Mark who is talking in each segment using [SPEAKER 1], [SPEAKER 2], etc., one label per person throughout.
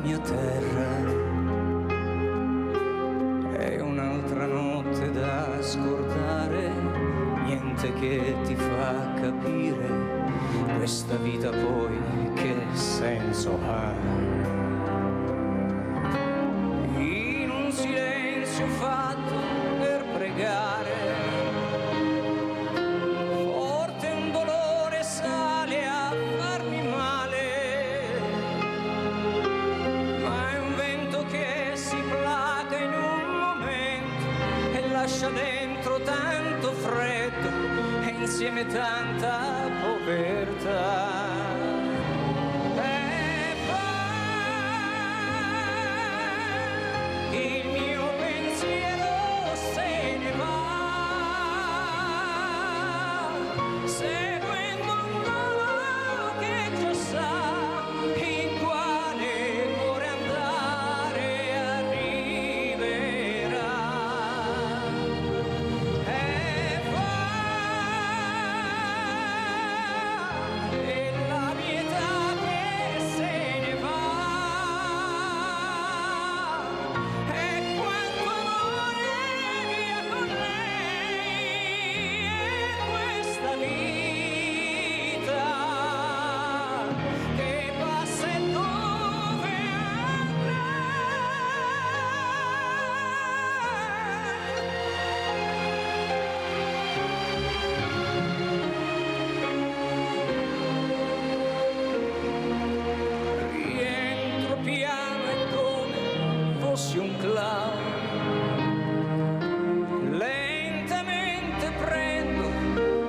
[SPEAKER 1] mia terra. È un'altra notte da scordare, niente che ti fa capire questa vita poi che senso ha. In un silenzio fatto per pregare, forte un dolore sale a farmi male, ma è un vento che si placa in un momento e lascia dentro tanto freddo e insieme tanta povertà. E poi il mio pensiero se ne va, seguendo un volo che già sa in quale cuore andare arriverà. E e la mia età che se ne va, e quanto amore via con lei, e questa vita che passa e dove andrà. Rientro piano e come fossi un clown, lentamente prendo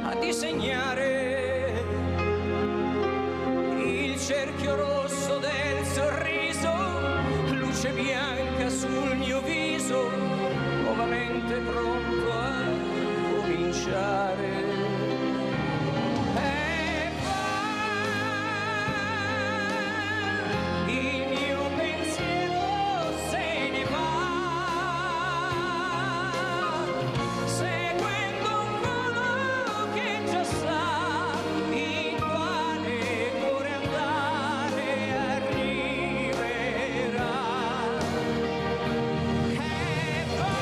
[SPEAKER 1] a disegnare il cerchio rosso del sorriso, luce bianca sul mio viso, nuovamente pronto a cominciare. E poi il mio pensiero se ne va, seguendo un volo che già sa in quale cuore andare arriverà. E poi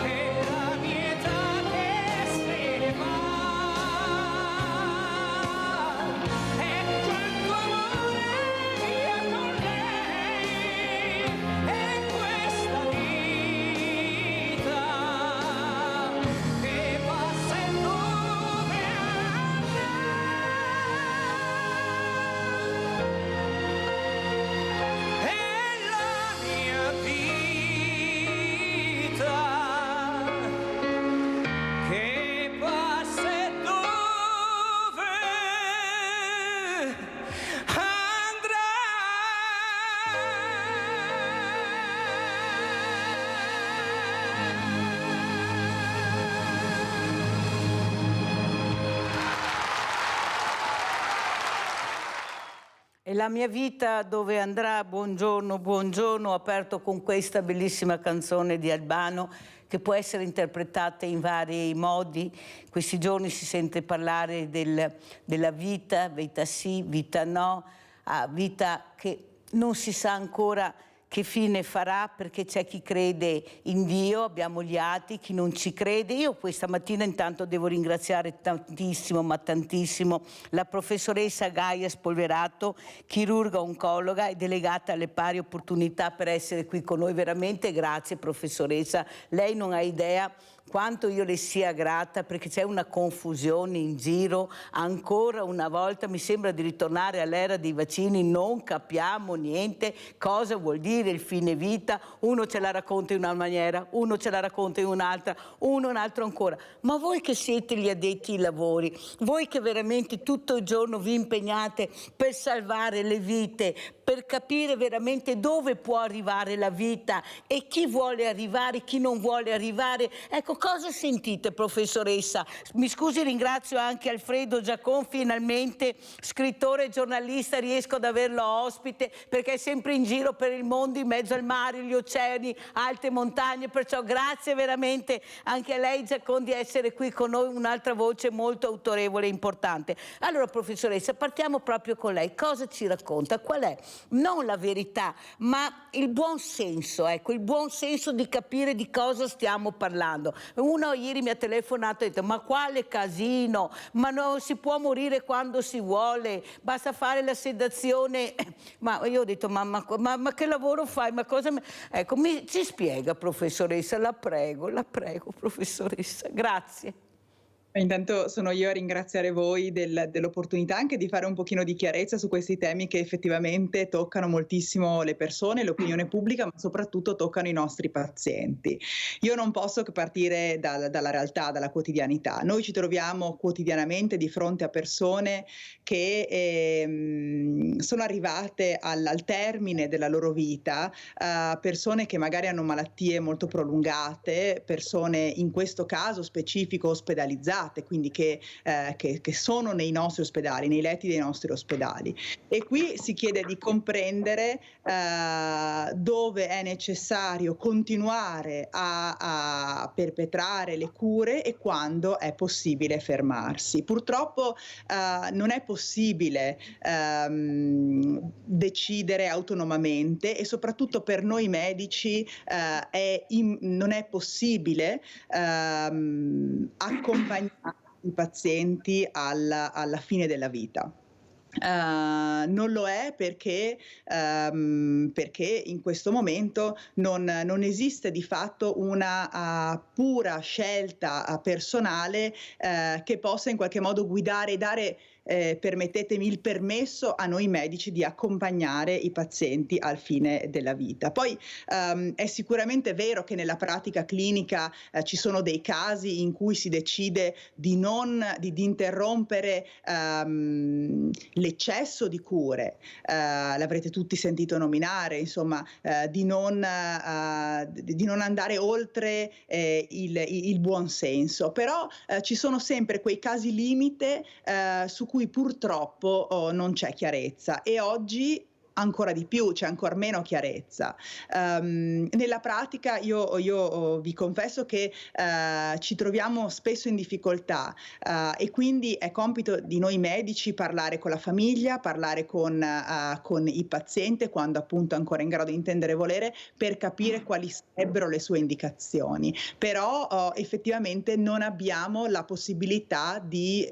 [SPEAKER 1] è la mia età che se ne va, e quanto amore via con lei, e questa vita che passa e dove andrà. È la mia vita che passa e dove andrà.
[SPEAKER 2] E la mia vita dove andrà? Buongiorno, buongiorno. Ho aperto con questa bellissima canzone di Albano che può essere interpretata in vari modi. Questi giorni si sente parlare della vita, vita sì, vita no, vita che non si sa ancora che fine farà, perché c'è chi crede in Dio, abbiamo gli atei, chi non ci crede. Io questa mattina intanto devo ringraziare tantissimo, ma tantissimo, la professoressa Gaia Spolverato, chirurga oncologa e delegata alle pari opportunità, per essere qui con noi. Veramente grazie professoressa, lei non ha idea quanto io le sia grata, perché c'è una confusione in giro, ancora una volta mi sembra di ritornare all'era dei vaccini, non capiamo niente cosa vuol dire il fine vita, uno ce la racconta in una maniera, uno ce la racconta in un'altra, uno un altro ancora. Ma voi che siete gli addetti ai lavori, voi che veramente tutto il giorno vi impegnate per salvare le vite, per capire veramente dove può arrivare la vita e chi vuole arrivare, chi non vuole arrivare. Ecco, cosa sentite, professoressa? Mi scusi, ringrazio anche Alfredo Giacon, finalmente scrittore e giornalista, riesco ad averlo ospite perché è sempre in giro per il mondo, in mezzo al mare, gli oceani, alte montagne, perciò grazie veramente anche a lei Giacon di essere qui con noi, un'altra voce molto autorevole e importante. Allora professoressa, partiamo proprio con lei, cosa ci racconta? Qual è? Non la verità, ma il buon senso, ecco, il buon senso di capire di cosa stiamo parlando. Uno ieri mi ha telefonato e ha detto: ma quale casino, ma non si può morire quando si vuole, basta fare la sedazione. Ma io ho detto: ma che lavoro fai? Ma cosa ecco, ci spiega, professoressa, la prego, professoressa, grazie.
[SPEAKER 3] Intanto sono io a ringraziare voi dell'opportunità anche di fare un pochino di chiarezza su questi temi che effettivamente toccano moltissimo le persone, l'opinione pubblica, ma soprattutto toccano i nostri pazienti. Io non posso che partire dalla realtà, dalla quotidianità. Noi ci troviamo quotidianamente di fronte a persone che sono arrivate al termine della loro vita, persone che magari hanno malattie molto prolungate, persone in questo caso specifico ospedalizzate, quindi che sono nei nostri ospedali, nei letti dei nostri ospedali. E qui si chiede di comprendere dove è necessario continuare a perpetrare le cure e quando è possibile fermarsi. Purtroppo non è possibile decidere autonomamente e soprattutto per noi medici non è possibile accompagnare i pazienti alla fine della vita. Non lo è perché in questo momento non esiste di fatto una pura scelta personale che possa in qualche modo guidare e dare permettetemi il permesso a noi medici di accompagnare i pazienti al fine della vita. Poi è sicuramente vero che nella pratica clinica ci sono dei casi in cui si decide di interrompere l'eccesso di cure, l'avrete tutti sentito nominare, insomma, di non andare oltre il buon senso, però ci sono sempre quei casi limite su cui purtroppo non c'è chiarezza e oggi ancora di più, c'è ancora meno chiarezza. Nella pratica io vi confesso che ci troviamo spesso in difficoltà e quindi è compito di noi medici parlare con la famiglia, parlare con il paziente quando appunto è ancora in grado di intendere e volere per capire quali sarebbero le sue indicazioni. Però effettivamente non abbiamo la possibilità di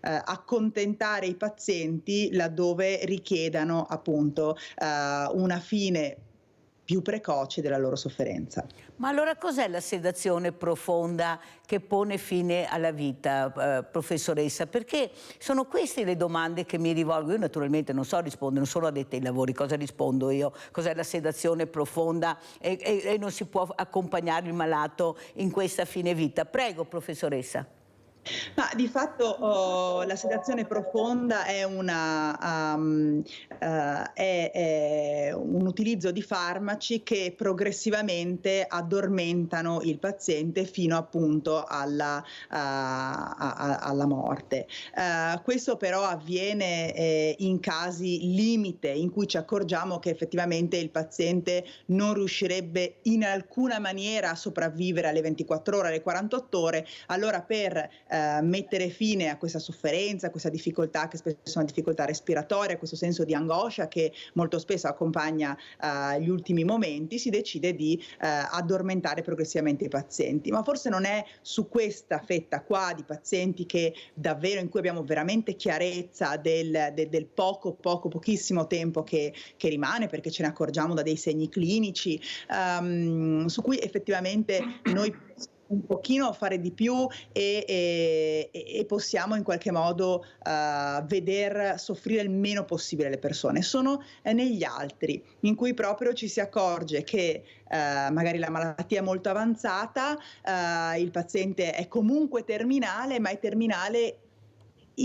[SPEAKER 3] accontentare i pazienti laddove richiedano appunto una fine più precoce della loro sofferenza.
[SPEAKER 2] Ma allora cos'è la sedazione profonda che pone fine alla vita, professoressa? Perché sono queste le domande che mi rivolgo. Io naturalmente non so rispondere, non sono addetta ai lavori, cosa rispondo io? Cos'è la sedazione profonda e non si può accompagnare il malato in questa fine vita? Prego, professoressa.
[SPEAKER 3] Ma di fatto la sedazione profonda è un utilizzo di farmaci che progressivamente addormentano il paziente fino appunto alla morte. Questo però avviene in casi limite in cui ci accorgiamo che effettivamente il paziente non riuscirebbe in alcuna maniera a sopravvivere alle 24 ore, alle 48 ore. Allora per mettere fine a questa sofferenza, a questa difficoltà che spesso è una difficoltà respiratoria, a questo senso di angoscia che molto spesso accompagna gli ultimi momenti, si decide di addormentare progressivamente i pazienti. Ma forse non è su questa fetta qua di pazienti che davvero in cui abbiamo veramente chiarezza del pochissimo tempo che rimane, perché ce ne accorgiamo da dei segni clinici, su cui effettivamente noi un pochino fare di più e possiamo in qualche modo veder soffrire il meno possibile le persone. Sono negli altri, in cui proprio ci si accorge che magari la malattia è molto avanzata, il paziente è comunque terminale, ma è terminale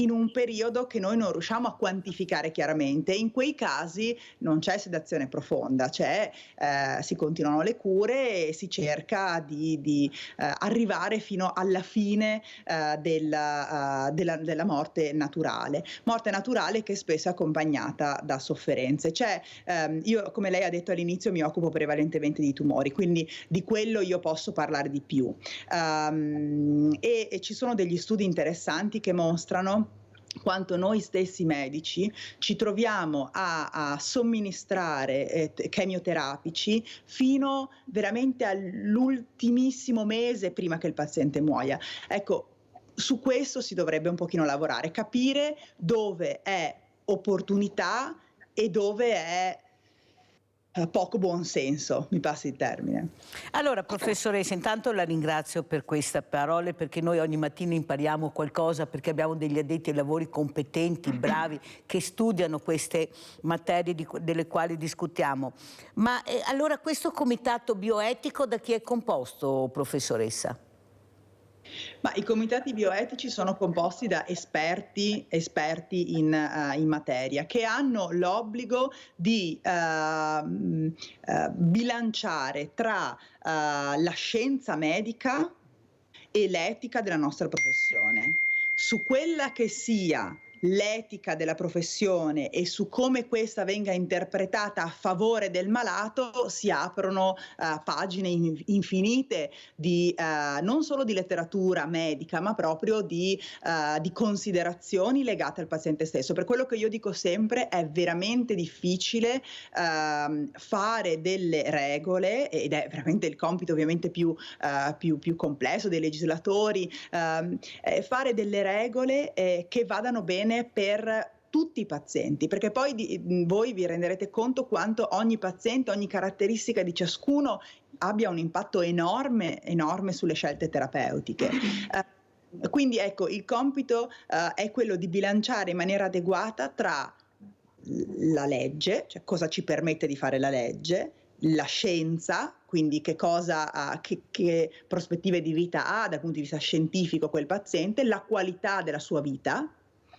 [SPEAKER 3] in un periodo che noi non riusciamo a quantificare chiaramente. In quei casi non c'è sedazione profonda, si continuano le cure e si cerca di arrivare fino alla fine della morte naturale che spesso è accompagnata da sofferenze. Io, come lei ha detto all'inizio, mi occupo prevalentemente di tumori, quindi di quello io posso parlare di più. E ci sono degli studi interessanti che mostrano quanto noi stessi medici ci troviamo a somministrare chemioterapici fino veramente all'ultimissimo mese prima che il paziente muoia. Ecco, su questo si dovrebbe un pochino lavorare, capire dove è opportunità e dove è poco buonsenso, mi passi il termine.
[SPEAKER 2] Allora, professoressa, intanto la ringrazio per queste parole, perché noi ogni mattina impariamo qualcosa, perché abbiamo degli addetti ai lavori competenti, bravi, che studiano queste materie delle quali discutiamo. Ma allora questo comitato bioetico da chi è composto, professoressa?
[SPEAKER 3] Ma i comitati bioetici sono composti da esperti in materia, che hanno l'obbligo di bilanciare tra la scienza medica e l'etica della nostra professione. Su quella che sia l'etica della professione e su come questa venga interpretata a favore del malato si aprono pagine infinite di non solo di letteratura medica, ma proprio di considerazioni legate al paziente stesso. Per quello che io dico sempre, è veramente difficile fare delle regole, ed è veramente il compito ovviamente più complesso dei legislatori, fare delle regole che vadano bene per tutti i pazienti, perché poi voi vi renderete conto quanto ogni paziente, ogni caratteristica di ciascuno abbia un impatto enorme sulle scelte terapeutiche. Quindi ecco, il compito è quello di bilanciare in maniera adeguata tra la legge, cioè cosa ci permette di fare la legge, la scienza, quindi che prospettive di vita ha dal punto di vista scientifico quel paziente, la qualità della sua vita,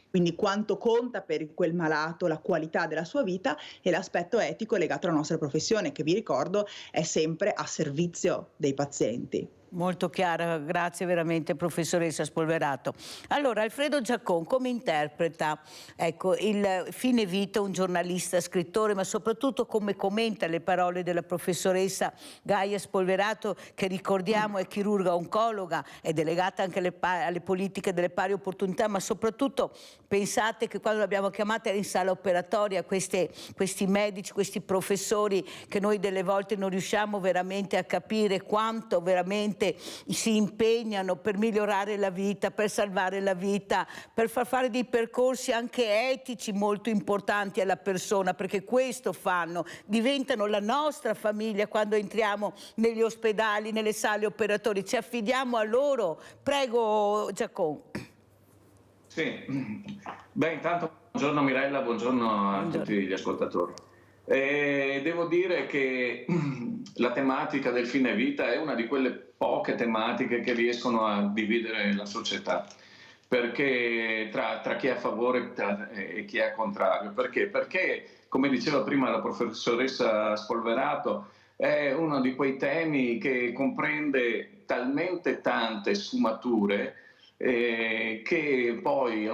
[SPEAKER 3] quindi quanto conta per quel malato la qualità della sua vita, e l'aspetto etico legato alla nostra professione, che vi ricordo è sempre a servizio dei pazienti.
[SPEAKER 2] Molto chiara, grazie veramente professoressa Spolverato. Allora, Alfredo Giacon come interpreta il fine vita, un giornalista, scrittore, ma soprattutto come commenta le parole della professoressa Gaia Spolverato, che ricordiamo è chirurga oncologa, è delegata anche alle politiche delle pari opportunità, ma soprattutto pensate che quando l'abbiamo chiamata era in sala operatoria, questi medici, questi professori che noi delle volte non riusciamo veramente a capire quanto veramente si impegnano per migliorare la vita, per salvare la vita, per far fare dei percorsi anche etici molto importanti alla persona, perché questo fanno, diventano la nostra famiglia quando entriamo negli ospedali, nelle sale operatorie, ci affidiamo a loro. Prego Giacon.
[SPEAKER 4] Sì, beh, intanto buongiorno Mirella, buongiorno a tutti gli ascoltatori. Devo dire che la tematica del fine vita è una di quelle poche tematiche che riescono a dividere la società, perché tra chi è a favore e chi è contrario. Perché? Perché, come diceva prima la professoressa Spolverato, è uno di quei temi che comprende talmente tante sfumature che poi,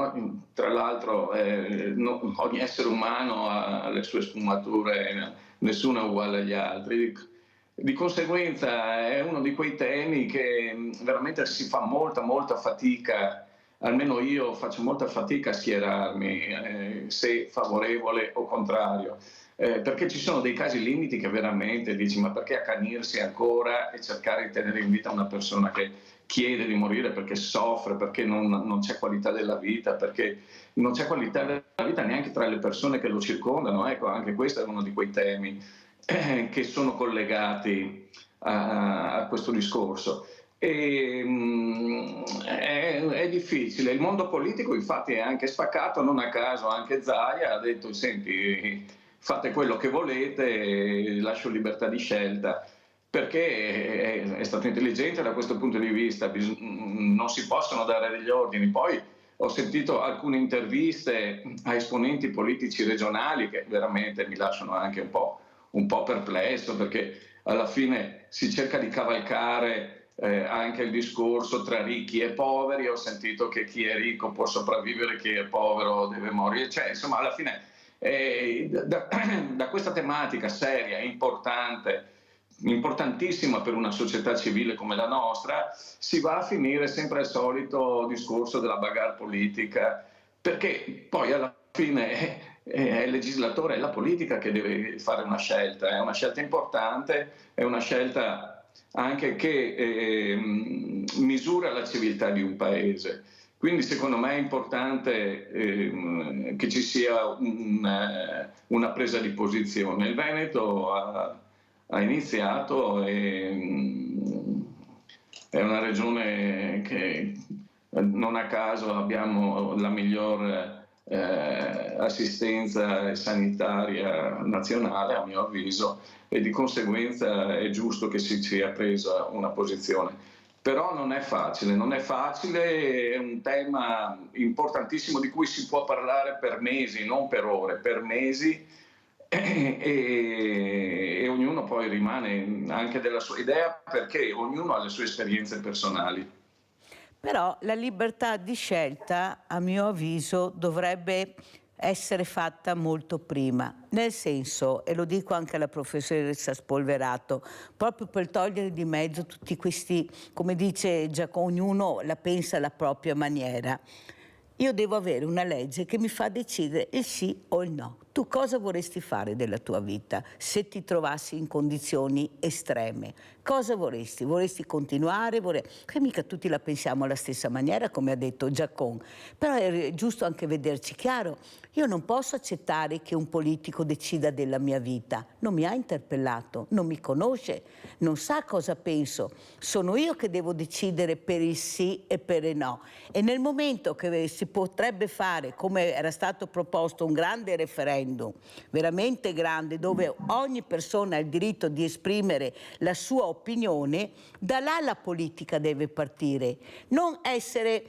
[SPEAKER 4] tra l'altro, ogni essere umano ha le sue sfumature, nessuno è uguale agli altri. Di conseguenza è uno di quei temi che veramente si fa molta fatica, almeno io faccio molta fatica a schierarmi, se favorevole o contrario. Perché ci sono dei casi limiti che veramente dici: ma perché accanirsi ancora e cercare di tenere in vita una persona che chiede di morire perché soffre, perché non c'è qualità della vita, perché non c'è qualità della vita neanche tra le persone che lo circondano. Ecco, anche questo è uno di quei temi che sono collegati a questo discorso. È difficile. Il mondo politico infatti è anche spaccato, non a caso anche Zaia ha detto: senti, fate quello che volete, lascio libertà di scelta, perché è stato intelligente da questo punto di vista. Non si possono dare degli ordini. Poi ho sentito alcune interviste a esponenti politici regionali che veramente mi lasciano anche un po' perplesso, perché alla fine si cerca di cavalcare anche il discorso tra ricchi e poveri. Ho sentito che chi è ricco può sopravvivere, chi è povero deve morire, cioè insomma alla fine da questa tematica seria, importante, importantissima per una società civile come la nostra, si va a finire sempre al solito discorso della bagarre politica, perché poi alla fine è il legislatore, è la politica che deve fare una scelta, è una scelta importante, è una scelta anche che misura la civiltà di un paese. Quindi secondo me è importante che ci sia una presa di posizione. Il Veneto ha iniziato e è una regione che non a caso abbiamo la miglior assistenza sanitaria nazionale, a mio avviso, e di conseguenza è giusto che si sia presa una posizione. Però non è facile, è un tema importantissimo di cui si può parlare per mesi, non per ore, per mesi, e ognuno poi rimane anche della sua idea, perché ognuno ha le sue esperienze personali.
[SPEAKER 2] Però la libertà di scelta, a mio avviso, dovrebbe essere fatta molto prima, nel senso, e lo dico anche alla professoressa Spolverato, proprio per togliere di mezzo tutti questi, come dice Giacomo, ognuno la pensa alla propria maniera. Io devo avere una legge che mi fa decidere il sì o il no. Tu cosa vorresti fare della tua vita se ti trovassi in condizioni estreme? Cosa vorresti? Vorresti continuare? Che mica tutti la pensiamo alla stessa maniera, come ha detto Giacomo. Però è giusto anche vederci chiaro. Io non posso accettare che un politico decida della mia vita. Non mi ha interpellato, non mi conosce, non sa cosa penso. Sono io che devo decidere per il sì e per il no. E nel momento che si potrebbe fare, come era stato proposto, un grande referendum, veramente grande, dove ogni persona ha il diritto di esprimere la sua opinione, da là la politica deve partire. Non essere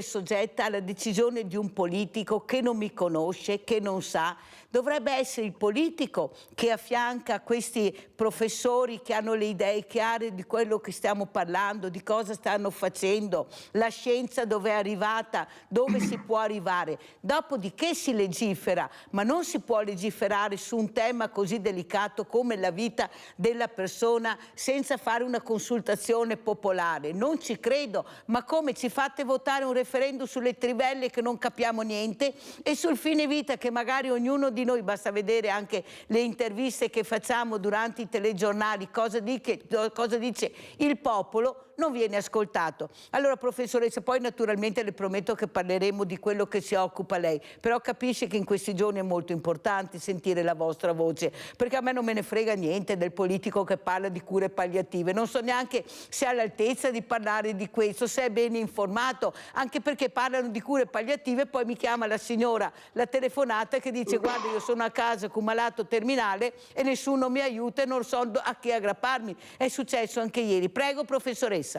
[SPEAKER 2] soggetta alla decisione di un politico che non mi conosce, che non sa. Dovrebbe essere il politico che affianca questi professori che hanno le idee chiare di quello che stiamo parlando, di cosa stanno facendo, la scienza dove è arrivata, dove si può arrivare. Dopodiché si legifera, ma non si può legiferare su un tema così delicato come la vita della persona senza fare una consultazione popolare. Non ci credo, ma come ci fate votare un referendum sulle trivelle che non capiamo niente e sul fine vita che magari ognuno di noi, basta vedere anche le interviste che facciamo durante i telegiornali, cosa dice il popolo, non viene ascoltato. Allora professoressa, poi naturalmente le prometto che parleremo di quello che si occupa lei, però capisce che in questi giorni è molto importante sentire la vostra voce, perché a me non me ne frega niente del politico che parla di cure palliative, non so neanche se è all'altezza di parlare di questo, se è ben informato, anche perché parlano di cure palliative e poi mi chiama la signora, la telefonata, che dice guarda io sono a casa con un malato terminale e nessuno mi aiuta e non so a chi aggrapparmi. È successo anche ieri. Prego professoressa.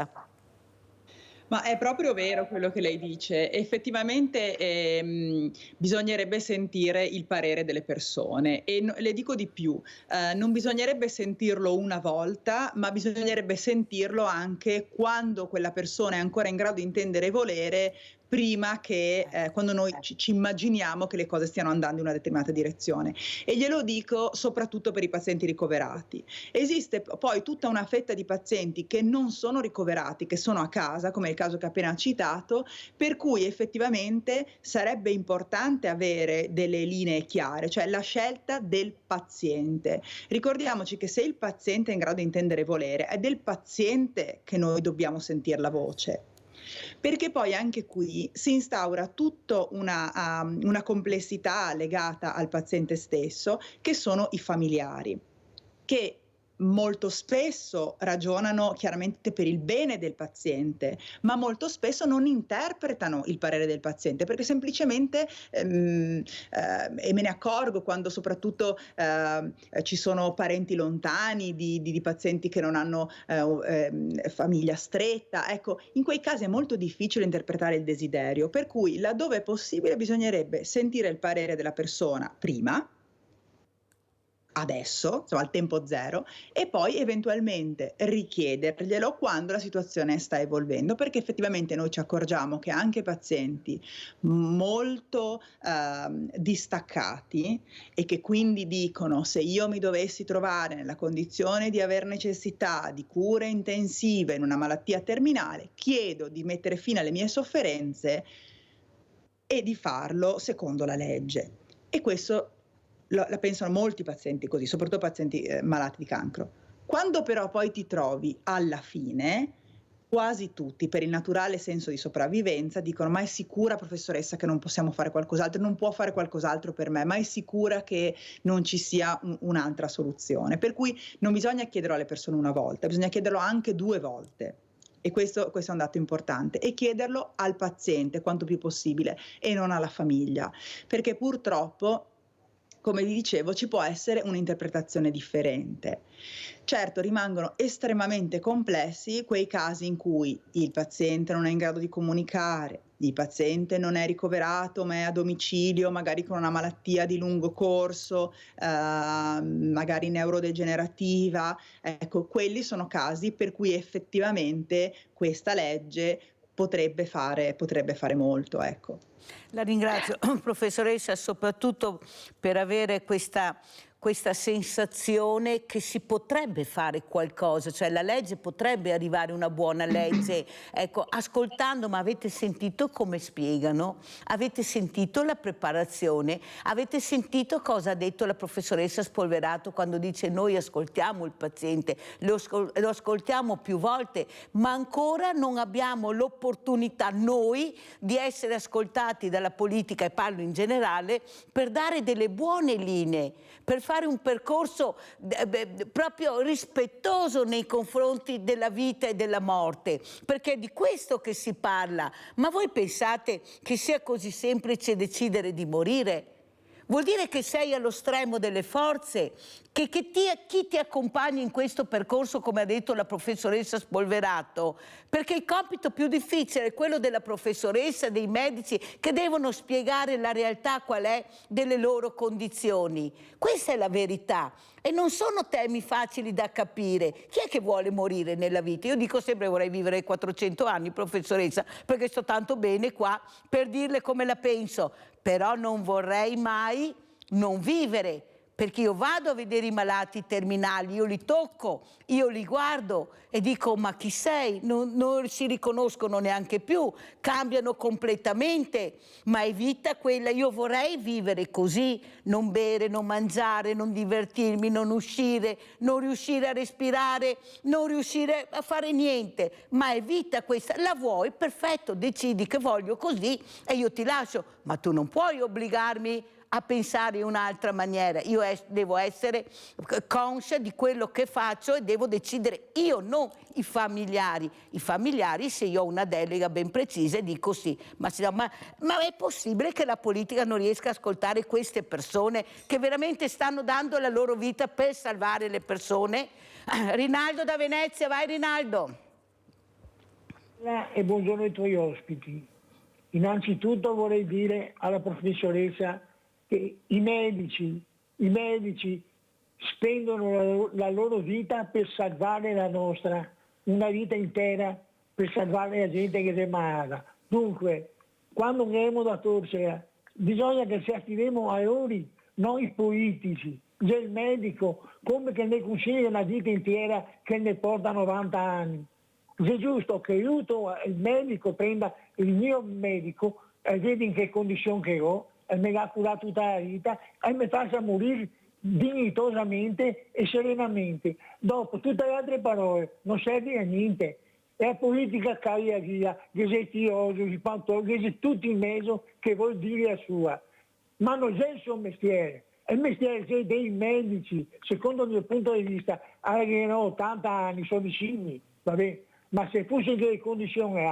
[SPEAKER 3] Ma è proprio vero quello che lei dice, effettivamente bisognerebbe sentire il parere delle persone e le dico di più, non bisognerebbe sentirlo una volta, ma bisognerebbe sentirlo anche quando quella persona è ancora in grado di intendere e volere, prima che quando noi ci immaginiamo che le cose stiano andando in una determinata direzione. E glielo dico soprattutto per i pazienti ricoverati. Esiste poi tutta una fetta di pazienti che non sono ricoverati, che sono a casa, come il caso che ho appena citato, per cui effettivamente sarebbe importante avere delle linee chiare, cioè la scelta del paziente. Ricordiamoci che se il paziente è in grado di intendere e volere, è del paziente che noi dobbiamo sentire la voce. Perché poi anche qui si instaura tutta una complessità legata al paziente stesso, che sono i familiari, che molto spesso ragionano chiaramente per il bene del paziente, ma molto spesso non interpretano il parere del paziente, perché semplicemente, e me ne accorgo quando soprattutto ci sono parenti lontani di pazienti che non hanno famiglia stretta, ecco, in quei casi è molto difficile interpretare il desiderio, per cui laddove è possibile bisognerebbe sentire il parere della persona prima, adesso, insomma al tempo zero, e poi eventualmente richiederglielo quando la situazione sta evolvendo, perché effettivamente noi ci accorgiamo che anche pazienti molto distaccati e che quindi dicono: se io mi dovessi trovare nella condizione di aver necessità di cure intensive in una malattia terminale, chiedo di mettere fine alle mie sofferenze e di farlo secondo la legge. E questo la pensano molti pazienti così, soprattutto pazienti malati di cancro. Quando però poi ti trovi alla fine, quasi tutti, per il naturale senso di sopravvivenza, dicono: ma è sicura, professoressa, che non possiamo fare qualcos'altro? Non può fare qualcos'altro per me? Ma è sicura che non ci sia un'altra soluzione? Per cui non bisogna chiederlo alle persone una volta, bisogna chiederlo anche 2 volte. E questo è un dato importante, e chiederlo al paziente quanto più possibile e non alla famiglia, perché purtroppo, come vi dicevo, ci può essere un'interpretazione differente. Certo, rimangono estremamente complessi quei casi in cui il paziente non è in grado di comunicare, il paziente non è ricoverato ma è a domicilio, magari con una malattia di lungo corso, magari neurodegenerativa. Ecco, quelli sono casi per cui effettivamente questa legge potrebbe fare molto, ecco.
[SPEAKER 2] La ringrazio, professoressa, soprattutto per avere questa sensazione che si potrebbe fare qualcosa, cioè la legge potrebbe arrivare una buona legge. Ecco, ascoltando, ma avete sentito come spiegano? Avete sentito la preparazione? Avete sentito cosa ha detto la professoressa Spolverato quando dice: noi ascoltiamo il paziente, lo ascoltiamo più volte, ma ancora non abbiamo l'opportunità noi di essere ascoltati dalla politica, e parlo in generale, per dare delle buone linee, per fare un percorso proprio rispettoso nei confronti della vita e della morte, perché è di questo che si parla. Ma voi pensate che sia così semplice decidere di morire? Vuol dire che sei allo stremo delle forze, che chi ti accompagna in questo percorso, come ha detto la professoressa Spolverato, perché il compito più difficile è quello della professoressa, dei medici, che devono spiegare la realtà qual è delle loro condizioni. Questa è la verità e non sono temi facili da capire. Chi è che vuole morire nella vita? Io dico sempre: vorrei vivere 400 anni, professoressa, perché sto tanto bene qua per dirle come la penso, però non vorrei mai non vivere, perché io vado a vedere i malati terminali, io li tocco, io li guardo e dico: ma chi sei? Non si riconoscono neanche più, cambiano completamente, ma è vita quella. Io vorrei vivere così, non bere, non mangiare, non divertirmi, non uscire, non riuscire a respirare, non riuscire a fare niente, ma è vita questa. La vuoi? Perfetto, decidi che voglio così e io ti lascio, ma tu non puoi obbligarmi a pensare in un'altra maniera. Io devo essere conscia di quello che faccio e devo decidere io, non i familiari. I familiari, se io ho una delega ben precisa, dico sì. Ma è possibile che la politica non riesca a ascoltare queste persone che veramente stanno dando la loro vita per salvare le persone? Rinaldo da Venezia, vai Rinaldo.
[SPEAKER 5] E buongiorno ai tuoi ospiti. Innanzitutto vorrei dire alla professoressa che i medici spendono la loro vita per salvare la nostra, una vita intera per salvare la gente che è malata. Dunque, quando andiamo da torsera, bisogna che ci attiviamo a noi, noi politici, del medico, come che ne consiglia una vita intera che ne porta 90 anni. È giusto che aiuto il medico, prenda il mio medico, e vedi in che condizione che ho, e me l'ha curato tutta la vita e mi faccia morire dignitosamente e serenamente. Dopo tutte le altre parole non serve a niente. È la politica che via, che sei tioso, che sei tutti in mezzo, che vuol dire la sua. Ma non è il suo mestiere. è il mestiere dei medici, secondo il mio punto di vista, che hanno 80 anni, sono vicini, va bene? Ma se fosse in che condizioni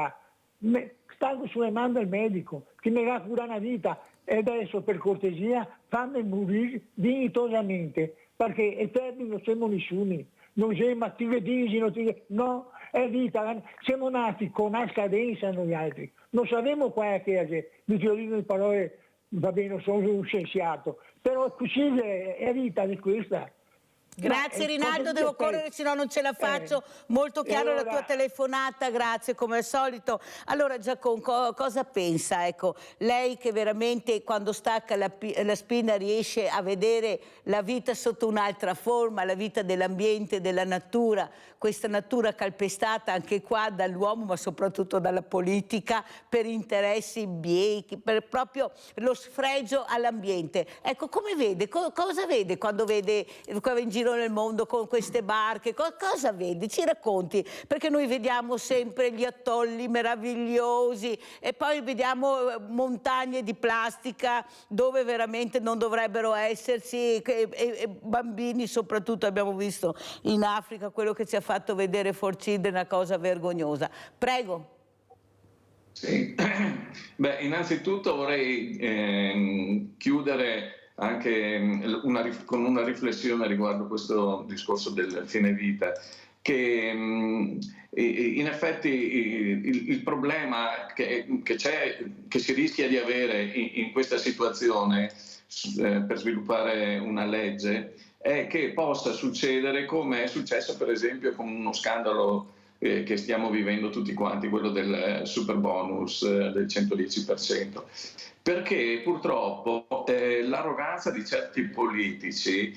[SPEAKER 5] stanno sulle mani del medico, che mi va curare una vita, e adesso per cortesia fammi morire dignitosamente, perché eterni non siamo nessuno, non siamo ti vedi, no, è vita, siamo nati con una scadenza noi altri, non sappiamo qua che di violino di parole, va bene, non sono un scienziato, però così è vita di questa.
[SPEAKER 2] Grazie Rinaldo, devo correre, se no non ce la faccio. Molto chiaro la tua telefonata, grazie come al solito. Allora Giacomo, cosa pensa? Ecco, lei che veramente quando stacca la spina riesce a vedere la vita sotto un'altra forma, la vita dell'ambiente, della natura, questa natura calpestata anche qua dall'uomo ma soprattutto dalla politica per interessi biechi, per proprio lo sfregio all'ambiente. Ecco, come vede? Cosa vede quando vede in giro nel mondo con queste barche? Cosa vedi? Ci racconti, perché noi vediamo sempre gli attolli meravigliosi e poi vediamo montagne di plastica dove veramente non dovrebbero esserci e bambini, soprattutto abbiamo visto in Africa quello che ci ha fatto vedere Forcide, una cosa vergognosa. Prego.
[SPEAKER 4] Sì. Beh, innanzitutto vorrei chiudere anche con una riflessione riguardo questo discorso del fine vita, che in effetti il problema che si rischia di avere in questa situazione per sviluppare una legge è che possa succedere come è successo per esempio con uno scandalo che stiamo vivendo tutti quanti, quello del super bonus del 110%. Perché purtroppo l'arroganza di certi politici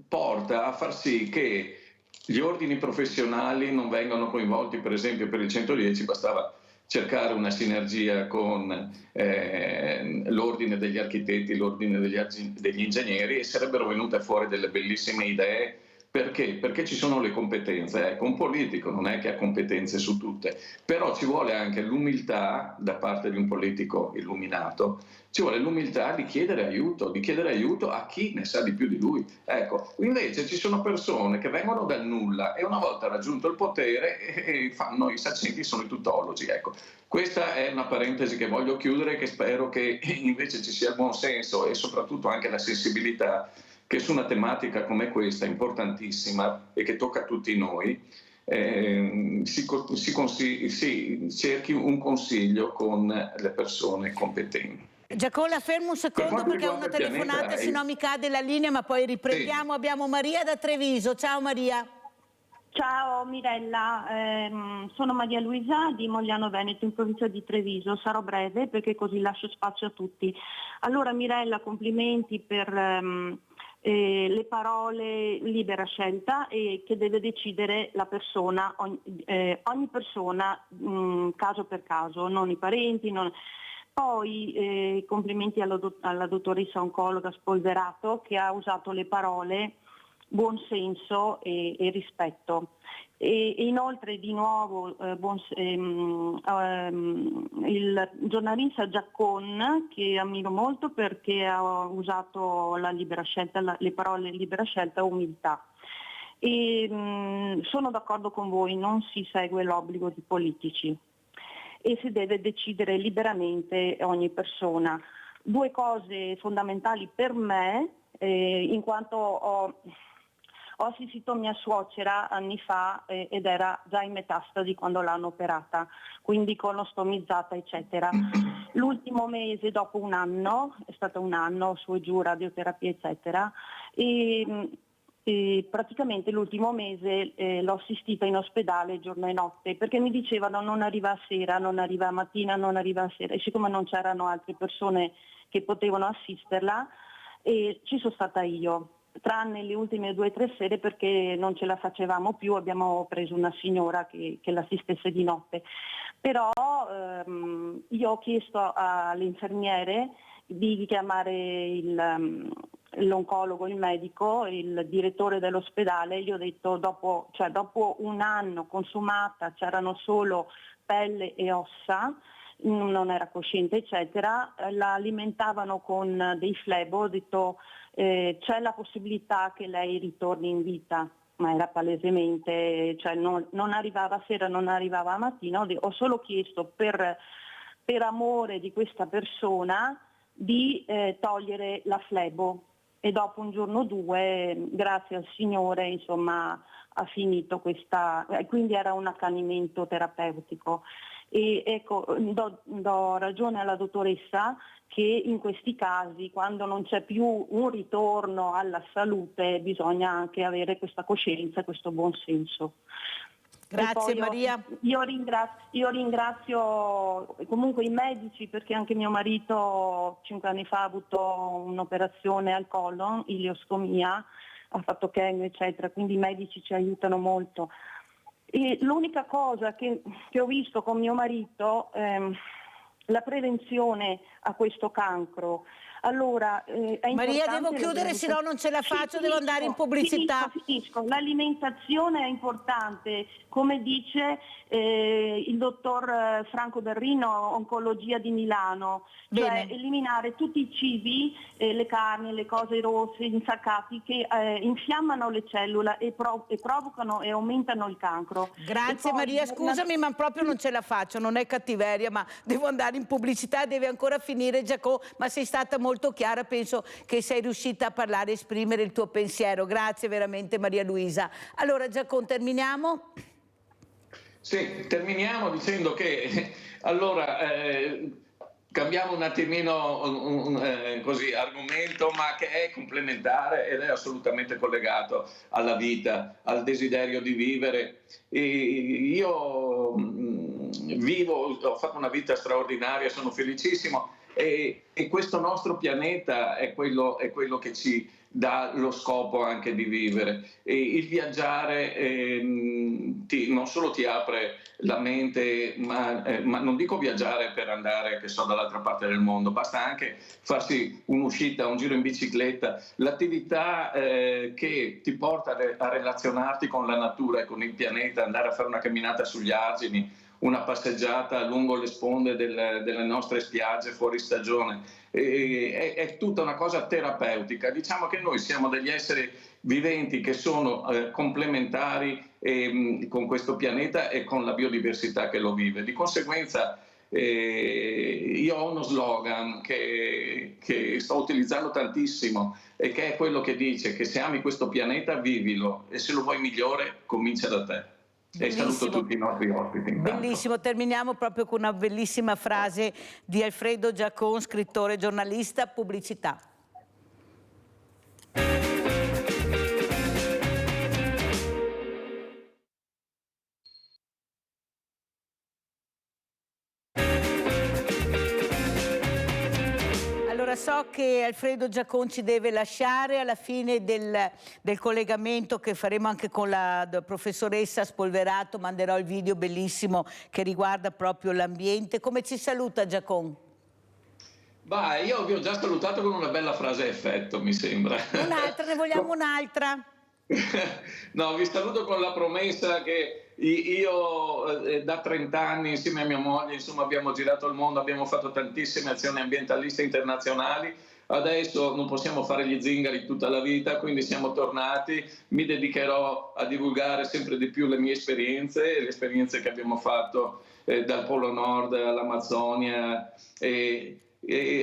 [SPEAKER 4] porta a far sì che gli ordini professionali non vengano coinvolti. Per esempio per il 110 bastava cercare una sinergia con l'ordine degli architetti, l'ordine degli ingegneri e sarebbero venute fuori delle bellissime idee. Perché? Perché ci sono le competenze. Ecco, un politico non è che ha competenze su tutte, però ci vuole anche l'umiltà da parte di un politico illuminato, ci vuole l'umiltà di chiedere aiuto a chi ne sa di più di lui. Ecco, invece ci sono persone che vengono dal nulla e una volta raggiunto il potere fanno i saccenti, sono i tutologi. Ecco, questa è una parentesi che voglio chiudere, che spero che invece ci sia il buon senso e soprattutto anche la sensibilità che su una tematica come questa, importantissima e che tocca a tutti noi, si cerchi un consiglio con le persone competenti.
[SPEAKER 2] Giacomo, fermo un secondo perché ho una telefonata, se no mi cade la linea, ma poi riprendiamo. Sì. Abbiamo Maria da Treviso. Ciao Maria.
[SPEAKER 6] Ciao Mirella, sono Maria Luisa di Mogliano Veneto, in provincia di Treviso. Sarò breve perché così lascio spazio a tutti. Allora Mirella, complimenti per le parole libera scelta e che deve decidere la persona, ogni persona caso per caso, non i parenti. Poi complimenti alla dottoressa oncologa Spolverato che ha usato le parole buon senso e rispetto. E inoltre di nuovo il giornalista Giaccon, che ammiro molto perché ha usato la libera scelta, le parole libera scelta e umiltà. E sono d'accordo con voi, non si segue l'obbligo di politici e si deve decidere liberamente ogni persona. Due cose fondamentali per me, in quanto ho assistito mia suocera anni fa ed era già in metastasi quando l'hanno operata, quindi colostomizzata eccetera. L'ultimo mese, dopo un anno, è stato un anno su e giù, radioterapia eccetera, e praticamente l'ultimo mese l'ho assistita in ospedale giorno e notte perché mi dicevano non arriva a sera, non arriva a mattina, non arriva a sera, e siccome non c'erano altre persone che potevano assisterla ci sono stata io, tranne le ultime 2 o 3 sere perché non ce la facevamo più, abbiamo preso una signora che l'assistesse di notte. Però io ho chiesto alle infermiere di chiamare l'oncologo, il medico, il direttore dell'ospedale. Gli ho detto dopo un anno consumata, c'erano solo pelle e ossa, non era cosciente eccetera, la alimentavano con dei flebo, ho detto c'è la possibilità che lei ritorni in vita, ma era palesemente, cioè non arrivava a sera, non arrivava a mattina, ho solo chiesto per amore di questa persona di togliere la flebo e dopo un giorno o due, grazie al Signore, insomma, ha finito questa, quindi era un accanimento terapeutico. E ecco, do ragione alla dottoressa che in questi casi, quando non c'è più un ritorno alla salute, bisogna anche avere questa coscienza e questo buon senso.
[SPEAKER 2] Grazie Maria.
[SPEAKER 6] Io ringrazio comunque i medici, perché anche mio marito 5 anni fa ha avuto un'operazione al colon, ileoscomia, ha fatto chemio eccetera, quindi i medici ci aiutano molto. E l'unica cosa che ho visto con mio marito, la prevenzione a questo cancro. Allora, è
[SPEAKER 2] Maria, devo chiudere, se no non ce la faccio, devo andare in pubblicità.
[SPEAKER 6] Finisco. L'alimentazione è importante, come dice il dottor Franco Berrino, Oncologia di Milano, cioè eliminare tutti i cibi, le carni, le cose rosse, insaccati, che infiammano le cellule e provocano e aumentano il cancro.
[SPEAKER 2] Grazie Maria, scusami, ma proprio non ce la faccio, non è cattiveria, ma devo andare in pubblicità, deve ancora finire Giacomo, ma sei stata molto chiara, penso che sei riuscita a parlare, a esprimere il tuo pensiero. Grazie veramente Maria Luisa. Allora Giacomo, terminiamo?
[SPEAKER 4] Sì, terminiamo dicendo che allora cambiamo un attimino così argomento, ma che è complementare ed è assolutamente collegato alla vita, al desiderio di vivere. E io ho fatto una vita straordinaria, sono felicissimo e questo nostro pianeta è quello che ci dà lo scopo anche di vivere. E il viaggiare non solo ti apre la mente, ma non dico viaggiare per andare, che so, dall'altra parte del mondo, basta anche farsi un'uscita, un giro in bicicletta, l'attività che ti porta a relazionarti con la natura e con il pianeta, andare a fare una camminata sugli argini, una passeggiata lungo le sponde delle nostre spiagge fuori stagione. È tutta una cosa terapeutica. Diciamo che noi siamo degli esseri viventi che sono complementari con questo pianeta e con la biodiversità che lo vive. Di conseguenza io ho uno slogan che sto utilizzando tantissimo e che è quello che dice che se ami questo pianeta vivilo e se lo vuoi migliore comincia da te.
[SPEAKER 2] Bellissimo.
[SPEAKER 4] E saluto tutti i nostri ospiti.
[SPEAKER 2] Bellissimo, terminiamo proprio con una bellissima frase di Alfredo Giacon, scrittore, giornalista, pubblicità. Allora, so che Alfredo Giacon ci deve lasciare alla fine del collegamento che faremo anche con la professoressa Spolverato, manderò il video bellissimo che riguarda proprio l'ambiente. Come ci saluta Giacon?
[SPEAKER 4] Bah, io vi ho già salutato con una bella frase a effetto, mi sembra.
[SPEAKER 2] Un'altra, ne vogliamo un'altra?
[SPEAKER 4] No, vi saluto con la promessa che io da 30 anni insieme a mia moglie, insomma, abbiamo girato il mondo, abbiamo fatto tantissime azioni ambientaliste internazionali. Adesso non possiamo fare gli zingari tutta la vita, quindi siamo tornati. Mi dedicherò a divulgare sempre di più le mie esperienze, le esperienze che abbiamo fatto dal Polo Nord all'Amazzonia.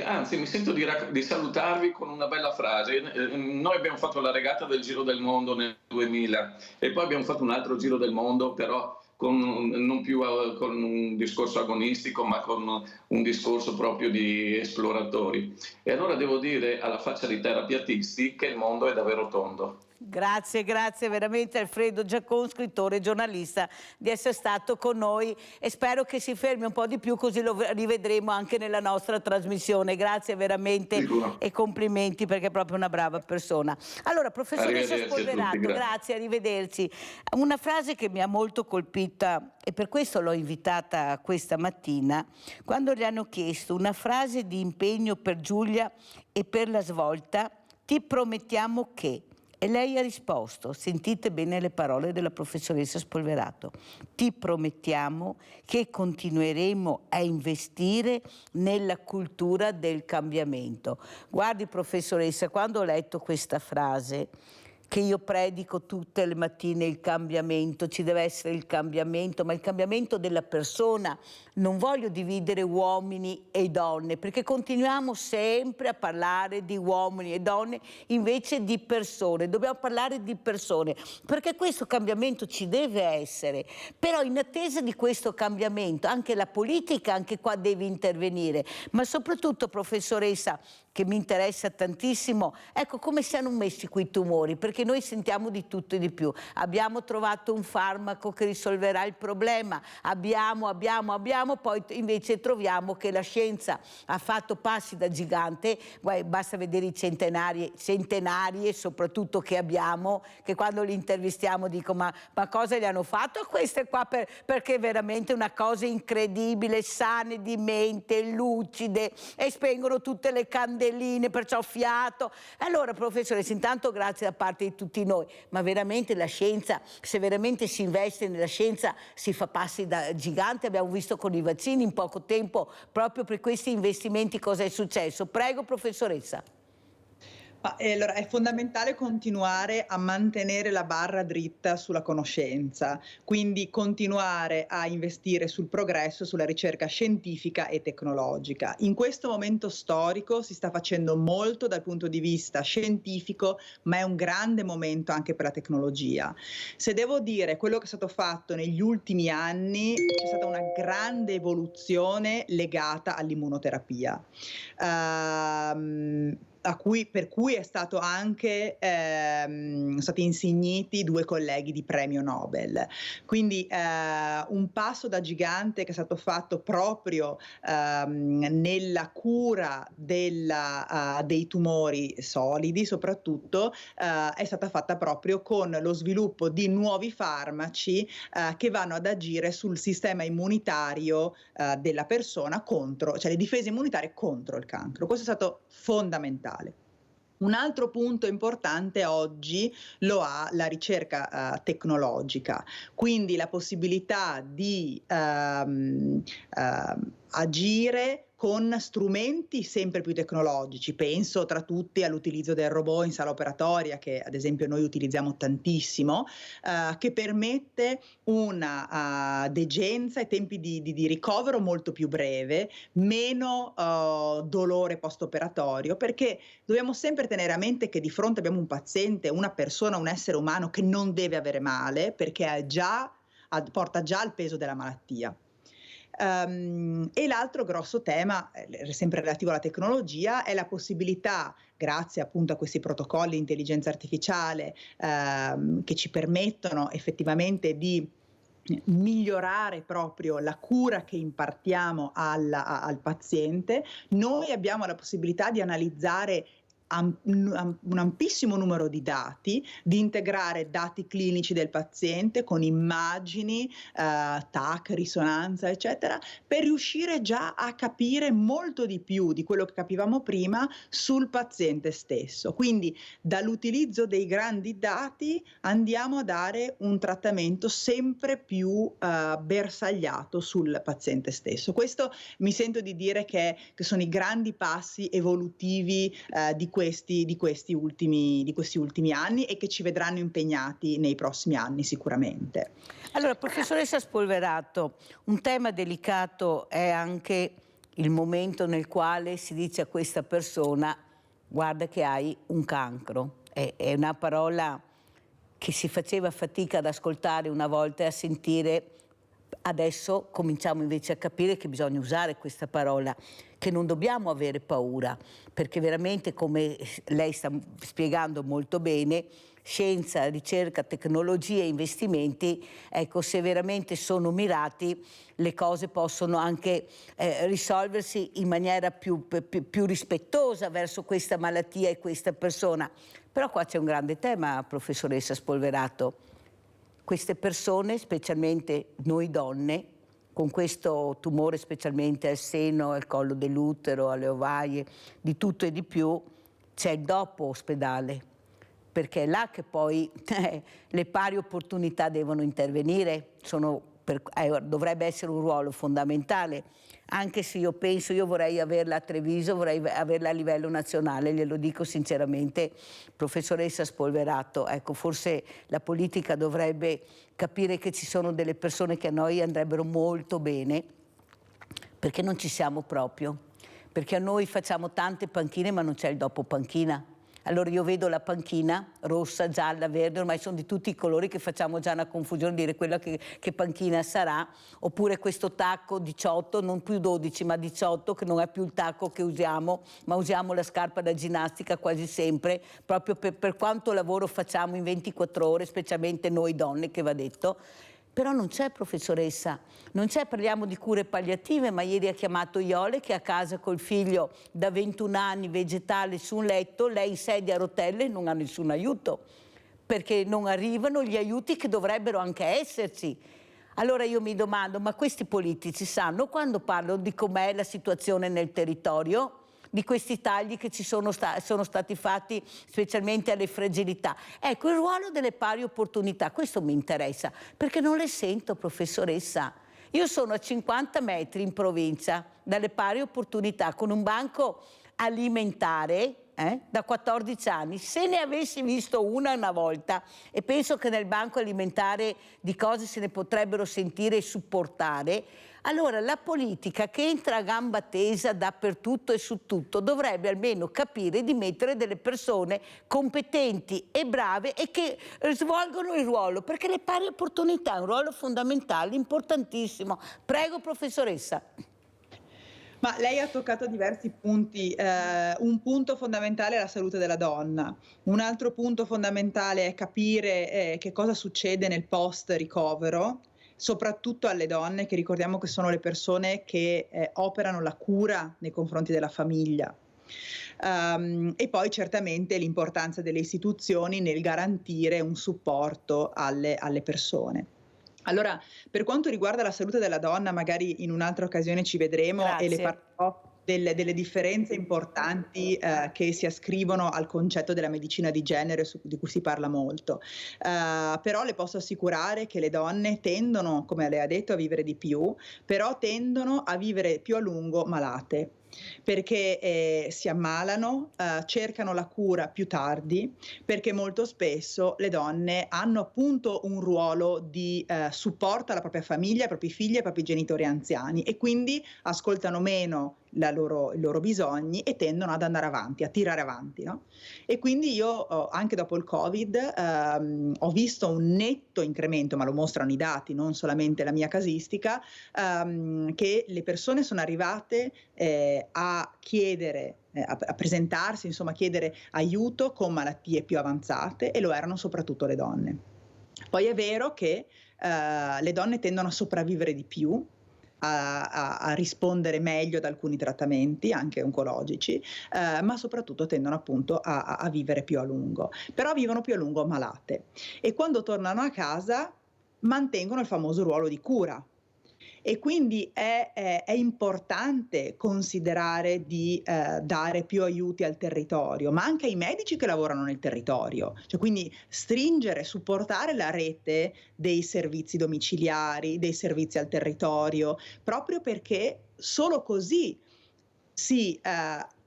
[SPEAKER 4] Anzi, mi sento di salutarvi con una bella frase. Noi abbiamo fatto la regata del Giro del Mondo nel 2000 e poi abbiamo fatto un altro Giro del Mondo, però non più con un discorso agonistico, ma con un discorso proprio di esploratori. E allora devo dire, alla faccia dei terapiatisti, che il mondo è davvero tondo.
[SPEAKER 2] Grazie, grazie veramente Alfredo Giacon, scrittore e giornalista, di essere stato con noi e spero che si fermi un po' di più, così lo rivedremo anche nella nostra trasmissione. Grazie veramente. Sicuro. E complimenti, perché è proprio una brava persona. Allora, professoressa Spolverato, grazie, arrivederci. Una frase che mi ha molto colpita e per questo l'ho invitata questa mattina, quando gli hanno chiesto una frase di impegno per Giulia e per la svolta: ti promettiamo che... E lei ha risposto, sentite bene le parole della professoressa Spolverato: ti promettiamo che continueremo a investire nella cultura del cambiamento. Guardi professoressa, quando ho letto questa frase, che io predico tutte le mattine il cambiamento, ci deve essere il cambiamento, ma il cambiamento della persona. Non voglio dividere uomini e donne, perché continuiamo sempre a parlare di uomini e donne invece di persone. Dobbiamo parlare di persone, perché questo cambiamento ci deve essere. Però in attesa di questo cambiamento anche la politica, anche qua deve intervenire. Ma soprattutto, professoressa, che mi interessa tantissimo, ecco come siano messi quei tumori, perché noi sentiamo di tutto e di più. Abbiamo trovato un farmaco che risolverà il problema, abbiamo, poi invece troviamo che la scienza ha fatto passi da gigante. Basta vedere i centenari e soprattutto che abbiamo, che quando li intervistiamo dico ma cosa gli hanno fatto a queste qua, perché è veramente una cosa incredibile, sane di mente, lucide, e spengono tutte le candeline, perciò fiato. Allora professoressa, intanto grazie da parte di tutti noi, ma veramente la scienza, se veramente si investe nella scienza, si fa passi da gigante. Abbiamo visto con i vaccini in poco tempo, proprio per questi investimenti, cosa è successo. Prego professoressa.
[SPEAKER 3] Allora, è fondamentale continuare a mantenere la barra dritta sulla conoscenza, quindi continuare a investire sul progresso, sulla ricerca scientifica e tecnologica. In questo momento storico si sta facendo molto dal punto di vista scientifico, ma è un grande momento anche per la tecnologia. Se devo dire quello che è stato fatto negli ultimi anni, c'è stata una grande evoluzione legata all'immunoterapia. Per cui è stato anche stati insigniti 2 colleghi di premio Nobel. Quindi un passo da gigante che è stato fatto proprio nella cura dei tumori solidi, soprattutto è stata fatta proprio con lo sviluppo di nuovi farmaci che vanno ad agire sul sistema immunitario della persona cioè le difese immunitarie contro il cancro. Questo è stato fondamentale. Un altro punto importante oggi lo ha la ricerca tecnologica, quindi la possibilità di agire con strumenti sempre più tecnologici. Penso tra tutti all'utilizzo del robot in sala operatoria, che ad esempio noi utilizziamo tantissimo, che permette una degenza e tempi di ricovero molto più breve, meno dolore post-operatorio, perché dobbiamo sempre tenere a mente che di fronte abbiamo un paziente, una persona, un essere umano che non deve avere male, perché porta già il peso della malattia. E l'altro grosso tema, sempre relativo alla tecnologia, è la possibilità, grazie appunto a questi protocolli di intelligenza artificiale che ci permettono effettivamente di migliorare proprio la cura che impartiamo al paziente. Noi abbiamo la possibilità di analizzare un ampissimo numero di dati, di integrare dati clinici del paziente con immagini, TAC, risonanza, eccetera, per riuscire già a capire molto di più di quello che capivamo prima sul paziente stesso. Quindi dall'utilizzo dei grandi dati andiamo a dare un trattamento sempre più bersagliato sul paziente stesso. Questo mi sento di dire che sono i grandi passi evolutivi di questi ultimi anni e che ci vedranno impegnati nei prossimi anni sicuramente.
[SPEAKER 2] Allora, professoressa Spolverato, un tema delicato è anche il momento nel quale si dice a questa persona: guarda che hai un cancro. È una parola che si faceva fatica ad ascoltare una volta e a sentire. Adesso cominciamo invece a capire che bisogna usare questa parola, che non dobbiamo avere paura, perché veramente, come lei sta spiegando molto bene, scienza, ricerca, tecnologie, investimenti, ecco, se veramente sono mirati, le cose possono anche risolversi in maniera più rispettosa verso questa malattia e questa persona. Però qua c'è un grande tema, professoressa Spolverato. Queste persone, specialmente noi donne, con questo tumore specialmente al seno, al collo dell'utero, alle ovaie, di tutto e di più, c'è il dopo ospedale. perché è là che poi le pari opportunità devono intervenire, dovrebbe essere un ruolo fondamentale, anche se io penso, io vorrei averla a Treviso, vorrei averla a livello nazionale, glielo dico sinceramente, professoressa Spolverato, ecco, forse la politica dovrebbe capire che ci sono delle persone che a noi andrebbero molto bene, perché non ci siamo proprio, perché a noi facciamo tante panchine ma non c'è il dopo panchina. Allora io vedo la panchina rossa, gialla, verde, ormai sono di tutti i colori, che facciamo già una confusione dire quella che panchina sarà, oppure questo tacco 18, non più 12 ma 18, che non è più il tacco che usiamo, ma usiamo la scarpa da ginnastica quasi sempre, proprio per quanto lavoro facciamo in 24 ore, specialmente noi donne, che va detto. Però non c'è, professoressa, non c'è, parliamo di cure palliative, ma ieri ha chiamato Iole che è a casa col figlio da 21 anni, vegetale, su un letto, lei in sedia a rotelle, non ha nessun aiuto, perché non arrivano gli aiuti che dovrebbero anche esserci. Allora io mi domando, ma questi politici sanno quando parlano di com'è la situazione nel territorio? Di questi tagli che ci sono stati fatti specialmente alle fragilità. Ecco, il ruolo delle pari opportunità, questo mi interessa, perché non le sento, professoressa. Io sono a 50 metri in provincia dalle pari opportunità con un banco alimentare da 14 anni. Se ne avessi visto una volta, e penso che nel banco alimentare di cose se ne potrebbero sentire e supportare, allora la politica, che entra a gamba tesa dappertutto e su tutto, dovrebbe almeno capire di mettere delle persone competenti e brave e che svolgono il ruolo, perché le pari opportunità è un ruolo fondamentale, importantissimo. Prego, professoressa.
[SPEAKER 3] Ma lei ha toccato diversi punti. Un punto fondamentale è la salute della donna. Un altro punto fondamentale è capire che cosa succede nel post-ricovero, soprattutto alle donne, che ricordiamo che sono le persone che operano la cura nei confronti della famiglia. E poi certamente l'importanza delle istituzioni nel garantire un supporto alle persone. Allora, per quanto riguarda la salute della donna, magari in un'altra occasione ci vedremo. Grazie. E le parlerò delle differenze importanti che si ascrivono al concetto della medicina di genere, di cui si parla molto. Però le posso assicurare che le donne tendono, come lei ha detto, a vivere di più, però tendono a vivere più a lungo malate, perché si ammalano, cercano la cura più tardi, perché molto spesso le donne hanno appunto un ruolo di supporto alla propria famiglia, ai propri figli, ai propri genitori anziani, e quindi ascoltano meno i loro bisogni e tendono ad andare avanti, a tirare avanti, no? E quindi io anche dopo il Covid ho visto un netto incremento, ma lo mostrano i dati, non solamente la mia casistica, che le persone sono arrivate a chiedere, a presentarsi, insomma a chiedere aiuto con malattie più avanzate, e lo erano soprattutto le donne. Poi è vero che le donne tendono a sopravvivere di più, a rispondere meglio ad alcuni trattamenti, anche oncologici, ma soprattutto tendono appunto a vivere più a lungo. Però vivono più a lungo malate, e quando tornano a casa mantengono il famoso ruolo di cura. E quindi è importante considerare di dare più aiuti al territorio, ma anche ai medici che lavorano nel territorio, cioè quindi stringere, supportare la rete dei servizi domiciliari, dei servizi al territorio, proprio perché solo così si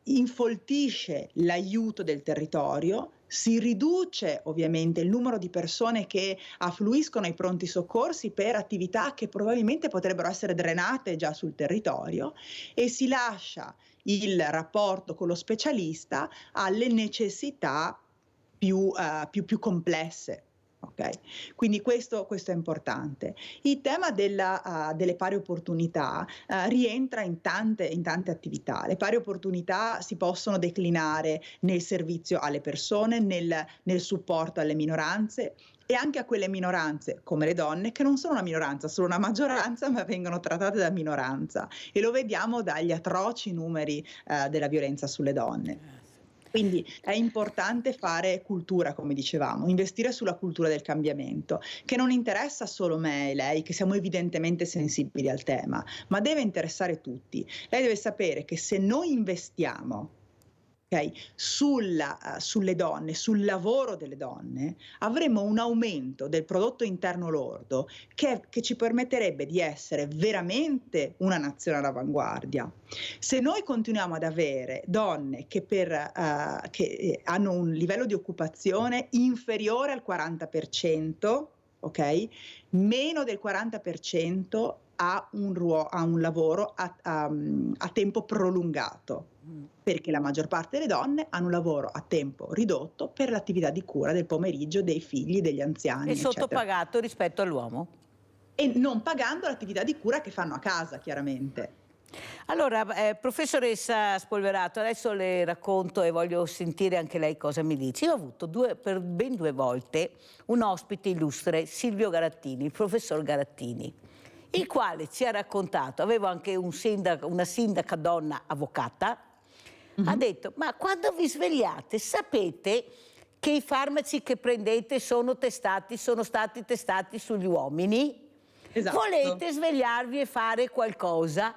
[SPEAKER 3] infoltisce l'aiuto del territorio, si riduce ovviamente il numero di persone che affluiscono ai pronti soccorsi per attività che probabilmente potrebbero essere drenate già sul territorio, e si lascia il rapporto con lo specialista alle necessità più complesse. Okay. Quindi questo è importante. Il tema delle pari opportunità rientra in tante attività. Le pari opportunità si possono declinare nel servizio alle persone, nel supporto alle minoranze, e anche a quelle minoranze come le donne, che non sono una minoranza, sono una maggioranza, ma vengono trattate da minoranza, e lo vediamo dagli atroci numeri della violenza sulle donne. Quindi è importante fare cultura, come dicevamo, investire sulla cultura del cambiamento, che non interessa solo me e lei, che siamo evidentemente sensibili al tema, ma deve interessare tutti. Lei deve sapere che se noi investiamo, sulle donne, sul lavoro delle donne, avremo un aumento del prodotto interno lordo che ci permetterebbe di essere veramente una nazione all'avanguardia. Se noi continuiamo ad avere donne che hanno un livello di occupazione inferiore al 40%, meno del 40% ha un lavoro a tempo prolungato, perché la maggior parte delle donne hanno un lavoro a tempo ridotto per l'attività di cura del pomeriggio, dei figli, degli anziani,
[SPEAKER 2] e sottopagato rispetto all'uomo.
[SPEAKER 3] E non pagando l'attività di cura che fanno a casa, chiaramente.
[SPEAKER 2] Allora, professoressa Spolverato, adesso le racconto e voglio sentire anche lei cosa mi dice. Io ho avuto per ben 2 volte un ospite illustre, Silvio Garattini, il professor Garattini, il quale ci ha raccontato, avevo anche una sindaca donna avvocata, ha detto: ma quando vi svegliate sapete che i farmaci che prendete sono stati testati sugli uomini?
[SPEAKER 3] Esatto.
[SPEAKER 2] Volete svegliarvi e fare qualcosa?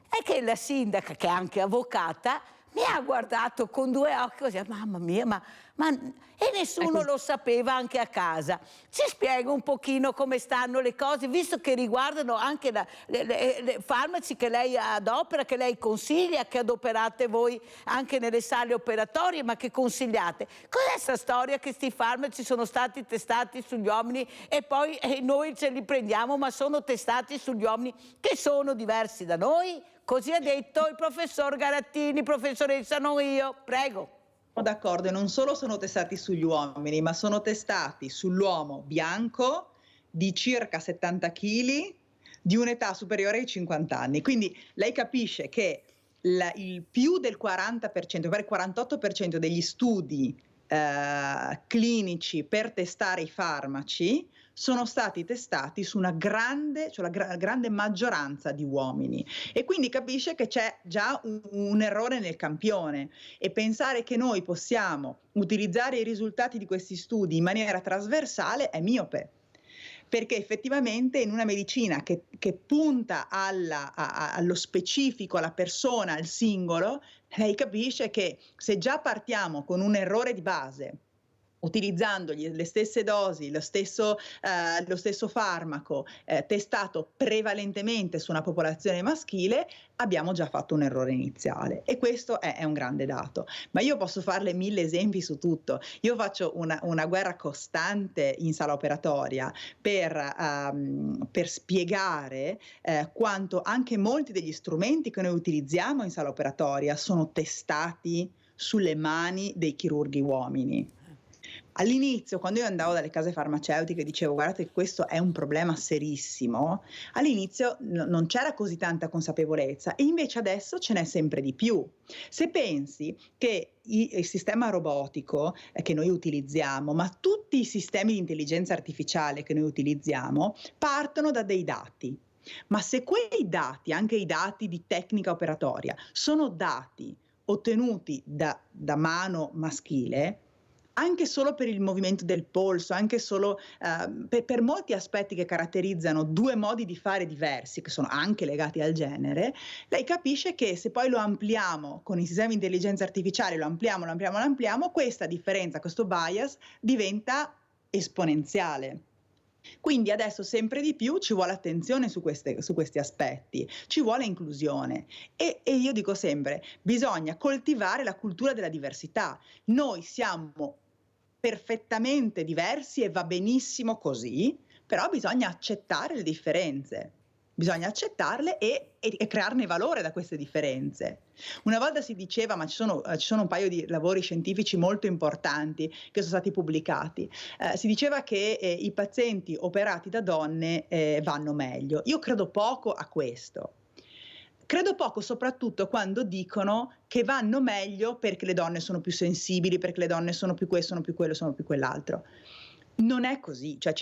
[SPEAKER 2] È che la sindaca, che è anche avvocata, mi ha guardato con 2 occhi così, mamma mia, e nessuno lo sapeva anche a casa. Ci spiega un pochino come stanno le cose, visto che riguardano anche le farmaci che lei adopera, che lei consiglia, che adoperate voi anche nelle sale operatorie, ma che consigliate. Cos'è questa storia che questi farmaci sono stati testati sugli uomini e poi noi ce li prendiamo, ma sono testati sugli uomini che sono diversi da noi? Così ha detto il professor Garattini, professoressa, non io. Prego.
[SPEAKER 3] D'accordo, e non solo sono testati sugli uomini, ma sono testati sull'uomo bianco di circa 70 kg, di un'età superiore ai 50 anni. Quindi lei capisce che il più del 40%, per il 48% degli studi clinici per testare i farmaci sono stati testati su la grande maggioranza di uomini, e quindi capisce che c'è già un errore nel campione, e pensare che noi possiamo utilizzare i risultati di questi studi in maniera trasversale è miope. Perché effettivamente in una medicina che punta allo specifico, alla persona, al singolo, lei capisce che se già partiamo con un errore di base, utilizzando le stesse dosi, lo stesso farmaco, testato prevalentemente su una popolazione maschile, abbiamo già fatto un errore iniziale, e questo è un grande dato. Ma io posso farle 1000 esempi su tutto. Io faccio una guerra costante in sala operatoria per spiegare quanto anche molti degli strumenti che noi utilizziamo in sala operatoria sono testati sulle mani dei chirurghi uomini. All'inizio, quando io andavo dalle case farmaceutiche e dicevo: guardate che questo è un problema serissimo, all'inizio non c'era così tanta consapevolezza, e invece adesso ce n'è sempre di più. Se pensi che il sistema robotico che noi utilizziamo, ma tutti i sistemi di intelligenza artificiale che noi utilizziamo, partono da dei dati. Ma se quei dati, anche i dati di tecnica operatoria, sono dati ottenuti da mano maschile, anche solo per il movimento del polso, anche solo per molti aspetti che caratterizzano 2 modi di fare diversi, che sono anche legati al genere, lei capisce che se poi lo ampliamo con i sistemi di intelligenza artificiale, lo ampliamo, questa differenza, questo bias diventa esponenziale. Quindi adesso sempre di più ci vuole attenzione su questi aspetti, ci vuole inclusione, e io dico sempre: bisogna coltivare la cultura della diversità. Noi siamo perfettamente diversi e va benissimo così, però bisogna accettare le differenze, bisogna accettarle e crearne valore da queste differenze. Una volta si diceva, ma ci sono un paio di lavori scientifici molto importanti che sono stati pubblicati, si diceva che i pazienti operati da donne vanno meglio. Io credo poco a questo. Credo poco soprattutto quando dicono che vanno meglio perché le donne sono più sensibili, perché le donne sono più questo, sono più quello, sono più quell'altro. Non è così, cioè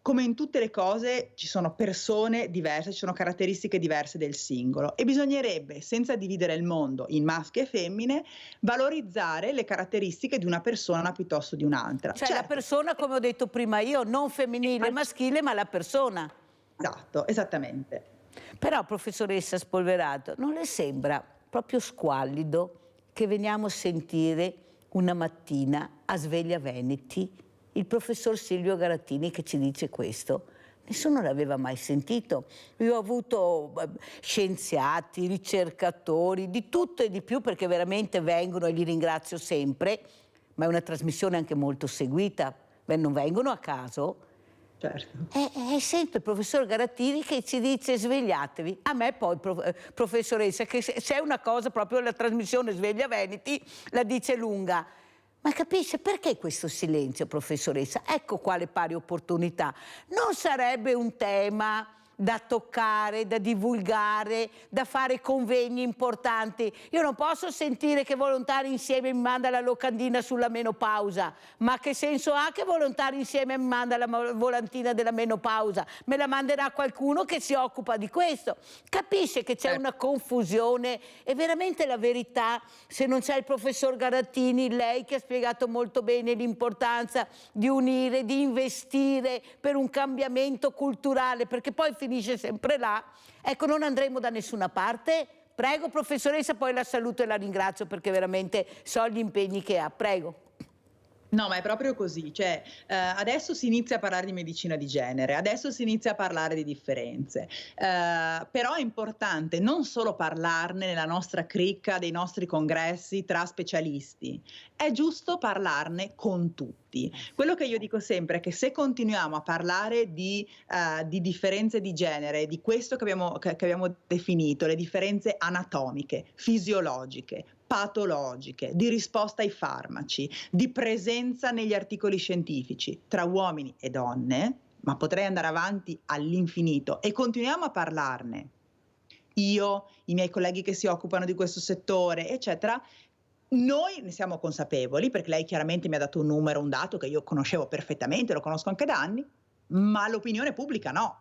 [SPEAKER 3] come in tutte le cose, ci sono persone diverse, ci sono caratteristiche diverse del singolo, e bisognerebbe, senza dividere il mondo in maschi e femmine, valorizzare le caratteristiche di una persona piuttosto di un'altra.
[SPEAKER 2] Cioè la persona, come ho detto prima io, non femminile, maschile, ma la persona.
[SPEAKER 3] Esatto, esattamente.
[SPEAKER 2] Però, professoressa Spolverato, non le sembra proprio squallido che veniamo a sentire una mattina a Sveglia Veneti il professor Silvio Garattini che ci dice questo. Nessuno l'aveva mai sentito. Io ho avuto scienziati, ricercatori, di tutto e di più, perché veramente vengono e li ringrazio sempre, ma è una trasmissione anche molto seguita, non vengono a caso.
[SPEAKER 3] Certo.
[SPEAKER 2] È sempre il professor Garattini che ci dice svegliatevi. A me poi, professoressa, che se è una cosa, proprio la trasmissione Sveglia Veneti la dice lunga. Ma capisce perché questo silenzio, professoressa? Ecco qua le pari opportunità. Non sarebbe un tema da toccare, da divulgare, da fare convegni importanti. Io non posso sentire che Volontari Insieme mi manda la locandina sulla menopausa, ma che senso ha che Volontari Insieme mi manda la volantina della menopausa? Me la manderà qualcuno che si occupa di questo. Capisce che c'è una confusione e veramente la verità, se non c'è il professor Garattini, lei che ha spiegato molto bene l'importanza di unire, di investire per un cambiamento culturale, perché poi finisce sempre là, ecco, non andremo da nessuna parte. Prego, professoressa, poi la saluto e la ringrazio perché veramente so gli impegni che ha. Prego.
[SPEAKER 3] No, ma è proprio così, cioè adesso si inizia a parlare di medicina di genere, adesso si inizia a parlare di differenze, però è importante non solo parlarne nella nostra cricca dei nostri congressi tra specialisti, è giusto parlarne con tutti. Quello che io dico sempre è che se continuiamo a parlare di differenze di genere, di questo che abbiamo definito, le differenze anatomiche, fisiologiche, patologiche, di risposta ai farmaci, di presenza negli articoli scientifici tra uomini e donne, ma potrei andare avanti all'infinito, e continuiamo a parlarne, io, i miei colleghi che si occupano di questo settore, eccetera, noi ne siamo consapevoli, perché lei chiaramente mi ha dato un numero, un dato che io conoscevo perfettamente, lo conosco anche da anni, ma l'opinione pubblica no.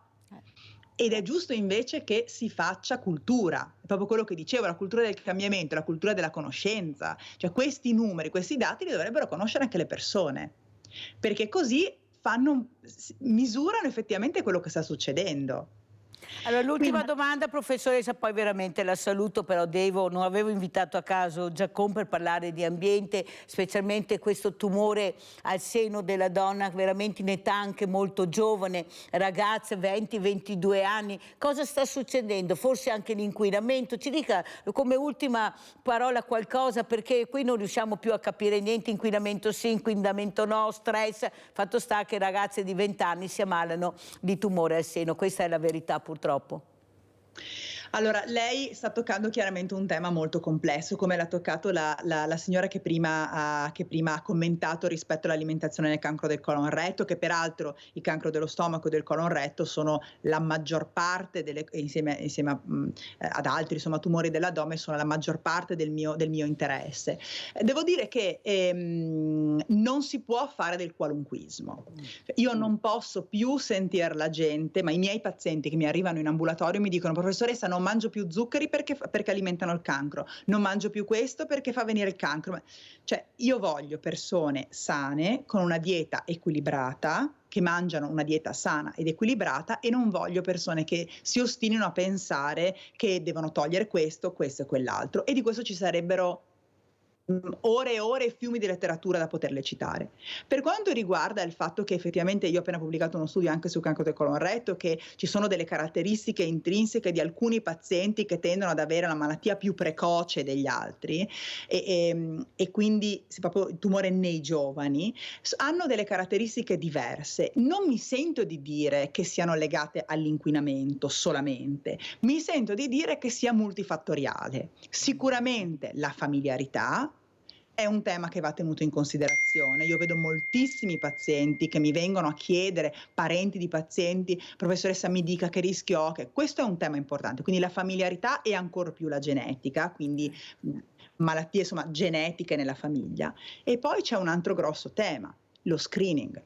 [SPEAKER 3] Ed è giusto invece che si faccia cultura, è proprio quello che dicevo, la cultura del cambiamento, la cultura della conoscenza, cioè questi numeri, questi dati li dovrebbero conoscere anche le persone, perché così misurano effettivamente quello che sta succedendo.
[SPEAKER 2] Allora, l'ultima domanda, professoressa, poi veramente la saluto, però non avevo invitato a caso Giacomo per parlare di ambiente, specialmente questo tumore al seno della donna, veramente in età anche molto giovane, ragazze 20-22 anni. Cosa sta succedendo? Forse anche l'inquinamento. Ci dica come ultima parola qualcosa, perché qui non riusciamo più a capire niente, inquinamento sì, inquinamento no, stress. Fatto sta che ragazze di 20 anni si ammalano di tumore al seno, questa è la verità purtroppo.
[SPEAKER 3] Allora, lei sta toccando chiaramente un tema molto complesso, come l'ha toccato la signora che prima ha commentato rispetto all'alimentazione nel cancro del colon retto, che peraltro il cancro dello stomaco e del colon retto sono la maggior parte, insieme ad altri insomma, tumori dell'addome, sono la maggior parte del mio interesse. Devo dire che non si può fare del qualunquismo. Io non posso più sentire la gente, ma i miei pazienti che mi arrivano in ambulatorio mi dicono: professoressa, non mangio più zuccheri perché alimentano il cancro, non mangio più questo perché fa venire il cancro. Cioè, io voglio persone sane, con una dieta equilibrata, che mangiano una dieta sana ed equilibrata, e non voglio persone che si ostinino a pensare che devono togliere questo e quell'altro, e di questo ci sarebbero ore e ore e fiumi di letteratura da poterle citare. Per quanto riguarda il fatto che effettivamente io ho appena pubblicato uno studio anche sul cancro del colon retto, che ci sono delle caratteristiche intrinseche di alcuni pazienti che tendono ad avere la malattia più precoce degli altri e quindi proprio il tumore nei giovani, hanno delle caratteristiche diverse. Non mi sento di dire che siano legate all'inquinamento solamente, mi sento di dire che sia multifattoriale. Sicuramente la familiarità è un tema che va tenuto in considerazione. Io vedo moltissimi pazienti che mi vengono a chiedere, parenti di pazienti: professoressa, mi dica che rischio ho, che questo è un tema importante. Quindi la familiarità e ancora più la genetica, quindi malattie insomma genetiche nella famiglia. E poi c'è un altro grosso tema, lo screening.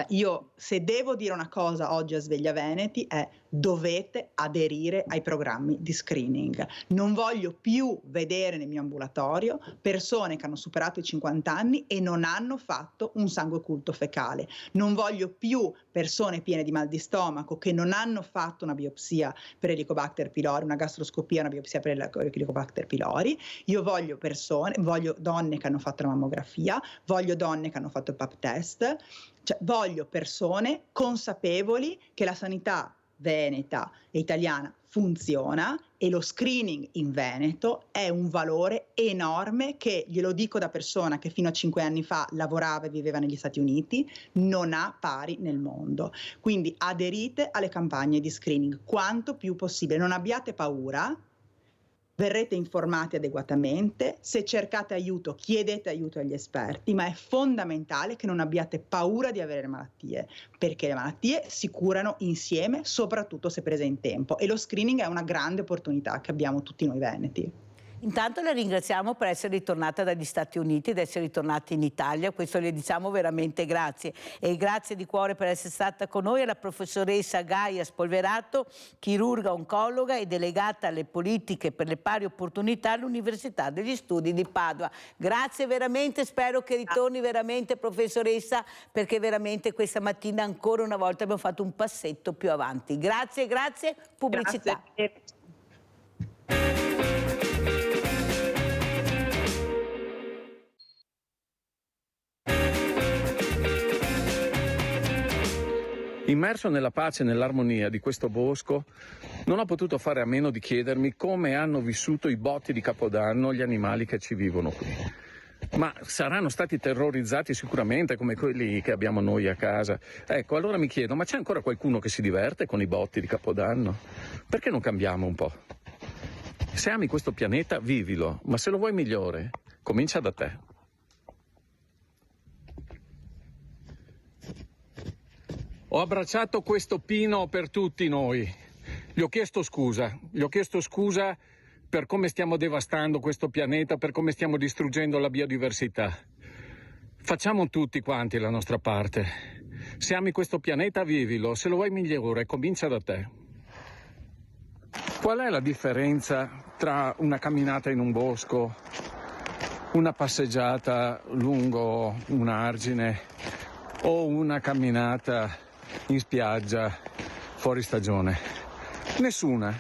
[SPEAKER 3] Io, se devo dire una cosa oggi a Sveglia Veneti, è: dovete aderire ai programmi di screening. Non voglio più vedere nel mio ambulatorio persone che hanno superato i 50 anni e non hanno fatto un sangue culto fecale. Non voglio più persone piene di mal di stomaco che non hanno fatto una biopsia per Helicobacter pylori, una gastroscopia, una biopsia per Helicobacter pylori. Io voglio voglio donne che hanno fatto la mammografia, voglio donne che hanno fatto il pap test, cioè voglio persone consapevoli che la sanità veneta e italiana funziona e lo screening in Veneto è un valore enorme che, glielo dico da persona che fino a 5 anni fa lavorava e viveva negli Stati Uniti, non ha pari nel mondo. Quindi aderite alle campagne di screening quanto più possibile, non abbiate paura. Verrete informati adeguatamente, se cercate aiuto chiedete aiuto agli esperti, ma è fondamentale che non abbiate paura di avere le malattie, perché le malattie si curano insieme, soprattutto se prese in tempo, e lo screening è una grande opportunità che abbiamo tutti noi veneti.
[SPEAKER 2] Intanto la ringraziamo per essere ritornata dagli Stati Uniti ed essere ritornata in Italia, questo le diciamo veramente grazie. E grazie di cuore per essere stata con noi alla professoressa Gaia Spolverato, chirurga oncologa e delegata alle politiche per le pari opportunità all'Università degli Studi di Padova. Grazie veramente, spero che ritorni veramente professoressa, perché veramente questa mattina ancora una volta abbiamo fatto un passetto più avanti. Grazie, grazie, pubblicità.
[SPEAKER 3] Grazie.
[SPEAKER 7] Immerso nella pace e nell'armonia di questo bosco, non ho potuto fare a meno di chiedermi come hanno vissuto i botti di Capodanno gli animali che ci vivono qui. Ma saranno stati terrorizzati sicuramente come quelli che abbiamo noi a casa. Ecco, allora mi chiedo, ma c'è ancora qualcuno che si diverte con i botti di Capodanno? Perché non cambiamo un po'? Se ami questo pianeta, vivilo, ma se lo vuoi migliore, comincia da te. Ho abbracciato questo pino per tutti noi. Gli ho chiesto scusa per come stiamo devastando questo pianeta, per come stiamo distruggendo la biodiversità. Facciamo tutti quanti la nostra parte. Se ami questo pianeta, vivilo. Se lo vuoi migliore, comincia da te. Qual è la differenza tra una camminata in un bosco, una passeggiata lungo un argine o una camminata in spiaggia fuori stagione? Nessuna.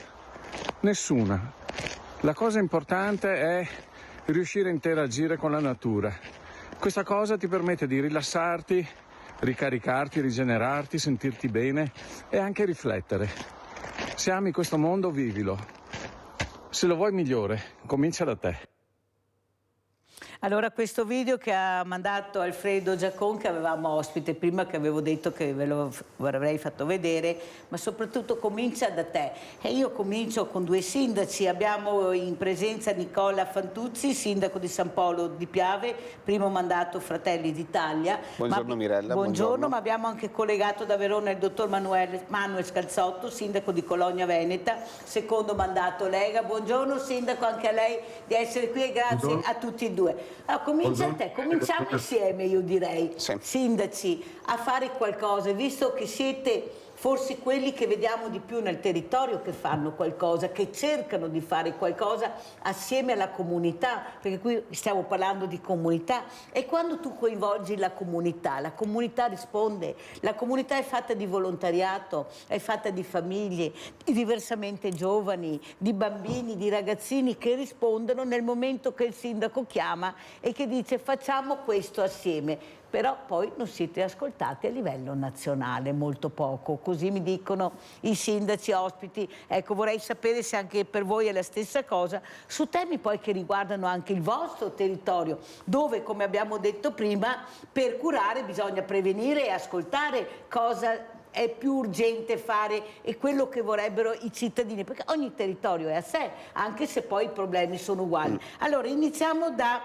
[SPEAKER 7] La cosa importante è riuscire a interagire con la natura. Questa cosa ti permette di rilassarti, ricaricarti, rigenerarti, sentirti bene e anche riflettere. Se ami questo mondo, vivilo. Se lo vuoi migliore, comincia da te.
[SPEAKER 2] Allora, questo video che ha mandato Alfredo Giacon, che avevamo ospite prima, che avevo detto che ve lo avrei fatto vedere, ma soprattutto comincia da te. E io comincio con due sindaci. Abbiamo in presenza Nicola Fantuzzi, sindaco di San Polo di Piave, primo mandato Fratelli d'Italia.
[SPEAKER 8] Buongiorno Mirella.
[SPEAKER 2] Buongiorno, ma abbiamo anche collegato da Verona il dottor Manuel Scalzotto, sindaco di Cologna Veneta, secondo mandato Lega. Buongiorno sindaco, anche a lei di essere qui e grazie a tutti e due. Allora, comincia a te, cominciamo insieme, io direi, sì. Sindaci, a fare qualcosa, visto che siete forse quelli che vediamo di più nel territorio che fanno qualcosa, che cercano di fare qualcosa assieme alla comunità, perché qui stiamo parlando di comunità, e quando tu coinvolgi la comunità risponde. La comunità è fatta di volontariato, è fatta di famiglie, di diversamente giovani, di bambini, di ragazzini che rispondono nel momento che il sindaco chiama e che dice facciamo questo assieme. Però poi non siete ascoltati a livello nazionale, molto poco, così mi dicono i sindaci ospiti. Ecco, vorrei sapere se anche per voi è la stessa cosa, su temi poi che riguardano anche il vostro territorio, dove, come abbiamo detto prima, per curare bisogna prevenire e ascoltare cosa è più urgente fare e quello che vorrebbero i cittadini, perché ogni territorio è a sé, anche se poi i problemi sono uguali. Allora iniziamo da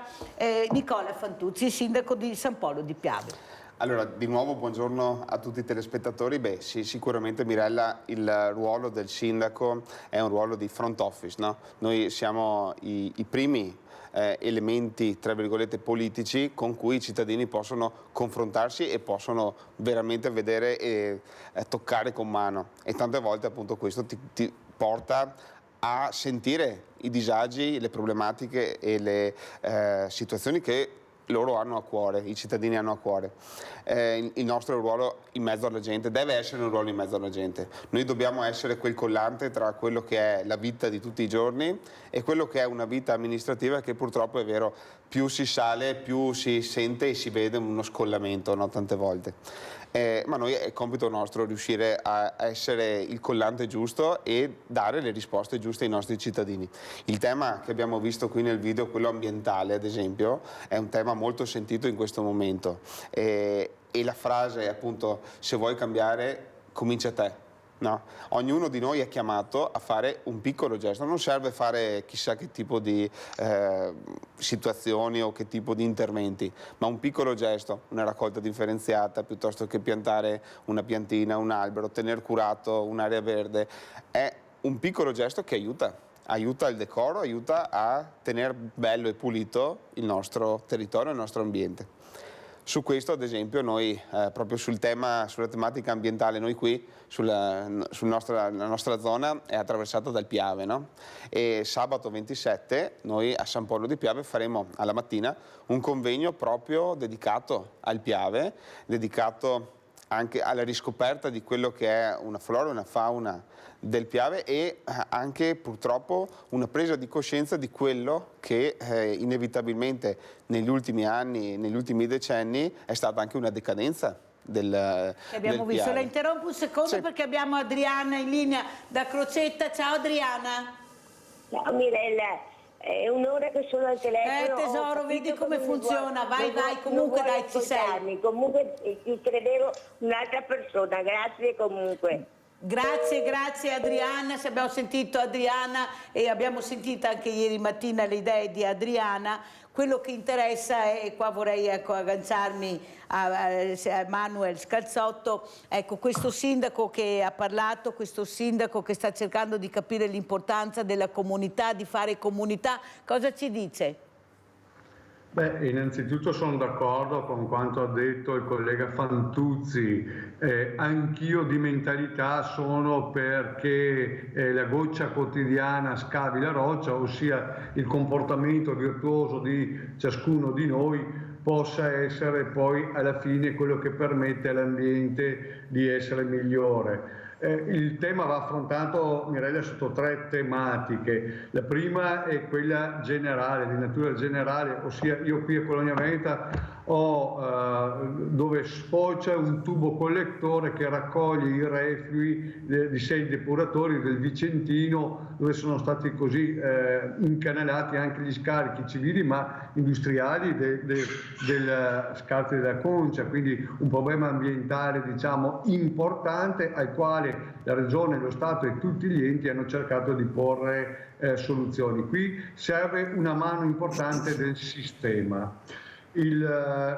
[SPEAKER 2] Nicola Fantuzzi, sindaco di San Polo di Piave.
[SPEAKER 8] Allora, di nuovo buongiorno a tutti i telespettatori. Beh, sì, sicuramente Mirella, il ruolo del sindaco è un ruolo di front office, no? Noi siamo i primi elementi, tra virgolette, politici con cui i cittadini possono confrontarsi e possono veramente vedere e toccare con mano. E tante volte appunto questo ti porta a sentire i disagi, le problematiche e le situazioni che loro hanno a cuore, i cittadini hanno a cuore. Il nostro ruolo in mezzo alla gente deve essere un ruolo in mezzo alla gente. Noi dobbiamo essere quel collante tra quello che è la vita di tutti i giorni e quello che è una vita amministrativa che purtroppo è vero, più si sale, più si sente e si vede uno scollamento, no? Tante volte. Ma noi è compito nostro riuscire a essere il collante giusto e dare le risposte giuste ai nostri cittadini. Il tema che abbiamo visto qui nel video, quello ambientale ad esempio, è un tema molto sentito in questo momento e la frase è appunto: se vuoi cambiare comincia te. No, ognuno di noi è chiamato a fare un piccolo gesto, non serve fare chissà che tipo di situazioni o che tipo di interventi, ma un piccolo gesto, una raccolta differenziata piuttosto che piantare una piantina, un albero, tener curato un'area verde, è un piccolo gesto che aiuta il decoro, aiuta a tenere bello e pulito il nostro territorio, il nostro ambiente. Su questo ad esempio noi proprio sulla tematica ambientale, noi qui la nostra zona è attraversata dal Piave, no? E sabato 27 noi a San Pollo di Piave faremo alla mattina un convegno proprio dedicato al Piave, dedicato anche alla riscoperta di quello che è una flora e una fauna del Piave e anche purtroppo una presa di coscienza di quello che inevitabilmente negli ultimi anni, negli ultimi decenni è stata anche una decadenza del
[SPEAKER 2] abbiamo visto. La interrompo un secondo
[SPEAKER 8] sì,
[SPEAKER 2] perché abbiamo Adriana in linea da Crocetta. Ciao Adriana.
[SPEAKER 9] Ciao Mirella, è un'ora che sono al telefono.
[SPEAKER 2] Tesoro, vedi come funziona, vai, comunque dai, ci sei.
[SPEAKER 9] Comunque ti credevo un'altra persona, grazie comunque.
[SPEAKER 2] Grazie Adriana, se abbiamo sentito Adriana e abbiamo sentito anche ieri mattina le idee di Adriana. Quello che interessa è, e qua vorrei agganciarmi a Manuel Scalzotto, ecco, questo sindaco che ha parlato, questo sindaco che sta cercando di capire l'importanza della comunità, di fare comunità, cosa ci dice?
[SPEAKER 10] Beh, innanzitutto sono d'accordo con quanto ha detto il collega Fantuzzi, anch'io di mentalità sono perché la goccia quotidiana scavi la roccia, ossia il comportamento virtuoso di ciascuno di noi possa essere poi alla fine quello che permette all'ambiente di essere migliore. Il tema va affrontato, Mirella, sotto tre tematiche. La prima è quella generale, di natura generale, ossia io qui a Colonia Veneta ho dove sfocia un tubo collettore che raccoglie i reflui di 6 depuratori del Vicentino, dove sono stati così incanalati anche gli scarichi civili ma industriali del scarto della Concia, quindi un problema ambientale diciamo importante al quale la Regione, lo Stato e tutti gli enti hanno cercato di porre soluzioni. Qui serve una mano importante del sistema.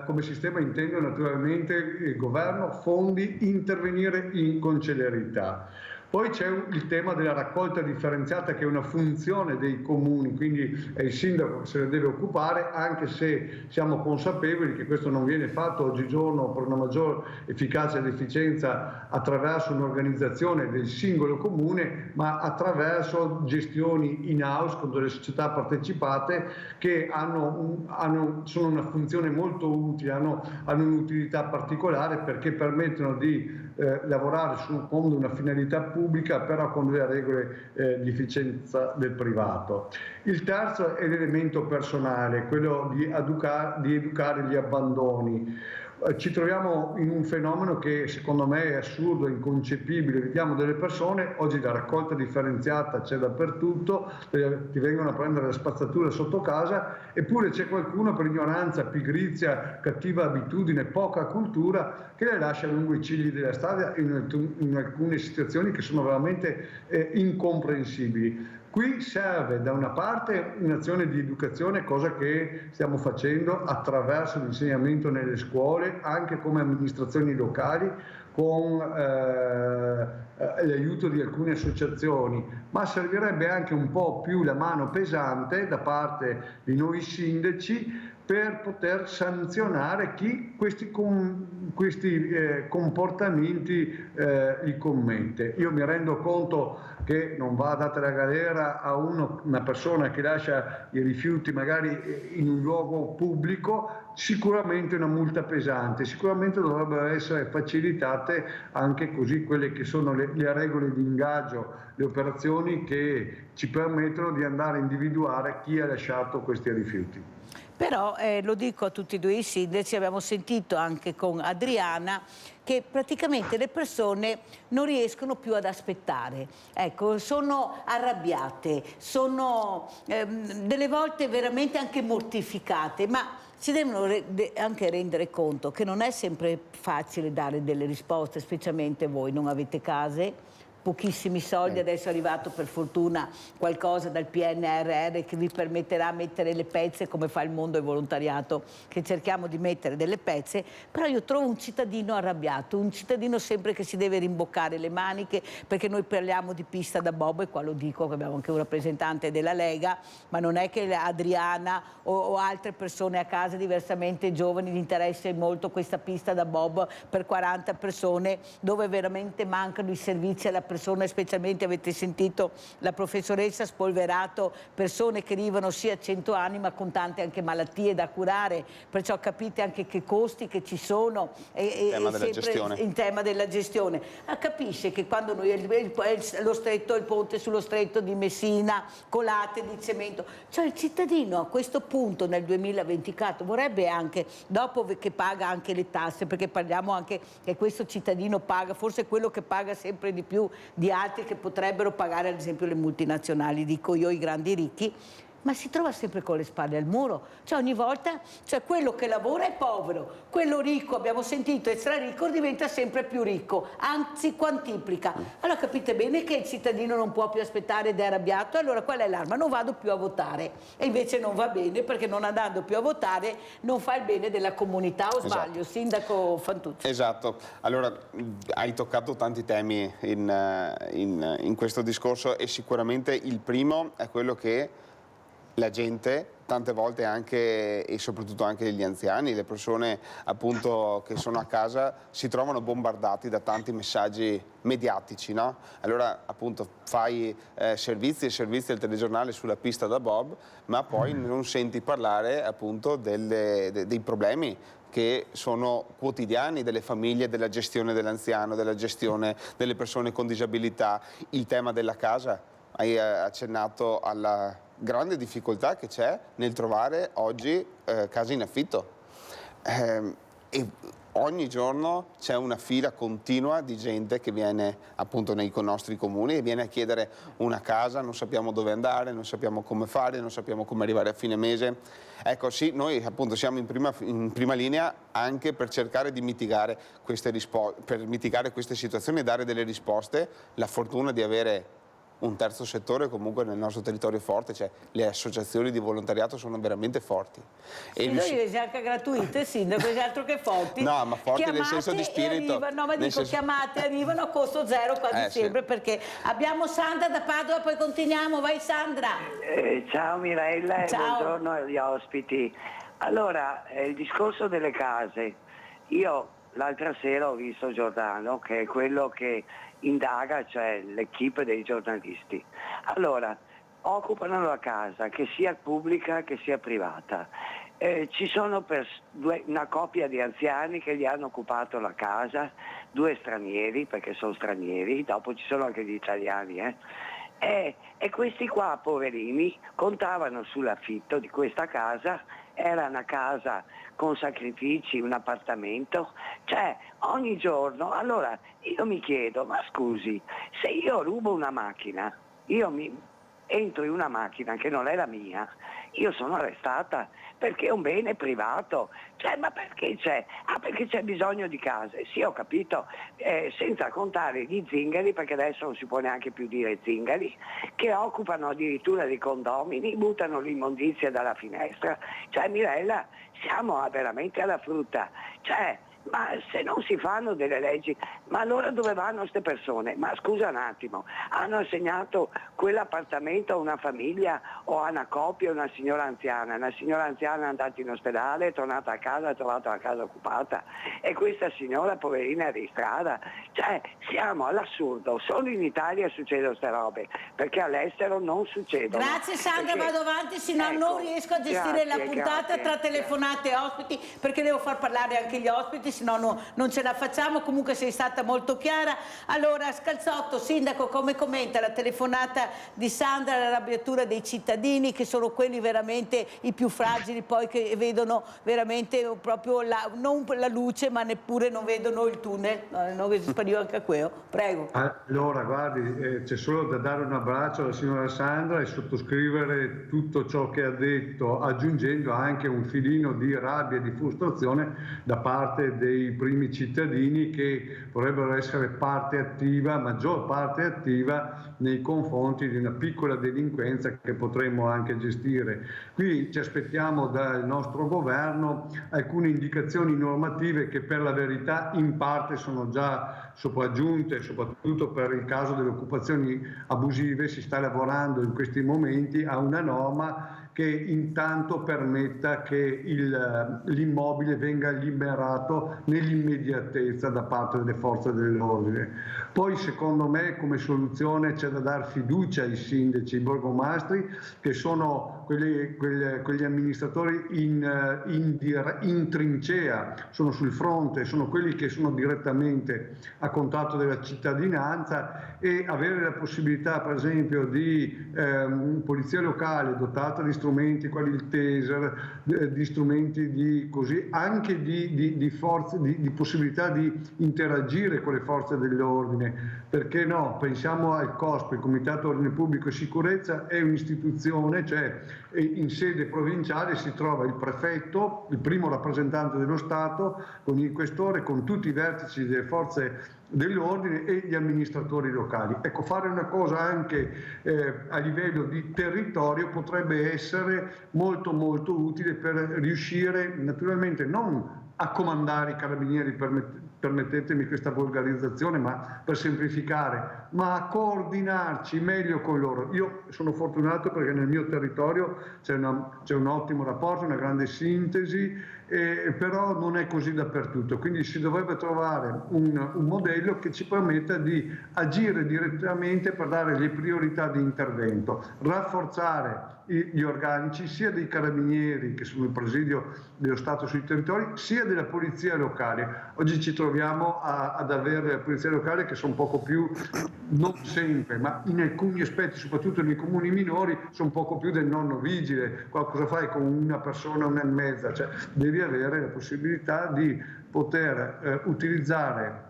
[SPEAKER 10] Come sistema intendo naturalmente il governo, fondi, intervenire con celerità. Poi c'è il tema della raccolta differenziata che è una funzione dei comuni, quindi è il sindaco che se ne deve occupare, anche se siamo consapevoli che questo non viene fatto oggigiorno per una maggior efficacia ed efficienza attraverso un'organizzazione del singolo comune, ma attraverso gestioni in-house con delle società partecipate che sono una funzione molto utile, hanno un'utilità particolare perché permettono di lavorare con una finalità pubblica però con delle regole di efficienza del privato. Il terzo è l'elemento personale, quello di educare gli abbandoni. Ci troviamo in un fenomeno che secondo me è assurdo, inconcepibile. Vediamo delle persone, oggi la raccolta differenziata c'è dappertutto, ti vengono a prendere la spazzatura sotto casa, eppure c'è qualcuno per ignoranza, pigrizia, cattiva abitudine, poca cultura che le lascia lungo i cigli della strada in alcune situazioni che sono veramente incomprensibili. Qui serve da una parte un'azione di educazione, cosa che stiamo facendo attraverso l'insegnamento nelle scuole, anche come amministrazioni locali, con l'aiuto di alcune associazioni, ma servirebbe anche un po' più la mano pesante da parte di noi sindaci per poter sanzionare chi questi comportamenti li commette. Io mi rendo conto che non va data la galera a una persona che lascia i rifiuti magari in un luogo pubblico, sicuramente una multa pesante, sicuramente dovrebbero essere facilitate anche così quelle che sono le regole di ingaggio, le operazioni che ci permettono di andare a individuare chi ha lasciato questi rifiuti.
[SPEAKER 2] Però lo dico a tutti e due i sindaci, abbiamo sentito anche con Adriana che praticamente le persone non riescono più ad aspettare, ecco, sono arrabbiate, sono delle volte veramente anche mortificate, ma si devono anche rendere conto che non è sempre facile dare delle risposte, specialmente voi non avete case, pochissimi soldi, adesso è arrivato per fortuna qualcosa dal PNRR che vi permetterà di mettere le pezze come fa il mondo del volontariato, che cerchiamo di mettere delle pezze, però io trovo un cittadino arrabbiato, un cittadino sempre che si deve rimboccare le maniche, perché noi parliamo di pista da bob e qua lo dico che abbiamo anche un rappresentante della Lega, ma non è che Adriana o altre persone a casa diversamente giovani gli interessa molto questa pista da bob per 40 persone dove veramente mancano i servizi alla persona, specialmente avete sentito la professoressa Spolverato, persone che vivono sì a 100 anni ma con tante anche malattie da curare, perciò capite anche che costi che ci sono in tema della gestione. Capisce che quando noi il ponte sullo stretto di Messina, colate di cemento, cioè il cittadino a questo punto nel 2024 vorrebbe anche, dopo che paga anche le tasse, perché parliamo anche che questo cittadino paga, forse quello che paga sempre di più di altri che potrebbero pagare ad esempio le multinazionali, dico io, i grandi ricchi, ma si trova sempre con le spalle al muro, cioè ogni volta, cioè quello che lavora è povero, quello ricco, abbiamo sentito, è straricco, diventa sempre più ricco, anzi quantiplica. Allora capite bene che il cittadino non può più aspettare ed è arrabbiato, allora qual è l'arma? Non vado più a votare, e invece non va bene, perché non andando più a votare non fa il bene della comunità, o sbaglio, Sindaco Fantuzzi?
[SPEAKER 8] Esatto, allora hai toccato tanti temi in questo discorso e sicuramente il primo è quello che la gente, tante volte anche e soprattutto anche gli anziani, le persone appunto che sono a casa, si trovano bombardati da tanti messaggi mediatici, no? Allora appunto fai servizi del telegiornale sulla pista da bob, ma poi non senti parlare appunto dei problemi che sono quotidiani delle famiglie, della gestione dell'anziano, della gestione delle persone con disabilità, il tema della casa. Hai accennato alla grande difficoltà che c'è nel trovare oggi case in affitto e ogni giorno c'è una fila continua di gente che viene appunto nei nostri comuni e viene a chiedere una casa, non sappiamo dove andare, non sappiamo come fare, non sappiamo come arrivare a fine mese. Ecco sì, noi appunto siamo in prima linea anche per cercare di mitigare queste situazioni e dare delle risposte. La fortuna di avere un terzo settore comunque nel nostro territorio forte, cioè le associazioni di volontariato sono veramente forti.
[SPEAKER 2] Sì, noi siamo anche gratuite, Sindaco, altro che forti.
[SPEAKER 8] No, ma forti
[SPEAKER 2] chiamate
[SPEAKER 8] nel senso di spirito.
[SPEAKER 2] No, ma dico, chiamate, arrivano a costo zero quasi sempre, sì. Perché abbiamo Sandra da Padova, poi continuiamo, vai Sandra.
[SPEAKER 11] Ciao Mirella,
[SPEAKER 2] ciao.
[SPEAKER 11] Buongiorno agli ospiti. Allora, il discorso delle case, io l'altra sera ho visto Giordano, che è quello che indaga, cioè l'equipe dei giornalisti. Allora, occupano la casa, che sia pubblica che sia privata. Ci sono una coppia di anziani che gli hanno occupato la casa, 2 stranieri, perché sono stranieri, dopo ci sono anche gli italiani, e questi qua, poverini, contavano sull'affitto di questa casa, era una casa con sacrifici, un appartamento, cioè ogni giorno. Allora io mi chiedo, ma scusi, se io rubo una macchina, entro in una macchina che non è la mia, io sono arrestata perché è un bene privato. Cioè, ma perché c'è? Ah, perché c'è bisogno di case. Sì, ho capito, senza contare gli zingari, perché adesso non si può neanche più dire zingari, che occupano addirittura dei condomini, buttano l'immondizia dalla finestra. Cioè, Mirella, siamo veramente alla frutta. Cioè, ma se non si fanno delle leggi, ma allora dove vanno queste persone? Ma scusa un attimo, hanno assegnato quell'appartamento a una famiglia o a una coppia o a una signora anziana? Una signora anziana è andata in ospedale, è tornata a casa, ha trovato la casa occupata e questa signora poverina è di strada. Cioè siamo all'assurdo, solo in Italia succedono queste robe, perché all'estero non succedono.
[SPEAKER 2] Grazie Sandra,
[SPEAKER 11] perché...
[SPEAKER 2] vado avanti, se no non riesco a gestire la puntata tra telefonate e ospiti, perché devo far parlare anche gli ospiti, se no non ce la facciamo. Comunque sei stata molto chiara. Allora, Scalzotto, sindaco, come commenta la telefonata di Sandra, l'arrabbiatura dei cittadini, che sono quelli veramente i più fragili, poi che vedono veramente proprio non la luce, ma neppure non vedono il tunnel. Non sparivo anche a quello. Prego.
[SPEAKER 10] Allora, guardi, c'è solo da dare un abbraccio alla signora Sandra e sottoscrivere tutto ciò che ha detto, aggiungendo anche un filino di rabbia e di frustrazione da parte dei primi cittadini che vorrebbero essere parte attiva, maggior parte attiva nei confronti di una piccola delinquenza che potremmo anche gestire. Qui ci aspettiamo dal nostro governo alcune indicazioni normative che per la verità in parte sono già sopraggiunte, soprattutto per il caso delle occupazioni abusive. Si sta lavorando in questi momenti a una norma che intanto permetta che l'immobile venga liberato nell'immediatezza da parte delle forze dell'ordine. Poi secondo me come soluzione c'è da dar fiducia ai sindaci, ai borgomastri, che sono quegli amministratori in trincea, sono sul fronte, sono quelli che sono direttamente a contatto della cittadinanza, e avere la possibilità per esempio di polizia locale dotata di strumenti quali il taser, di strumenti di così, anche di forze, di possibilità di interagire con le forze dell'ordine. Perché no? Pensiamo al COSP, il Comitato Ordine Pubblico e Sicurezza, è un'istituzione, cioè in sede provinciale si trova il prefetto, il primo rappresentante dello Stato, con il questore, con tutti i vertici delle forze dell'ordine e gli amministratori locali. Ecco, fare una cosa anche a livello di territorio potrebbe essere molto molto utile per riuscire naturalmente non a comandare i carabinieri, permettetemi questa volgarizzazione, ma per semplificare, ma a coordinarci meglio con loro. Io sono fortunato perché nel mio territorio c'è un ottimo rapporto, una grande sintesi, però non è così dappertutto, quindi si dovrebbe trovare un modello che ci permetta di agire direttamente per dare le priorità di intervento, rafforzare gli organici sia dei carabinieri, che sono il presidio dello Stato sui territori, sia della polizia locale. Oggi ci troviamo ad avere la polizia locale che sono poco più, non sempre, ma in alcuni aspetti, soprattutto nei comuni minori, sono poco più del nonno vigile. Cosa fai con una persona, una e mezza? Cioè, devi avere la possibilità di poter utilizzare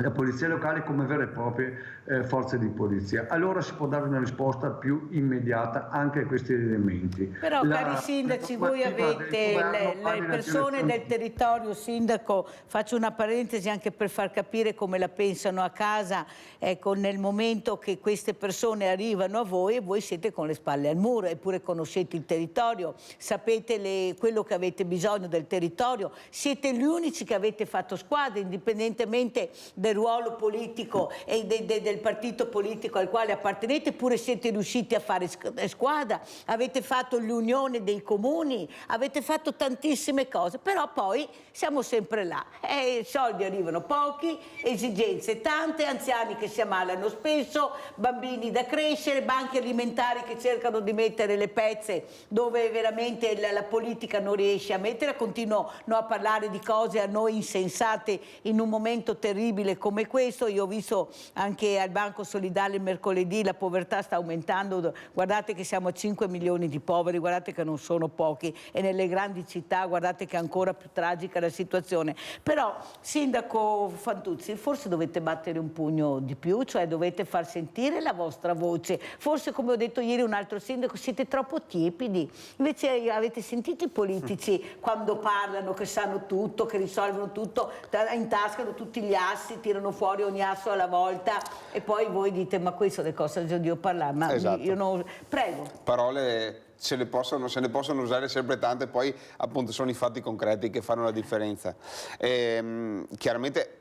[SPEAKER 10] la polizia locale come vere e proprie forze di polizia. Allora si può dare una risposta più immediata anche a questi elementi.
[SPEAKER 2] Però cari sindaci, voi avete le persone del territorio, sindaco, faccio una parentesi anche per far capire come la pensano a casa, ecco, nel momento che queste persone arrivano a voi e voi siete con le spalle al muro, eppure conoscete il territorio, sapete quello che avete bisogno del territorio, siete gli unici che avete fatto squadra, indipendentemente del ruolo politico e del partito politico al quale appartenete, pure siete riusciti a fare squadra, avete fatto l'unione dei comuni, avete fatto tantissime cose, però poi siamo sempre là, i soldi arrivano pochi, esigenze tante, anziani che si ammalano spesso, bambini da crescere, banche alimentari che cercano di mettere le pezze dove veramente la politica non riesce a mettere. Continuano a parlare di cose a noi insensate in un momento terribile come questo. Io ho visto anche al Banco Solidale il mercoledì, la povertà sta aumentando, guardate che siamo a 5 milioni di poveri, guardate che non sono pochi, e nelle grandi città guardate che è ancora più tragica la situazione. Però, Sindaco Fantuzzi, forse dovete battere un pugno di più, cioè dovete far sentire la vostra voce. Forse, come ho detto ieri un altro sindaco, siete troppo tiepidi. Invece avete sentito i politici quando parlano, che sanno tutto, che risolvono tutto, intascano tutti gli assi, tirano fuori ogni asso alla volta, e poi voi dite: ma questo le cose di Dio parlare? Ma
[SPEAKER 8] esatto.
[SPEAKER 2] io non... Prego.
[SPEAKER 8] Parole se ne possono usare sempre tante, poi appunto sono i fatti concreti che fanno la differenza. Chiaramente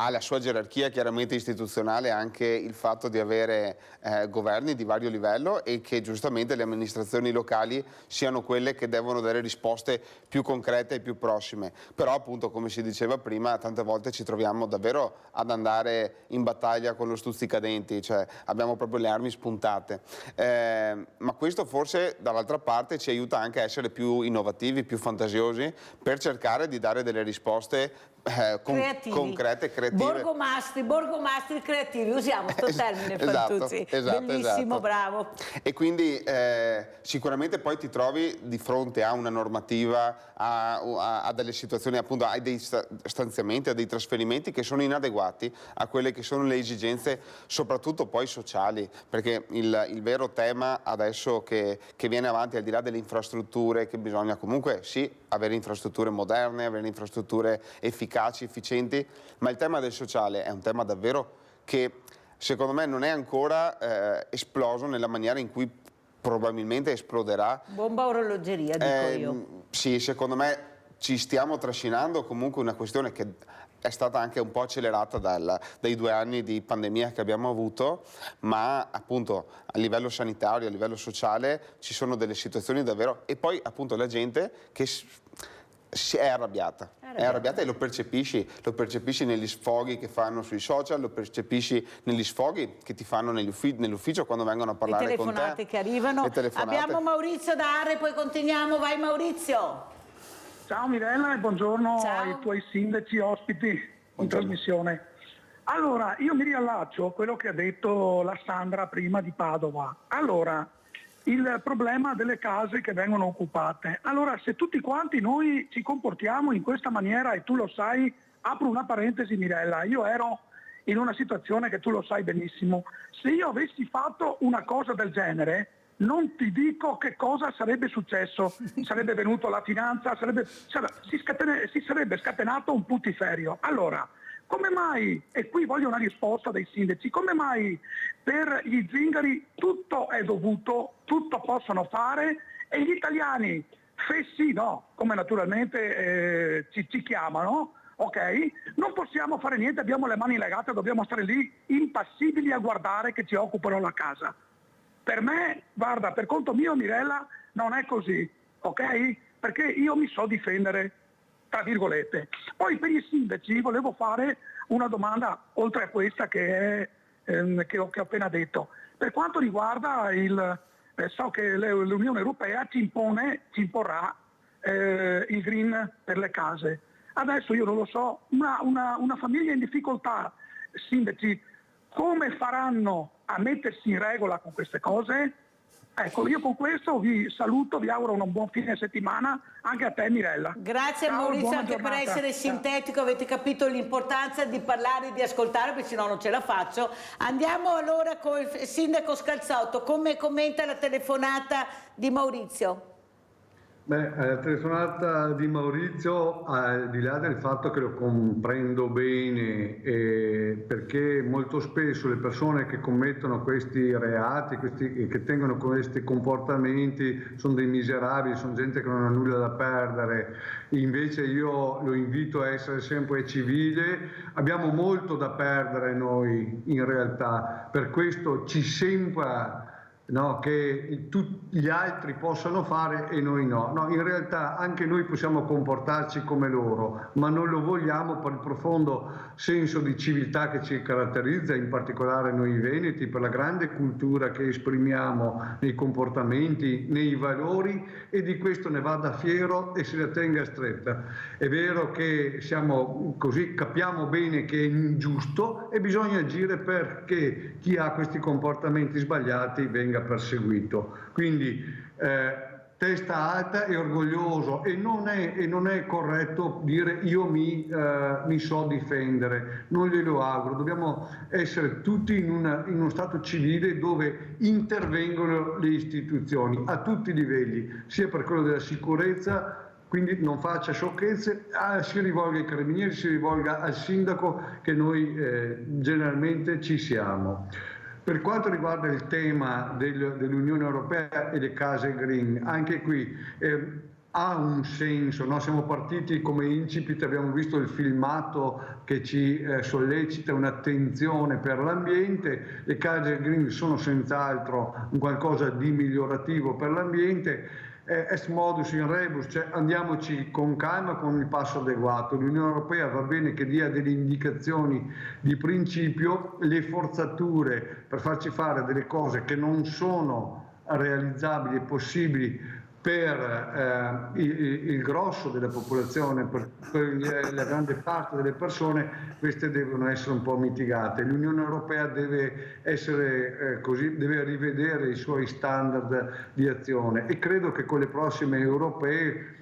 [SPEAKER 8] ha la sua gerarchia chiaramente istituzionale anche il fatto di avere governi di vario livello, e che giustamente le amministrazioni locali siano quelle che devono dare risposte più concrete e più prossime. Però appunto, come si diceva prima, tante volte ci troviamo davvero ad andare in battaglia con lo stuzzicadenti, cioè abbiamo proprio le armi spuntate. Ma questo forse dall'altra parte ci aiuta anche a essere più innovativi, più fantasiosi, per cercare di dare delle risposte concrete, creative.
[SPEAKER 2] Borgomastri creativi, usiamo questo termine, Fantuzzi.
[SPEAKER 8] Esatto,
[SPEAKER 2] bellissimo, bravo.
[SPEAKER 8] E quindi sicuramente poi ti trovi di fronte a una normativa, a delle situazioni, appunto, a dei stanziamenti, a dei trasferimenti che sono inadeguati a quelle che sono le esigenze, soprattutto poi sociali, perché il vero tema adesso che viene avanti, al di là delle infrastrutture, che bisogna comunque sì avere infrastrutture moderne, avere infrastrutture efficaci, efficienti, ma il tema del sociale è un tema davvero che secondo me non è ancora esploso nella maniera in cui probabilmente esploderà.
[SPEAKER 2] Bomba orologeria, dico io.
[SPEAKER 8] Sì, secondo me ci stiamo trascinando comunque una questione che è stata anche un po' accelerata dai 2 anni di pandemia che abbiamo avuto, ma appunto a livello sanitario, a livello sociale ci sono delle situazioni davvero, e poi appunto la gente che è arrabbiata e lo percepisci negli sfoghi che fanno sui social, lo percepisci negli sfoghi che ti fanno nell'ufficio quando vengono a parlare con te.
[SPEAKER 2] Le telefonate che arrivano. Abbiamo Maurizio da Arre, poi continuiamo. Vai Maurizio.
[SPEAKER 12] Ciao Mirella e buongiorno ai tuoi sindaci ospiti in trasmissione. Allora, io mi riallaccio a quello che ha detto la Sandra prima di Padova. Allora, il problema delle case che vengono occupate. Allora, se tutti quanti noi ci comportiamo in questa maniera, e tu lo sai, apro una parentesi Mirella, io ero in una situazione che tu lo sai benissimo, se io avessi fatto una cosa del genere, non ti dico che cosa sarebbe successo, sarebbe venuto la finanza, si sarebbe scatenato un putiferio. Allora, come mai, e qui voglio una risposta dai sindaci, come mai per gli zingari tutto è dovuto, tutto possono fare, e gli italiani fessi no, come naturalmente ci chiamano, ok? Non possiamo fare niente, abbiamo le mani legate, dobbiamo stare lì impassibili a guardare che ci occupano la casa. Per me, guarda, per conto mio Mirella, non è così, ok? Perché io mi so difendere, tra virgolette. Poi per i sindaci volevo fare una domanda, oltre a questa che ho appena detto. Per quanto riguarda so che l'Unione Europea ci imporrà il green per le case. Adesso io non lo so, una famiglia in difficoltà, sindaci, come faranno a mettersi in regola con queste cose? Ecco, io con questo vi saluto, vi auguro un buon fine settimana, anche a te Mirella.
[SPEAKER 2] Grazie. Ciao, Maurizio, anche giornata. Per essere sintetico, avete capito l'importanza di parlare e di ascoltare, perché sennò non ce la faccio. Andiamo allora con il sindaco Scalzotto, come commenta la telefonata di Maurizio?
[SPEAKER 10] Beh, la telefonata di Maurizio, al di là del fatto che lo comprendo bene, perché molto spesso le persone che commettono questi reati, che tengono questi comportamenti, sono dei miserabili, sono gente che non ha nulla da perdere. Invece io lo invito a essere sempre civile. Abbiamo molto da perdere noi in realtà, per questo ci sembra no, che gli altri possano fare e noi no. No, in realtà anche noi possiamo comportarci come loro, ma non lo vogliamo per il profondo senso di civiltà che ci caratterizza, in particolare noi veneti, per la grande cultura che esprimiamo nei comportamenti, nei valori, e di questo ne vada fiero e se la tenga stretta. È vero che siamo così, capiamo bene che è ingiusto e bisogna agire perché chi ha questi comportamenti sbagliati venga perseguito. Quindi testa alta e orgoglioso, e non è corretto dire io mi so difendere, non glielo auguro. Dobbiamo essere tutti in uno stato civile dove intervengono le istituzioni a tutti i livelli, sia per quello della sicurezza, quindi non faccia sciocchezze, si rivolga ai carabinieri, si rivolga al sindaco, che noi generalmente ci siamo. Per quanto riguarda il tema dell'Unione Europea e le case green, anche qui ha un senso, no? Siamo partiti come incipit, abbiamo visto il filmato che ci sollecita un'attenzione per l'ambiente. Le case green sono senz'altro un qualcosa di migliorativo per l'ambiente. Est modus in rebus, cioè andiamoci con calma, con il passo adeguato. L'Unione Europea va bene che dia delle indicazioni di principio, le forzature per farci fare delle cose che non sono realizzabili e possibili per il grosso della popolazione, per la grande parte delle persone, queste devono essere un po' mitigate. L'Unione Europea deve essere deve rivedere i suoi standard di azione, e credo che con le prossime europee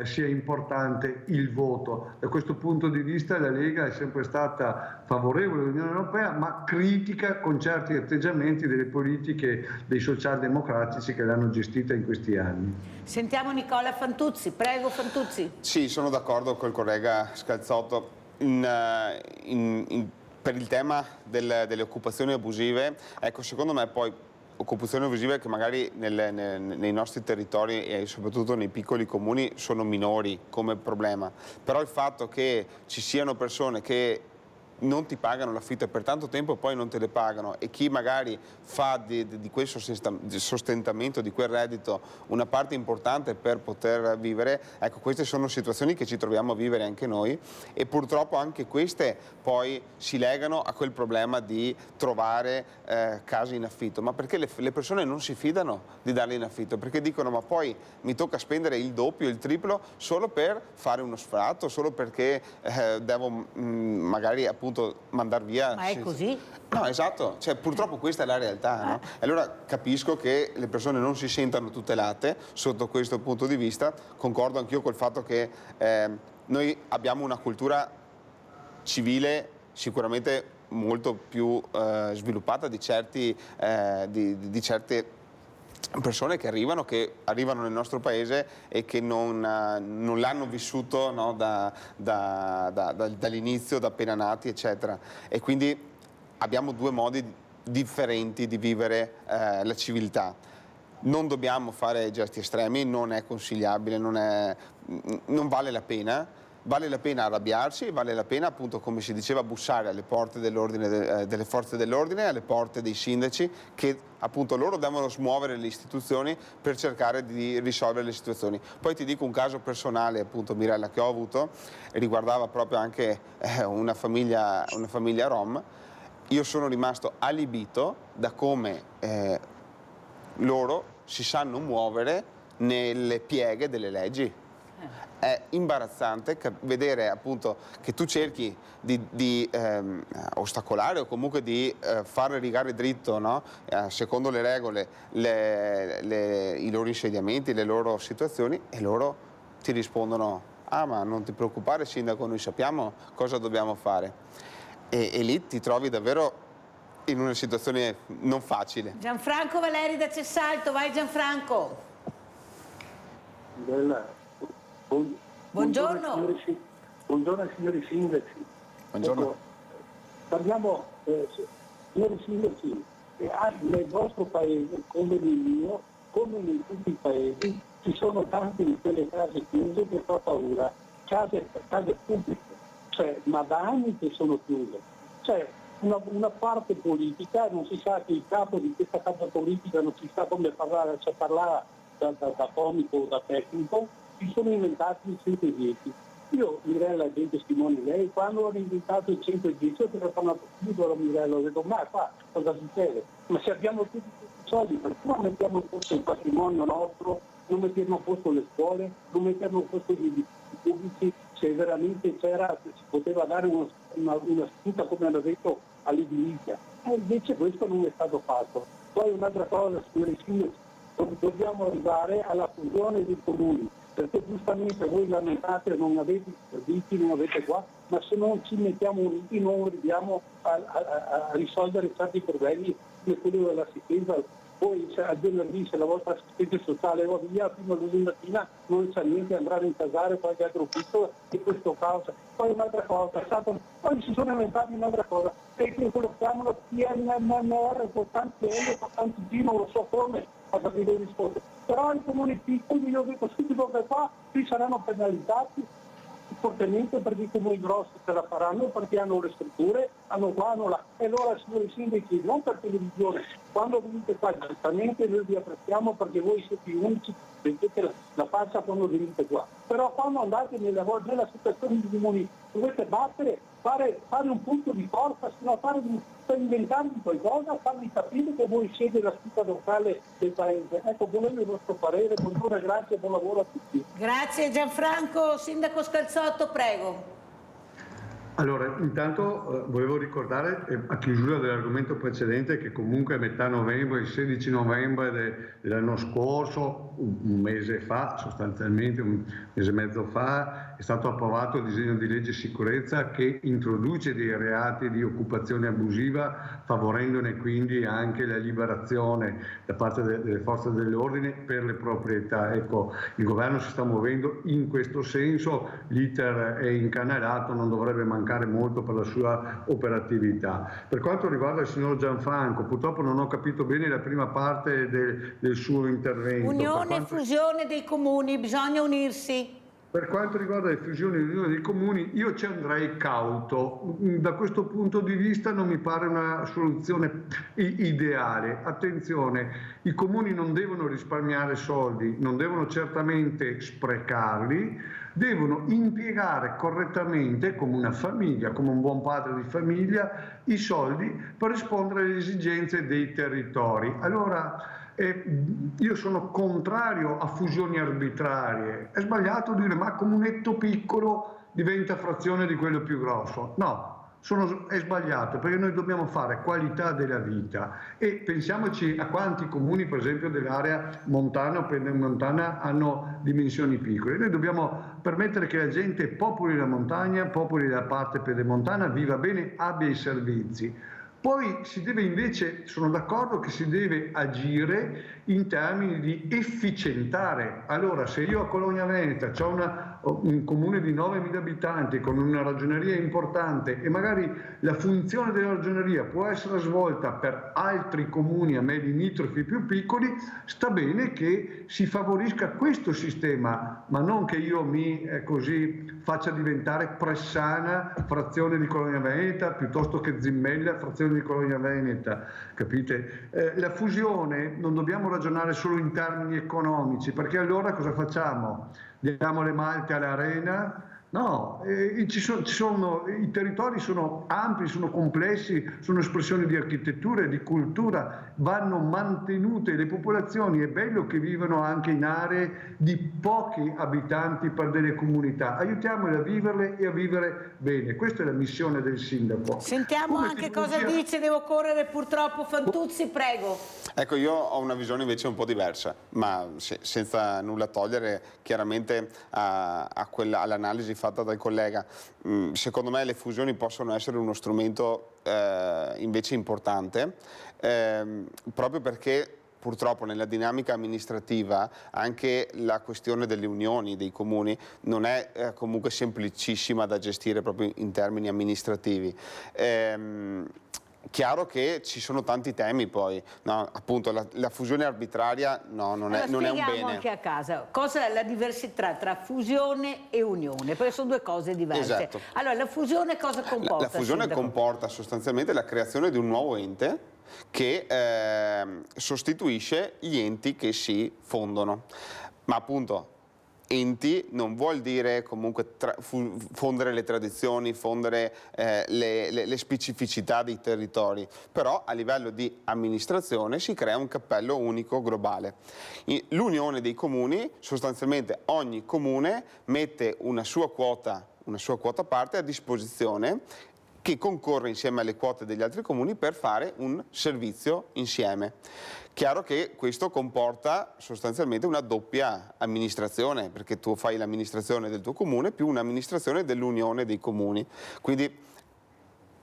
[SPEAKER 10] sia importante il voto. Da questo punto di vista la Lega è sempre stata favorevole all'Unione Europea, ma critica con certi atteggiamenti delle politiche dei socialdemocratici che l'hanno gestita in questi anni.
[SPEAKER 2] Sentiamo Nicola Fantuzzi, prego Fantuzzi.
[SPEAKER 8] Sì, sono d'accordo col collega Scalzotto. Per il tema delle occupazioni abusive, ecco, secondo me poi occupazioni abusive che magari nei nostri territori e soprattutto nei piccoli comuni sono minori come problema, però il fatto che ci siano persone che non ti pagano l'affitto per tanto tempo e poi non te le pagano, e chi magari fa di quel sostentamento, di quel reddito, una parte importante per poter vivere, ecco, queste sono situazioni che ci troviamo a vivere anche noi, e purtroppo anche queste poi si legano a quel problema di trovare case in affitto. Ma perché le persone non si fidano di darle in affitto? Perché dicono: ma poi mi tocca spendere il doppio, il triplo solo per fare uno sfratto, solo perché devo magari appunto mandar via.
[SPEAKER 2] Ma è così?
[SPEAKER 8] No, esatto, cioè, purtroppo questa è la realtà, no? E allora capisco che le persone non si sentano tutelate sotto questo punto di vista. Concordo anch'io col fatto che noi abbiamo una cultura civile sicuramente molto più sviluppata di certe persone che arrivano nel nostro paese e che non l'hanno vissuto, no, dall'inizio, da appena nati, eccetera. E quindi abbiamo due modi differenti di vivere la civiltà. Non dobbiamo fare gesti estremi, non è consigliabile, non vale la pena. Vale la pena arrabbiarsi, vale la pena, appunto, come si diceva, bussare alle porte dell'ordine, delle forze dell'ordine, alle porte dei sindaci, che appunto loro devono smuovere le istituzioni per cercare di risolvere le situazioni. Poi ti dico un caso personale, appunto, Mirella, che ho avuto, riguardava proprio anche una famiglia rom. Io sono rimasto allibito da come loro si sanno muovere nelle pieghe delle leggi. È imbarazzante vedere, appunto, che tu cerchi di ostacolare o comunque di far rigare dritto, no? Secondo le regole, i loro insediamenti, le loro situazioni, e loro ti rispondono: ah, ma non ti preoccupare sindaco, noi sappiamo cosa dobbiamo fare. E lì ti trovi davvero in una situazione non facile.
[SPEAKER 2] Gianfranco Valeri da Cessalto, vai Gianfranco. Buongiorno.
[SPEAKER 12] Buongiorno ai signori sindaci.
[SPEAKER 8] Buongiorno.
[SPEAKER 12] Ecco, parliamo, signori sindaci, nel vostro paese, come nel mio, come in tutti i paesi, ci sono tante di quelle case chiuse che fa paura, case pubbliche, cioè, ma da anni che sono chiuse. Cioè, una parte politica, non si sa che il capo di questa casa politica non si sa come parlare, cioè parlare da comico o da tecnico, si sono inventati il 110. Io, Mirella, è ben testimone lei, quando hanno inventato il 110 ho telefonato subito a Mirella, ho detto ma qua cosa succede? Ma se abbiamo tutti questi soldi, perché non mettiamo a posto il patrimonio nostro, non mettiamo a posto le scuole, non mettiamo a posto gli edifici pubblici, se veramente si poteva dare una spinta, come hanno detto, all'edilizia. E invece questo non è stato fatto. Poi un'altra cosa, signori sindaci, dobbiamo arrivare alla fusione dei comuni, perché giustamente voi lamentate, non avete servizi, non avete qua, ma se non ci mettiamo uniti non arriviamo a risolvere certi problemi come quello dell'assistenza. Poi a venerdì, se la vostra assistente sociale va via, fino a lunedì mattina non sa niente, andrà a rincasare qualche altro piccolo e questo causa. Poi un'altra cosa, poi si sono inventati un'altra cosa, perché quello che chiamano PNRR con tanti euro, con tanti G, non lo so come, a capire le risposte. Però i comuni piccoli, io dico subito che qua qui saranno penalizzati fortemente, perché i comuni grossi ce la faranno perché hanno le strutture, hanno qua, hanno là. E allora, signori sindaci, non per televisione, quando venite qua giustamente noi vi apprezziamo perché voi siete gli unici, mettete la faccia quando venite qua. Però quando andate nella situazione di comuni dovete battere, fare un punto di forza, sino per inventarvi qualcosa, farvi capire che voi siete la spina dorsale del paese. Ecco, volevo il vostro parere, buongiorno e grazie, buon lavoro a tutti.
[SPEAKER 2] Grazie Gianfranco. Sindaco Scalzotto, prego.
[SPEAKER 10] Allora, intanto volevo ricordare a chiusura dell'argomento precedente che comunque a metà novembre, il 16 novembre dell'anno scorso, un mese fa, sostanzialmente un mese e mezzo fa, è stato approvato il disegno di legge sicurezza che introduce dei reati di occupazione abusiva, favorendone quindi anche la liberazione da parte delle forze dell'ordine per le proprietà. Ecco, il governo si sta muovendo in questo senso, l'iter è incanalato, non dovrebbe mancare molto per la sua operatività. Per quanto riguarda il signor Gianfranco, purtroppo non ho capito bene la prima parte del suo intervento.
[SPEAKER 2] Unione e fusione dei comuni, bisogna unirsi.
[SPEAKER 10] Per quanto riguarda le fusioni e l'unione dei comuni, io ci andrei cauto. Da questo punto di vista non mi pare una soluzione ideale. Attenzione, i comuni non devono risparmiare soldi, non devono certamente sprecarli, devono impiegare correttamente, come una famiglia, come un buon padre di famiglia, i soldi per rispondere alle esigenze dei territori. Allora, io sono contrario a fusioni arbitrarie. È sbagliato dire ma comunetto piccolo diventa frazione di quello più grosso. No, è sbagliato, perché noi dobbiamo fare qualità della vita e pensiamoci a quanti comuni, per esempio dell'area montana o pedemontana, hanno dimensioni piccole. Noi dobbiamo permettere che la gente popoli la montagna, popoli la parte pedemontana, viva bene, abbia i servizi. Poi si deve invece, sono d'accordo che si deve agire in termini di efficientare. Allora, se io a Colonia Veneta ho un comune di 9.000 abitanti con una ragioneria importante e magari la funzione della ragioneria può essere svolta per altri comuni a me limitrofi più piccoli, sta bene che si favorisca questo sistema, ma non che io così faccia diventare Pressana frazione di Colonia Veneta piuttosto che Zimmella frazione di Colonia Veneta, capite? La fusione non dobbiamo ragionare solo in termini economici, perché allora cosa facciamo? Diamo le malte all'arena? No, i territori sono ampi, sono complessi, sono espressioni di architettura e di cultura, vanno mantenute le popolazioni, è bello che vivano anche in aree di pochi abitanti per delle comunità, aiutiamole a viverle e a vivere bene, questa è la missione del sindaco.
[SPEAKER 2] Sentiamo anche cosa dice, devo correre purtroppo, Fantuzzi, prego.
[SPEAKER 8] Ecco, io ho una visione invece un po' diversa, ma senza nulla togliere chiaramente all'analisi fatta dal collega. Secondo me le fusioni possono essere uno strumento invece importante, proprio perché purtroppo nella dinamica amministrativa anche la questione delle unioni dei comuni non è comunque semplicissima da gestire proprio in termini amministrativi. chiaro che ci sono tanti temi poi, no? Appunto la fusione arbitraria non è un bene.
[SPEAKER 2] Spieghiamo anche a casa cosa è la diversità tra fusione e unione, perché sono due cose diverse.
[SPEAKER 8] Esatto.
[SPEAKER 2] Allora, la fusione cosa comporta?
[SPEAKER 8] La fusione
[SPEAKER 2] Sindaco?
[SPEAKER 8] comporta sostanzialmente la creazione di un nuovo ente che sostituisce gli enti che si fondono, ma appunto enti non vuol dire comunque fondere le tradizioni, fondere le specificità dei territori, però a livello di amministrazione si crea un cappello unico globale. L'unione dei comuni, sostanzialmente ogni comune mette una sua quota parte a disposizione che concorre insieme alle quote degli altri comuni per fare un servizio insieme. Chiaro che questo comporta sostanzialmente una doppia amministrazione, perché tu fai l'amministrazione del tuo comune più un'amministrazione dell'unione dei comuni. Quindi,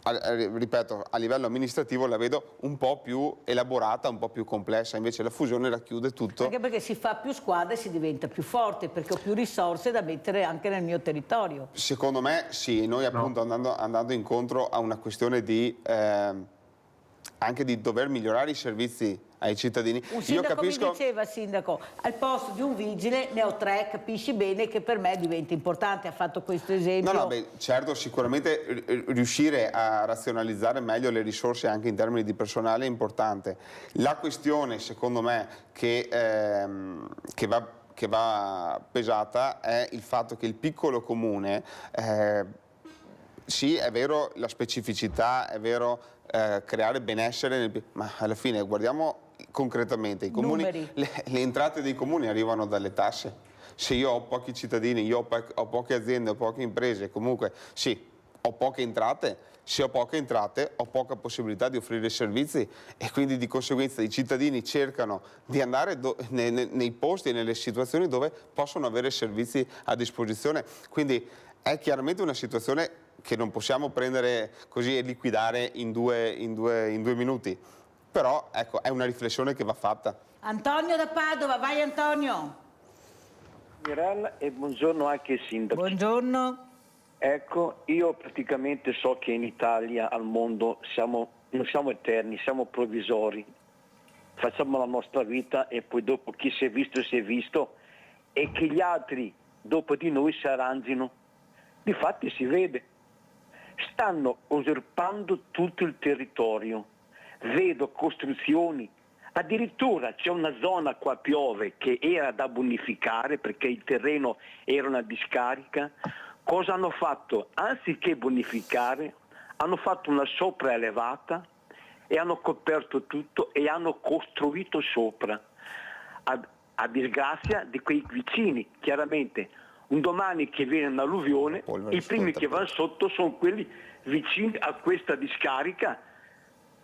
[SPEAKER 8] ripeto, a livello amministrativo la vedo un po' più elaborata, un po' più complessa, invece la fusione racchiude tutto.
[SPEAKER 2] Anche perché si fa più squadre e si diventa più forte, perché ho più risorse da mettere anche nel mio territorio.
[SPEAKER 8] Secondo me sì, noi appunto andando incontro a una questione di anche di dover migliorare i servizi ai cittadini.
[SPEAKER 2] Un sindaco mi diceva, sindaco, al posto di un vigile ne ho 3, capisci bene che per me diventa importante, ha fatto questo esempio.
[SPEAKER 8] No, certo, sicuramente riuscire a razionalizzare meglio le risorse anche in termini di personale è importante. La questione, secondo me, che va pesata è il fatto che il piccolo comune, sì, è vero la specificità, è vero creare benessere, ma alla fine guardiamo concretamente i comuni, le entrate dei comuni arrivano dalle tasse. Se io ho pochi cittadini, io ho poche aziende, ho poche imprese, comunque sì, ho poche entrate. Se ho poche entrate ho poca possibilità di offrire servizi e quindi di conseguenza i cittadini cercano di andare nei posti e nelle situazioni dove possono avere servizi a disposizione. Quindi è chiaramente una situazione che non possiamo prendere così e liquidare in due minuti. Però ecco, è una riflessione che va fatta.
[SPEAKER 2] Antonio da Padova, vai Antonio.
[SPEAKER 13] Mirella e buongiorno anche sindaco.
[SPEAKER 2] Buongiorno.
[SPEAKER 13] Ecco, io praticamente so che in Italia, al mondo, non siamo eterni, siamo provvisori. Facciamo la nostra vita e poi dopo chi si è visto e che gli altri dopo di noi si arrangino. Difatti si vede. Stanno usurpando tutto il territorio. Vedo costruzioni, addirittura c'è una zona qua a Piove che era da bonificare perché il terreno era una discarica. Cosa hanno fatto? Anziché bonificare, hanno fatto una sopraelevata e hanno coperto tutto e hanno costruito sopra, a disgrazia di quei vicini, chiaramente. Un domani che viene un'alluvione, i primi che vanno sotto sono quelli vicini a questa discarica.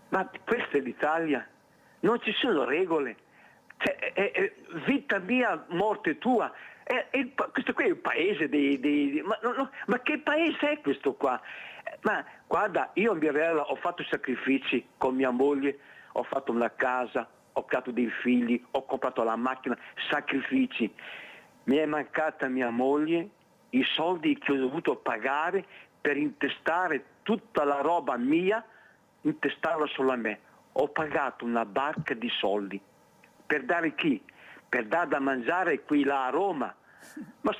[SPEAKER 13] Ma questa è l'Italia, non ci sono regole, è vita mia, morte tua. Questo qui è il paese ma che paese è questo qua? Ma guarda, io a Mirella ho fatto sacrifici con mia moglie, ho fatto una casa, ho creato dei figli, ho comprato la macchina, sacrifici. Mi è mancata mia moglie, i soldi che ho dovuto pagare per intestare tutta la roba mia, intestarla solo a me. Ho pagato una barca di soldi. Per dare chi? Per dare da mangiare qui là a Roma. Ma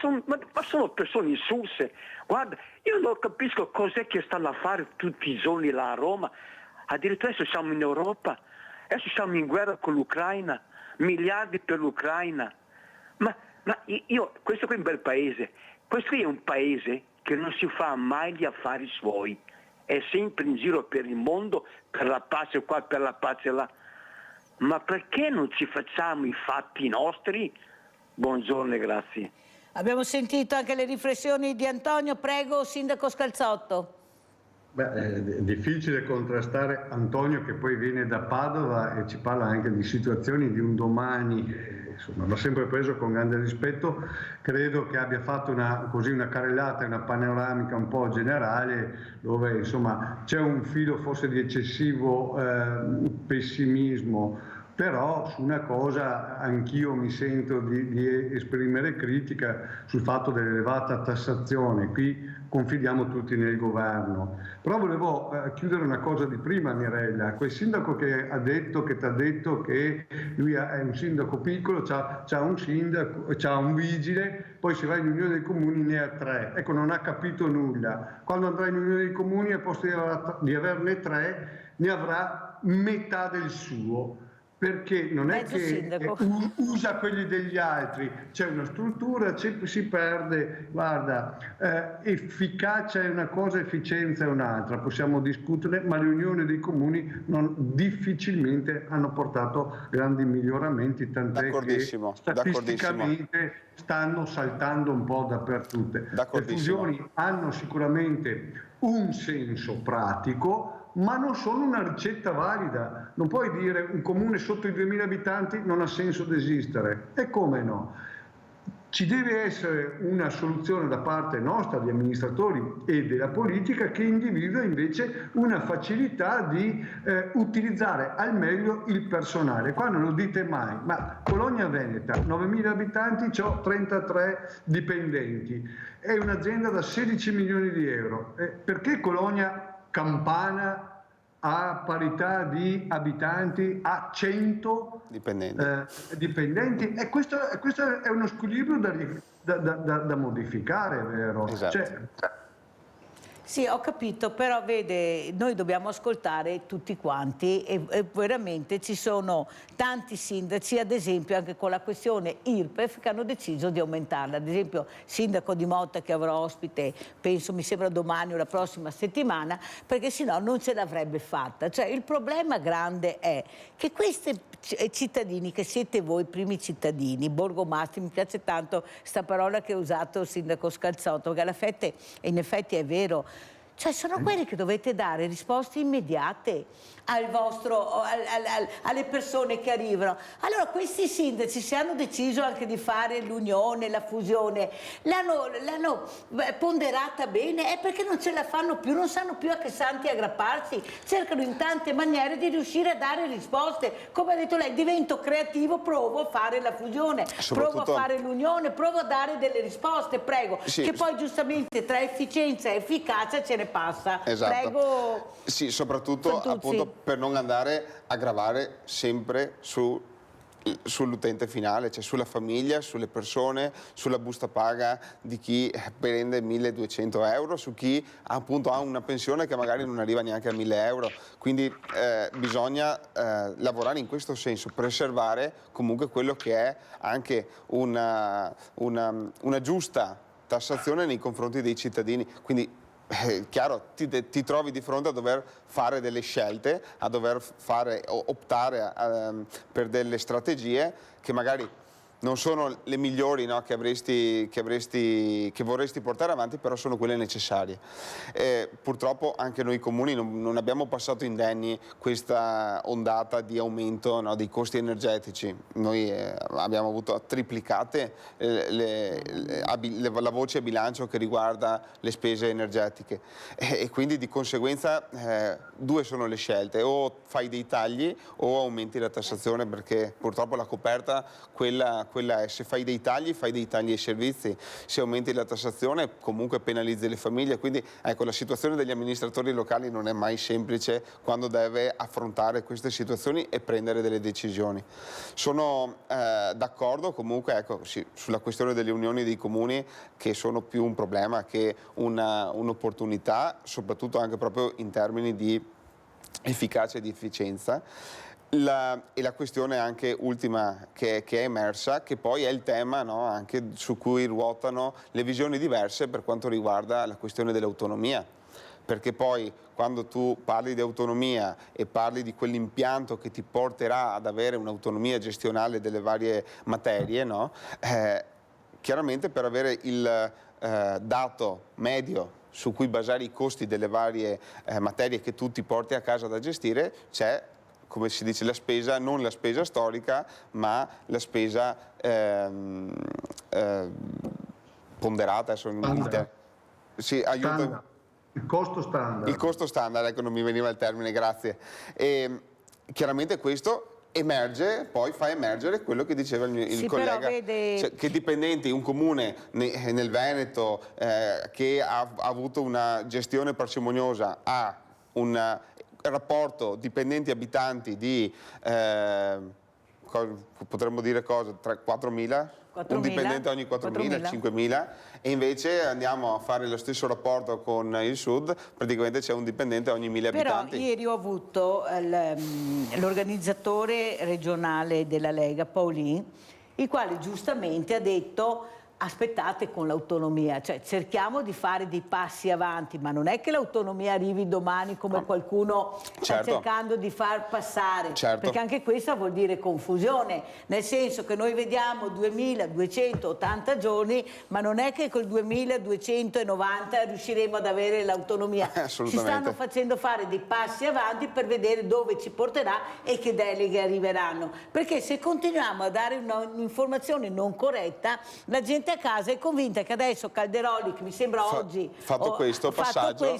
[SPEAKER 13] sono persone insulse. Guarda, io non capisco cos'è che stanno a fare tutti i giorni là a Roma. Addirittura adesso siamo in Europa, adesso siamo in guerra con l'Ucraina, miliardi per l'Ucraina. Ma questo qui è un bel paese. Questo qui è un paese che non si fa mai gli affari suoi. È sempre in giro per il mondo, per la pace qua, per la pace là. Ma perché non ci facciamo i fatti nostri? Buongiorno e grazie.
[SPEAKER 2] Abbiamo sentito anche le riflessioni di Antonio. Prego, sindaco Scalzotto.
[SPEAKER 10] È difficile contrastare Antonio che poi viene da Padova e ci parla anche di situazioni di un domani, insomma l'ho sempre preso con grande rispetto, credo che abbia fatto una carrellata, una panoramica un po' generale dove insomma c'è un filo forse di eccessivo pessimismo, Però su una cosa anch'io mi sento di esprimere critica sul fatto dell'elevata tassazione. Qui confidiamo tutti nel governo. Però volevo chiudere una cosa di prima, Mirella. Quel sindaco che ti ha detto che lui è un sindaco piccolo, c'ha un vigile, poi se va in Unione dei Comuni ne ha 3. Ecco, non ha capito nulla. Quando andrà in Unione dei Comuni, al posto di averne 3, ne avrà metà del suo. Perché non è che usa quelli degli altri, c'è una struttura, si perde, guarda, efficacia è una cosa, efficienza è un'altra, possiamo discutere, ma le unioni dei comuni difficilmente hanno portato grandi miglioramenti, tant'è che statisticamente stanno saltando un po' dappertutto. Le fusioni hanno sicuramente un senso pratico, ma non sono una ricetta valida. Non puoi dire un comune sotto i 2000 abitanti non ha senso di esistere. E come no? Ci deve essere una soluzione da parte nostra, di amministratori e della politica, che individua invece una facilità di utilizzare al meglio il personale. Qua non lo dite mai, ma Cologna Veneta, 9.000 abitanti, ho 33 dipendenti. È un'azienda da 16 milioni di euro. Perché Cologna Campana a parità di abitanti ha 100 dipendenti? E questo è uno squilibrio da modificare, vero?
[SPEAKER 8] Esatto.
[SPEAKER 2] Sì, ho capito, però vede, noi dobbiamo ascoltare tutti quanti e veramente ci sono tanti sindaci, ad esempio anche con la questione IRPEF, che hanno deciso di aumentarla. Ad esempio sindaco di Motta, che avrò ospite, penso, mi sembra domani o la prossima settimana, perché sennò non ce l'avrebbe fatta. Cioè il problema grande è che questi cittadini, che siete voi primi cittadini, borgomastri, mi piace tanto sta parola che ha usato il sindaco Scalzotto, perché in effetti è vero, cioè sono quelli che dovete dare risposte immediate alle persone che arrivano. Allora questi sindaci, se hanno deciso anche di fare l'unione, la fusione, l'hanno ponderata bene, è perché non ce la fanno più, non sanno più a che santi aggrapparsi, cercano in tante maniere di riuscire a dare risposte. Come ha detto lei, divento creativo, provo a fare la fusione, provo a fare l'unione, provo a dare delle risposte, prego, sì, che poi giustamente tra efficienza e efficacia ce ne passa.
[SPEAKER 8] Esatto.
[SPEAKER 2] Prego.
[SPEAKER 8] Sì, soprattutto appunto per non andare a gravare sempre sull'utente finale, cioè sulla famiglia, sulle persone, sulla busta paga di chi prende 1.200 euro, su chi appunto ha una pensione che magari non arriva neanche a 1.000 euro. Quindi bisogna lavorare in questo senso, preservare comunque quello che è anche una giusta tassazione nei confronti dei cittadini. Quindi chiaro, ti trovi di fronte a dover fare delle scelte, a dover optare per delle strategie che magari non sono le migliori, no, che vorresti portare avanti, però sono quelle necessarie. Purtroppo anche noi comuni non abbiamo passato indenni questa ondata di aumento, no, dei costi energetici. Noi abbiamo avuto triplicate la voce bilancio che riguarda le spese energetiche e quindi di conseguenza due sono le scelte: o fai dei tagli o aumenti la tassazione, perché purtroppo la coperta quella è: se fai dei tagli ai servizi, se aumenti la tassazione comunque penalizzi le famiglie. Quindi ecco, la situazione degli amministratori locali non è mai semplice quando deve affrontare queste situazioni e prendere delle decisioni. Sono d'accordo comunque, ecco, sì, sulla questione delle unioni dei comuni, che sono più un problema che un'opportunità, soprattutto anche proprio in termini di efficacia e di efficienza. E la questione anche ultima che è emersa, che poi è il tema, no, anche su cui ruotano le visioni diverse per quanto riguarda la questione dell'autonomia, perché poi quando tu parli di autonomia e parli di quell'impianto che ti porterà ad avere un'autonomia gestionale delle varie materie, no, chiaramente per avere il dato medio su cui basare i costi delle varie materie che tu ti porti a casa da gestire, c'è, come si dice, la spesa, non la spesa storica, ma la spesa ponderata. Sì, aiuto.
[SPEAKER 10] Il costo standard.
[SPEAKER 8] Il costo standard, ecco, non mi veniva il termine, grazie. E chiaramente questo poi fa emergere quello che diceva il collega, cioè, che dipendenti, un comune nel Veneto che ha avuto una gestione parsimoniosa, ha un rapporto dipendenti-abitanti di, potremmo dire cosa, 4.000? Un dipendente ogni 4.000, 5.000, e invece andiamo a fare lo stesso rapporto con il sud, praticamente c'è un dipendente ogni 1.000 abitanti.
[SPEAKER 2] Però ieri ho avuto l'organizzatore regionale della Lega, Paolin, il quale giustamente ha detto: aspettate con l'autonomia, cioè cerchiamo di fare dei passi avanti, ma non è che l'autonomia arrivi domani come qualcuno sta cercando di far passare, perché anche questa vuol dire confusione, nel senso che noi vediamo 2280 giorni, ma non è che col 2290 riusciremo ad avere l'autonomia. Ci stanno facendo fare dei passi avanti per vedere dove ci porterà e che deleghe arriveranno, perché se continuiamo a dare un'informazione non corretta, la gente a casa è convinta che adesso Calderoli, che mi sembra oggi
[SPEAKER 8] fatto questo passaggio,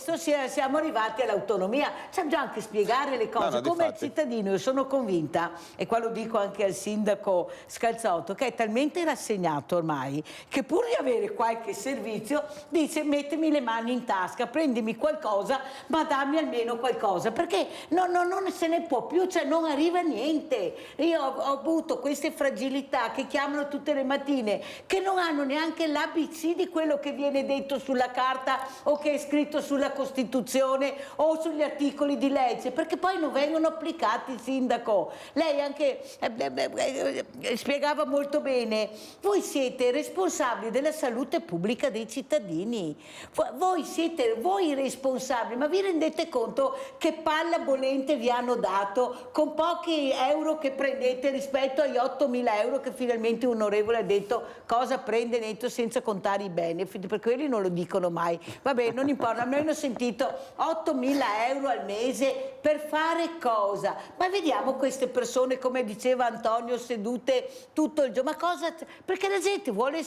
[SPEAKER 2] siamo arrivati all'autonomia. Bisogna già anche spiegare le cose come il cittadino. Io sono convinta, e qua lo dico anche al sindaco Scalzotto, che è talmente rassegnato ormai che pur di avere qualche servizio dice: mettimi le mani in tasca, prendimi qualcosa, ma dammi almeno qualcosa, perché non se ne può più, cioè non arriva niente. Io ho avuto queste fragilità che chiamano tutte le mattine, che non hanno neanche l'ABC di quello che viene detto sulla carta o che è scritto sulla Costituzione o sugli articoli di legge, perché poi non vengono applicati, sindaco. Lei anche spiegava molto bene: voi siete responsabili della salute pubblica dei cittadini, voi siete voi responsabili, ma vi rendete conto che palla bollente vi hanno dato con pochi euro che prendete rispetto agli 8.000 euro che finalmente un onorevole ha detto cosa prende netto, senza contare i benefit, per quelli non lo dicono mai. Vabbè, non importa, noi hanno sentito 8.000 euro al mese per fare cosa? Ma vediamo queste persone, come diceva Antonio, sedute tutto il giorno, ma cosa? Perché la gente vuole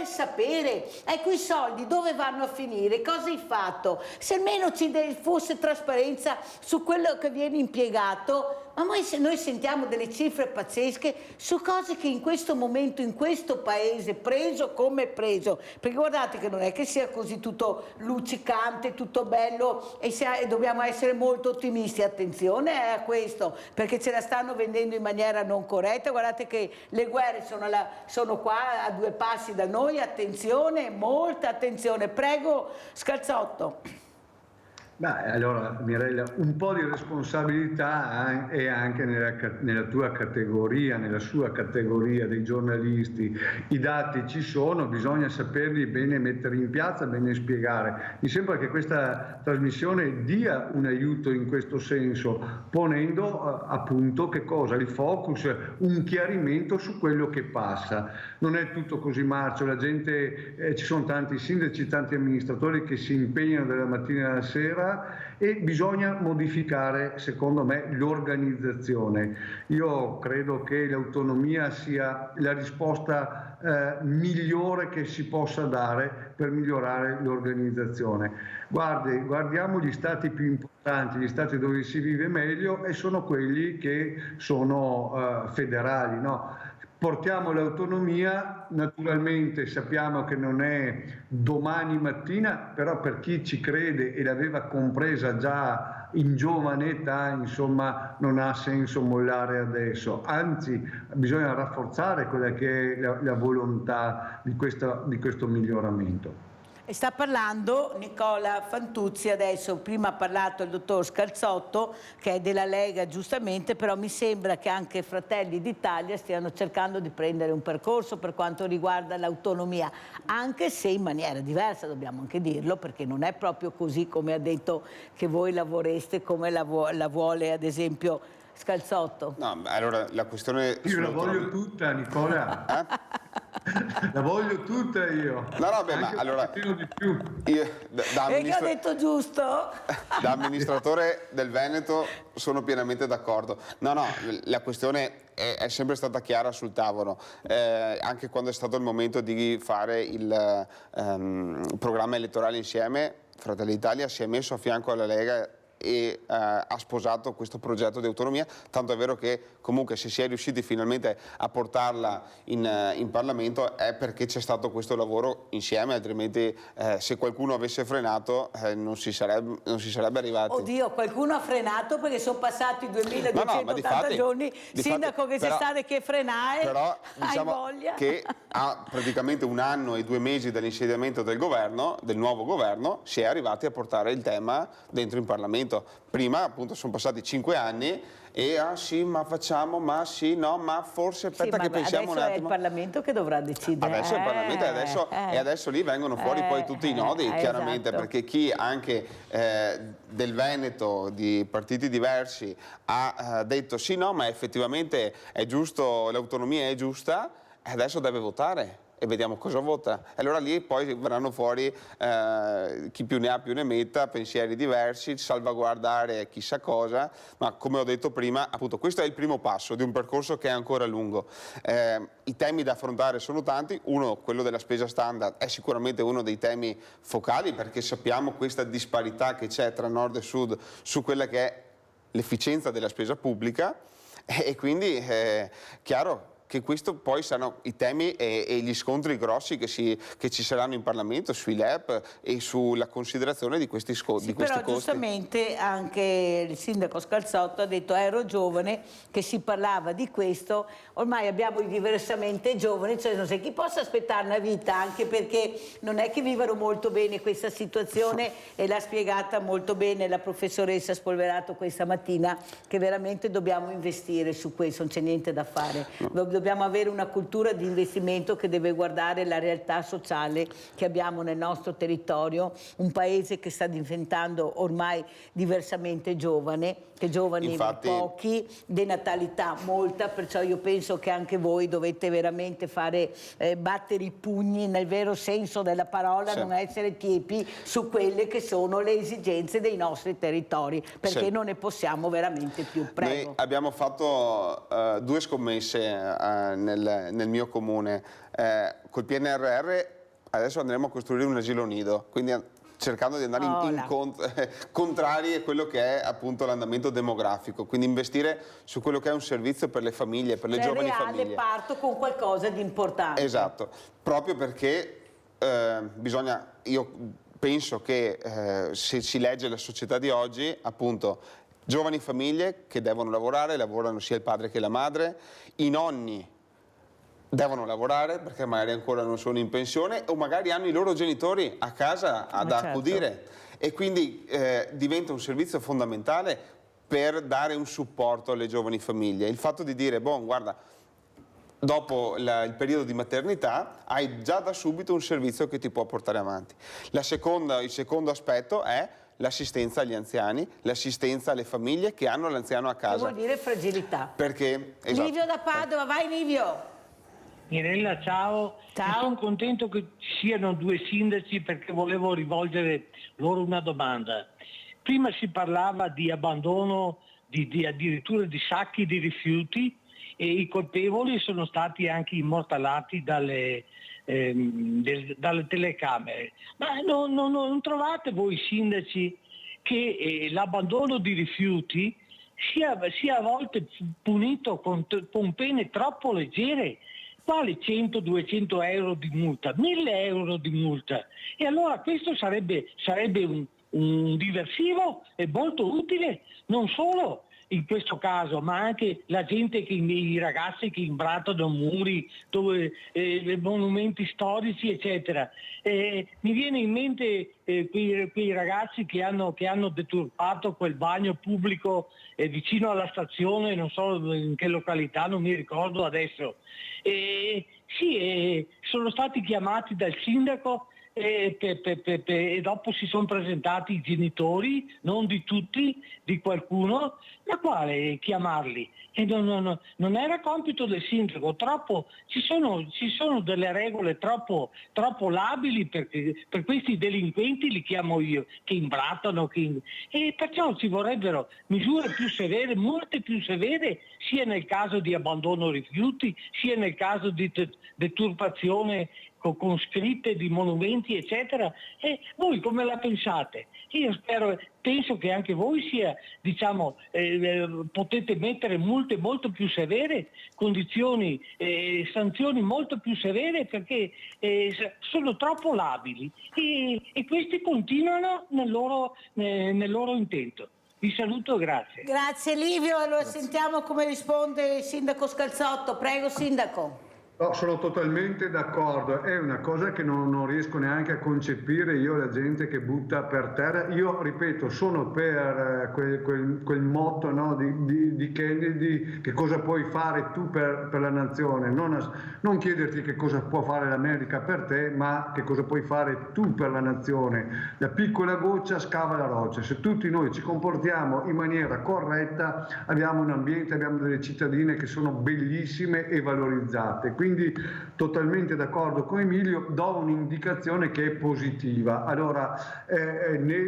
[SPEAKER 2] sapere, quei soldi dove vanno a finire, cosa hai fatto? Se almeno ci fosse trasparenza su quello che viene impiegato. Ma noi sentiamo delle cifre pazzesche su cose che in questo momento, in questo paese, preso come preso, perché guardate che non è che sia così tutto luccicante, tutto bello e dobbiamo essere molto ottimisti. Attenzione a questo, perché ce la stanno vendendo in maniera non corretta. Guardate che le guerre sono qua a 2 passi da noi. Attenzione, molta attenzione. Prego, Scalzotto.
[SPEAKER 10] Beh, allora Mirella, un po' di responsabilità è anche nella tua categoria, nella sua categoria dei giornalisti. I dati ci sono, bisogna saperli bene mettere in piazza, bene spiegare. Mi sembra che questa trasmissione dia un aiuto in questo senso, ponendo appunto che cosa? Il focus, un chiarimento su quello che passa. Non è tutto così marcio, la gente, ci sono tanti sindaci, tanti amministratori che si impegnano dalla mattina alla sera, e bisogna modificare, secondo me, l'organizzazione. Io credo che l'autonomia sia la risposta migliore che si possa dare per migliorare l'organizzazione. Guardiamo gli stati più importanti, gli stati dove si vive meglio, e sono quelli che sono federali, no? Portiamo l'autonomia, naturalmente sappiamo che non è domani mattina, però per chi ci crede e l'aveva compresa già in giovane età, insomma, non ha senso mollare adesso. Anzi, bisogna rafforzare quella che è la volontà di questo miglioramento.
[SPEAKER 2] E sta parlando Nicola Fantuzzi adesso. Prima ha parlato il dottor Scalzotto, che è della Lega, giustamente, però mi sembra che anche Fratelli d'Italia stiano cercando di prendere un percorso per quanto riguarda l'autonomia, anche se in maniera diversa, dobbiamo anche dirlo, perché non è proprio così come ha detto che voi la vorreste, come la vuole ad esempio Scalzotto.
[SPEAKER 8] No, allora la questione...
[SPEAKER 10] Io la voglio tutta, Nicola. La voglio tutta io.
[SPEAKER 8] No, beh, ma allora
[SPEAKER 10] di più.
[SPEAKER 2] Io ho detto giusto?
[SPEAKER 8] Da amministratore del Veneto sono pienamente d'accordo. No, la questione è sempre stata chiara sul tavolo, anche quando è stato il momento di fare il programma elettorale insieme. Fratelli d'Italia si è messo a fianco alla Lega ha sposato questo progetto di autonomia, tanto è vero che comunque se si è riusciti finalmente a portarla in Parlamento è perché c'è stato questo lavoro insieme, altrimenti se qualcuno avesse frenato non si sarebbe arrivati.
[SPEAKER 2] Oddio, qualcuno ha frenato perché sono passati 2280 giorni, sindaco che c'è stato che frenare,
[SPEAKER 8] però
[SPEAKER 2] diciamo voglia.
[SPEAKER 8] Che a praticamente 1 anno e 2 mesi dall'insediamento del governo, del nuovo governo, si è arrivati a portare il tema dentro in Parlamento. Prima appunto sono passati 5 anni e sì, ma facciamo, ma sì, no, ma forse aspetta che pensiamo un attimo.
[SPEAKER 2] Adesso è il Parlamento che dovrà decidere.
[SPEAKER 8] Adesso è il Parlamento e adesso lì vengono fuori poi tutti i nodi, chiaramente,
[SPEAKER 2] esatto.
[SPEAKER 8] perché chi anche del Veneto, di partiti diversi, ha detto sì, no, ma effettivamente è giusto, l'autonomia è giusta, e adesso deve votare. E vediamo cosa vota. E allora lì poi verranno fuori chi più ne ha più ne metta, pensieri diversi, salvaguardare chissà cosa, ma come ho detto prima, appunto questo è il primo passo di un percorso che è ancora lungo. I temi da affrontare sono tanti, quello della spesa standard è sicuramente uno dei temi focali, perché sappiamo questa disparità che c'è tra nord e sud su quella che è l'efficienza della spesa pubblica, e quindi chiaro che questo poi saranno i temi e gli scontri grossi che ci saranno in Parlamento sui LEP e sulla considerazione di questi costi.
[SPEAKER 2] Però giustamente anche il sindaco Scalzotto ha detto ero giovane, che si parlava di questo, ormai abbiamo i diversamente giovani, cioè non sai chi possa aspettare una vita, anche perché non è che vivano molto bene questa situazione e l'ha spiegata molto bene la professoressa Spolverato questa mattina, che veramente dobbiamo investire su questo, non c'è niente da fare. Dobbiamo avere una cultura di investimento che deve guardare la realtà sociale che abbiamo nel nostro territorio, un paese che sta diventando ormai diversamente giovane, che giovani pochi, denatalità molta, perciò io penso che anche voi dovete veramente fare battere i pugni nel vero senso della parola, non essere tiepi su quelle che sono le esigenze dei nostri territori, perché non ne possiamo veramente più. Prego.
[SPEAKER 8] Noi abbiamo fatto 2 scommesse nel mio comune. Col PNRR adesso andremo a costruire un asilo nido, quindi cercando di andare contrari a quello che è appunto l'andamento demografico, quindi investire su quello che è un servizio per le famiglie, per le giovani famiglie.
[SPEAKER 2] Parto con qualcosa di importante.
[SPEAKER 8] Esatto, proprio perché io penso che se si legge la società di oggi, appunto, giovani famiglie che devono lavorare, lavorano sia il padre che la madre, i nonni devono lavorare perché magari ancora non sono in pensione o magari hanno i loro genitori a casa da accudire, e quindi diventa un servizio fondamentale per dare un supporto alle giovani famiglie. Il fatto di dire, guarda, dopo il periodo di maternità hai già da subito un servizio che ti può portare avanti. Il secondo aspetto è l'assistenza agli anziani, l'assistenza alle famiglie che hanno l'anziano a casa.
[SPEAKER 2] Che vuol dire fragilità.
[SPEAKER 8] Perché,
[SPEAKER 2] Livio da Padova, vai Livio!
[SPEAKER 5] Mirella, ciao. Sono contento che ci siano 2 sindaci perché volevo rivolgere loro una domanda. Prima si parlava di abbandono addirittura di sacchi di rifiuti e i colpevoli sono stati anche immortalati dalle telecamere. Ma non trovate voi sindaci che l'abbandono di rifiuti sia a volte punito con pene troppo leggere? Quali 100-200 euro di multa, 1000 euro di multa? E allora questo sarebbe un diversivo e molto utile, non solo in questo caso, ma anche la gente i ragazzi che imbrattano muri, monumenti storici, eccetera. Mi viene in mente quei ragazzi che hanno deturpato quel bagno pubblico vicino alla stazione, non so in che località, non mi ricordo adesso. Sono stati chiamati dal sindaco e dopo si sono presentati i genitori, non di tutti, di qualcuno, ma quale chiamarli? E non era compito del sindaco, ci sono delle regole troppo labili per questi delinquenti, li chiamo io, che imbrattano, e perciò ci vorrebbero misure più severe, molte più severe, sia nel caso di abbandono rifiuti, sia nel caso di deturpazione con scritte di monumenti eccetera, e voi come la pensate? Io penso che anche voi sia, diciamo, potete mettere multe molto più severe, condizioni, sanzioni molto più severe, perché sono troppo labili e questi continuano nel loro intento. Vi saluto, grazie.
[SPEAKER 2] Grazie Livio, allora sentiamo come risponde il sindaco Scalzotto. Prego sindaco.
[SPEAKER 10] No, sono totalmente d'accordo, è una cosa che non riesco neanche a concepire io, la gente che butta per terra. Io ripeto, sono per quel motto, no, di Kennedy, che cosa puoi fare tu per la nazione, non chiederti che cosa può fare l'America per te, ma che cosa puoi fare tu per la nazione. La piccola goccia scava la roccia. Se tutti noi ci comportiamo in maniera corretta, abbiamo un ambiente, abbiamo delle cittadine che sono bellissime e valorizzate. Quindi totalmente d'accordo con Emilio, do un'indicazione che è positiva. Allora,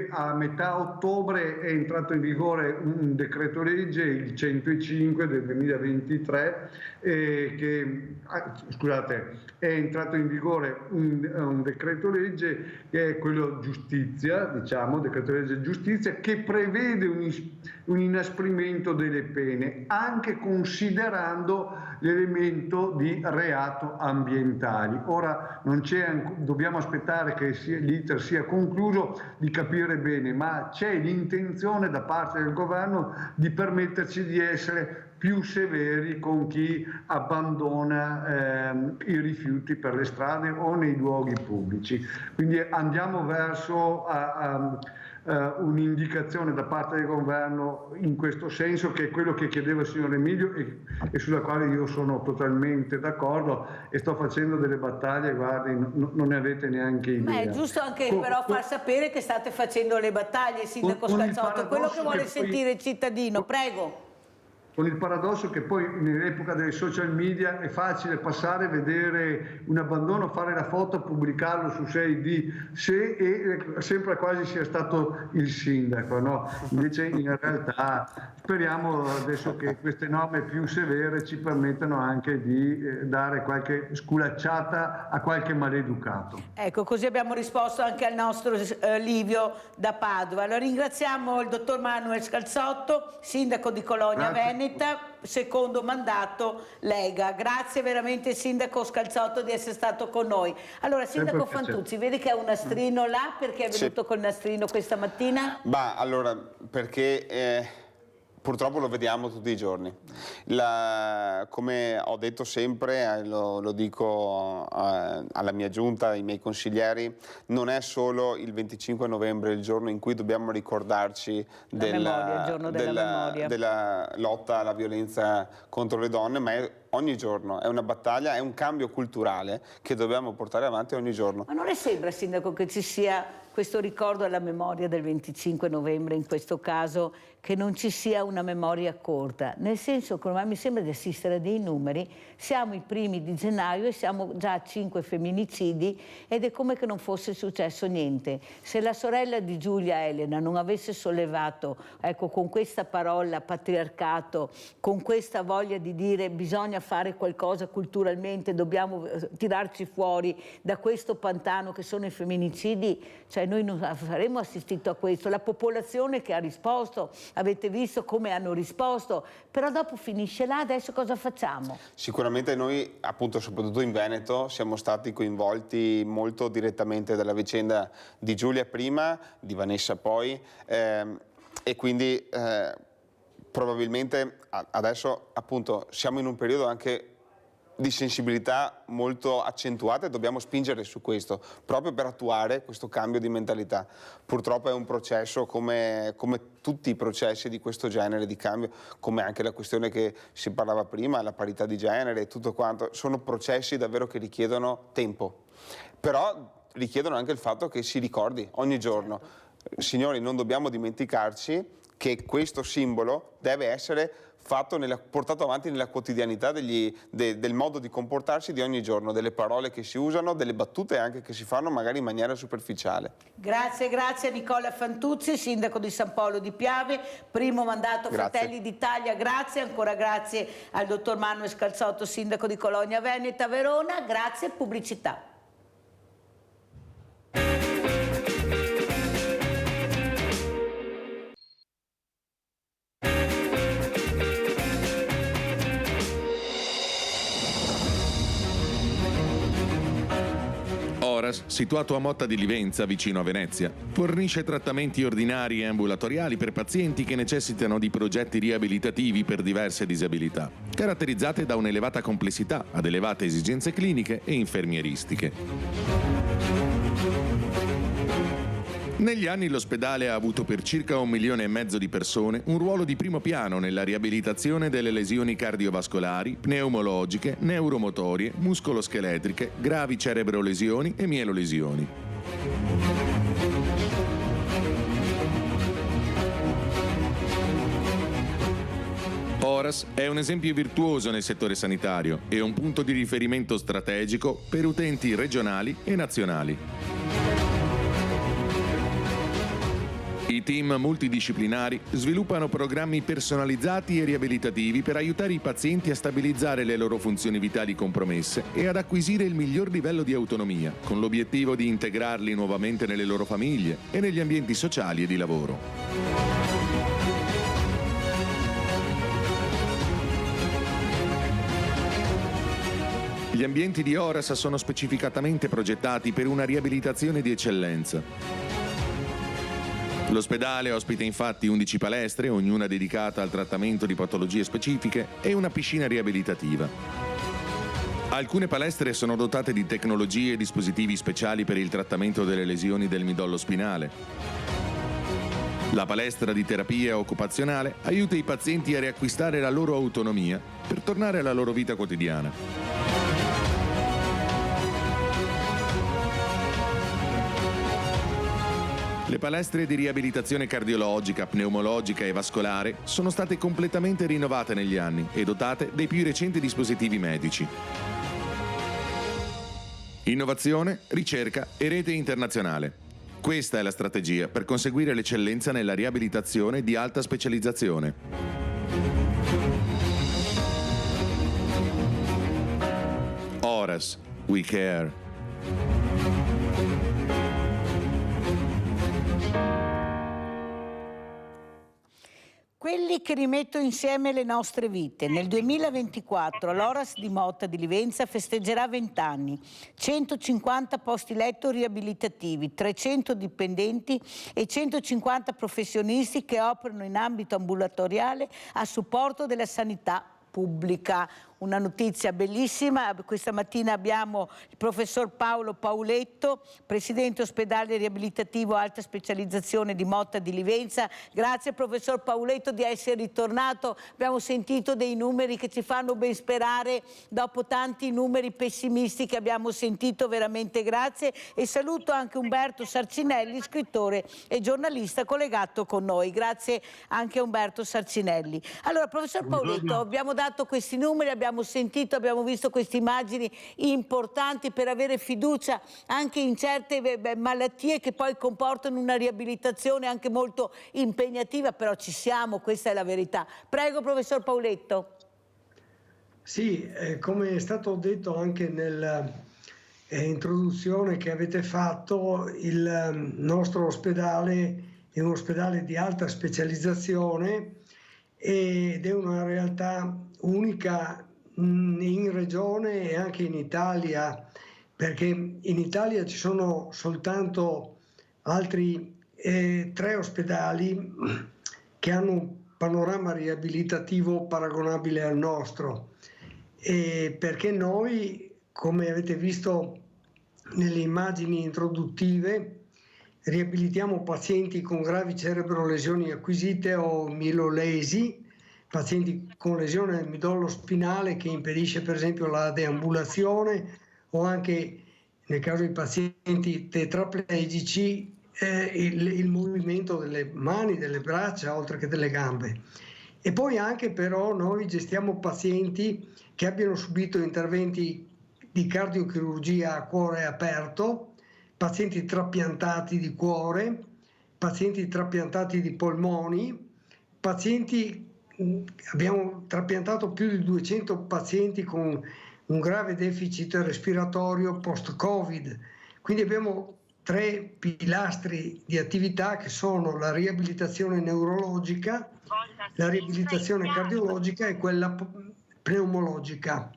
[SPEAKER 10] a metà ottobre è entrato in vigore un decreto legge, il 105 del 2023, è entrato in vigore un decreto legge che è quello giustizia, diciamo, decreto legge giustizia, che prevede un inasprimento delle pene, anche considerando l'elemento di reato ambientali. Ora dobbiamo aspettare che l'iter sia concluso, di capire bene, ma c'è l'intenzione da parte del governo di permetterci di essere più severi con chi abbandona i rifiuti per le strade o nei luoghi pubblici. Quindi andiamo verso un'indicazione da parte del governo in questo senso, che è quello che chiedeva il signor Emilio e sulla quale io sono totalmente d'accordo, e sto facendo delle battaglie, guardi, non ne avete neanche idea.
[SPEAKER 2] Ma è giusto anche però far sapere che state facendo le battaglie, sindaco Scalzotto, è quello che vuole sentire il cittadino. Prego.
[SPEAKER 10] Con il paradosso che poi nell'epoca dei social media è facile passare, vedere un abbandono, fare la foto, pubblicarlo su 6D e sembra quasi sia stato il sindaco, no? Invece in realtà speriamo adesso che queste norme più severe ci permettano anche di dare qualche sculacciata a qualche maleducato.
[SPEAKER 2] Ecco, così abbiamo risposto anche al nostro Livio da Padova. Allora, ringraziamo il dottor Manuel Scalzotto, sindaco di Colonia Veneta, secondo mandato Lega. Grazie veramente sindaco Scalzotto di essere stato con noi. Allora, sindaco Fantuzzi, vedi che ha un nastrino là, perché è venuto col nastrino questa mattina?
[SPEAKER 8] Bah, allora, perché purtroppo lo vediamo tutti i giorni. Come ho detto sempre, lo dico alla mia giunta, ai miei consiglieri, non è solo il 25 novembre il giorno in cui dobbiamo ricordarci della lotta alla violenza contro le donne, ma è ogni giorno, è una battaglia, è un cambio culturale che dobbiamo portare avanti ogni giorno.
[SPEAKER 2] Ma non le sembra, sindaco, che ci sia questo ricordo alla memoria del 25 novembre in questo caso, che non ci sia una memoria corta? Nel senso che ormai mi sembra di assistere a dei numeri, siamo i primi di gennaio e siamo già a 5 femminicidi ed è come che non fosse successo niente. Se la sorella di Giulia Elena non avesse sollevato, ecco, con questa parola patriarcato, con questa voglia di dire bisogna fare qualcosa culturalmente, dobbiamo tirarci fuori da questo pantano che sono i femminicidi, cioè noi non saremmo assistito a questo. La popolazione che ha risposto, avete visto come hanno risposto, però dopo finisce là, adesso cosa facciamo?
[SPEAKER 8] Sicuramente noi, appunto, soprattutto in Veneto, siamo stati coinvolti molto direttamente dalla vicenda di Giulia prima, di Vanessa poi, e quindi probabilmente adesso, appunto, siamo in un periodo anche di sensibilità molto accentuata e dobbiamo spingere su questo, proprio per attuare questo cambio di mentalità. Purtroppo è un processo come tutti i processi di questo genere di cambio, come anche la questione che si parlava prima, la parità di genere e tutto quanto, sono processi davvero che richiedono tempo, però richiedono anche il fatto che si ricordi ogni giorno. Signori, non dobbiamo dimenticarci che questo simbolo deve essere portato avanti nella quotidianità del modo di comportarsi di ogni giorno, delle parole che si usano, delle battute anche che si fanno magari in maniera superficiale.
[SPEAKER 2] Grazie a Nicola Fantuzzi, sindaco di San Polo di Piave, primo mandato Fratelli d'Italia, grazie, ancora grazie al dottor Manuel Scalzotto, sindaco di Colonia Veneta Verona, grazie, pubblicità.
[SPEAKER 14] Oras, situato a Motta di Livenza, vicino a Venezia, fornisce trattamenti ordinari e ambulatoriali per pazienti che necessitano di progetti riabilitativi per diverse disabilità, caratterizzate da un'elevata complessità, ad elevate esigenze cliniche e infermieristiche. Negli anni l'ospedale ha avuto per circa 1,5 milioni di persone un ruolo di primo piano nella riabilitazione delle lesioni cardiovascolari, pneumologiche, neuromotorie, muscoloscheletriche, gravi cerebrolesioni e mielolesioni. Oras è un esempio virtuoso nel settore sanitario e un punto di riferimento strategico per utenti regionali e nazionali. I team multidisciplinari sviluppano programmi personalizzati e riabilitativi per aiutare i pazienti a stabilizzare le loro funzioni vitali compromesse e ad acquisire il miglior livello di autonomia, con l'obiettivo di integrarli nuovamente nelle loro famiglie e negli ambienti sociali e di lavoro. Gli ambienti di Oras sono specificatamente progettati per una riabilitazione di eccellenza. L'ospedale ospita infatti 11 palestre, ognuna dedicata al trattamento di patologie specifiche, e una piscina riabilitativa. Alcune palestre sono dotate di tecnologie e dispositivi speciali per il trattamento delle lesioni del midollo spinale. La palestra di terapia occupazionale aiuta i pazienti a riacquistare la loro autonomia per tornare alla loro vita quotidiana. Le palestre di riabilitazione cardiologica, pneumologica e vascolare sono state completamente rinnovate negli anni e dotate dei più recenti dispositivi medici. Innovazione, ricerca e rete internazionale. Questa è la strategia per conseguire l'eccellenza nella riabilitazione di alta specializzazione. Oras, we care.
[SPEAKER 2] Quelli che rimettono insieme le nostre vite. Nel 2024 l'Oras di Motta di Livenza festeggerà 20 anni, 150 posti letto riabilitativi, 300 dipendenti e 150 professionisti che operano in ambito ambulatoriale a supporto della sanità pubblica. Una notizia bellissima. Questa mattina abbiamo il professor Paolo Pauletto, presidente ospedale riabilitativo alta specializzazione di Motta di Livenza. Grazie professor Pauletto di essere ritornato. Abbiamo sentito dei numeri che ci fanno ben sperare dopo tanti numeri pessimisti che abbiamo sentito, veramente grazie. E saluto anche Umberto Sarcinelli, scrittore e giornalista collegato con noi. Grazie anche a Umberto Sarcinelli. Allora professor Pauletto, abbiamo dato questi numeri, abbiamo sentito, abbiamo visto queste immagini importanti per avere fiducia anche in certe malattie che poi comportano una riabilitazione anche molto impegnativa, però ci siamo, questa è la verità. Prego professor Pauletto.
[SPEAKER 15] Sì, come è stato detto anche nell'introduzione che avete fatto, il nostro ospedale è un ospedale di alta specializzazione ed è una realtà unica in regione e anche in Italia, perché in Italia ci sono soltanto altri 3 ospedali che hanno un panorama riabilitativo paragonabile al nostro, e perché noi, come avete visto nelle immagini introduttive, riabilitiamo pazienti con gravi cerebrolesioni acquisite o mielolesi, pazienti con lesione del midollo spinale che impedisce per esempio la deambulazione, o anche nel caso di pazienti tetraplegici il movimento delle mani, delle braccia oltre che delle gambe. E poi anche però noi gestiamo pazienti che abbiano subito interventi di cardiochirurgia a cuore aperto, pazienti trapiantati di cuore, pazienti trapiantati di polmoni, abbiamo trapiantato più di 200 pazienti con un grave deficit respiratorio post-Covid. Quindi abbiamo 3 pilastri di attività che sono la riabilitazione neurologica, la riabilitazione cardiologica e quella pneumologica.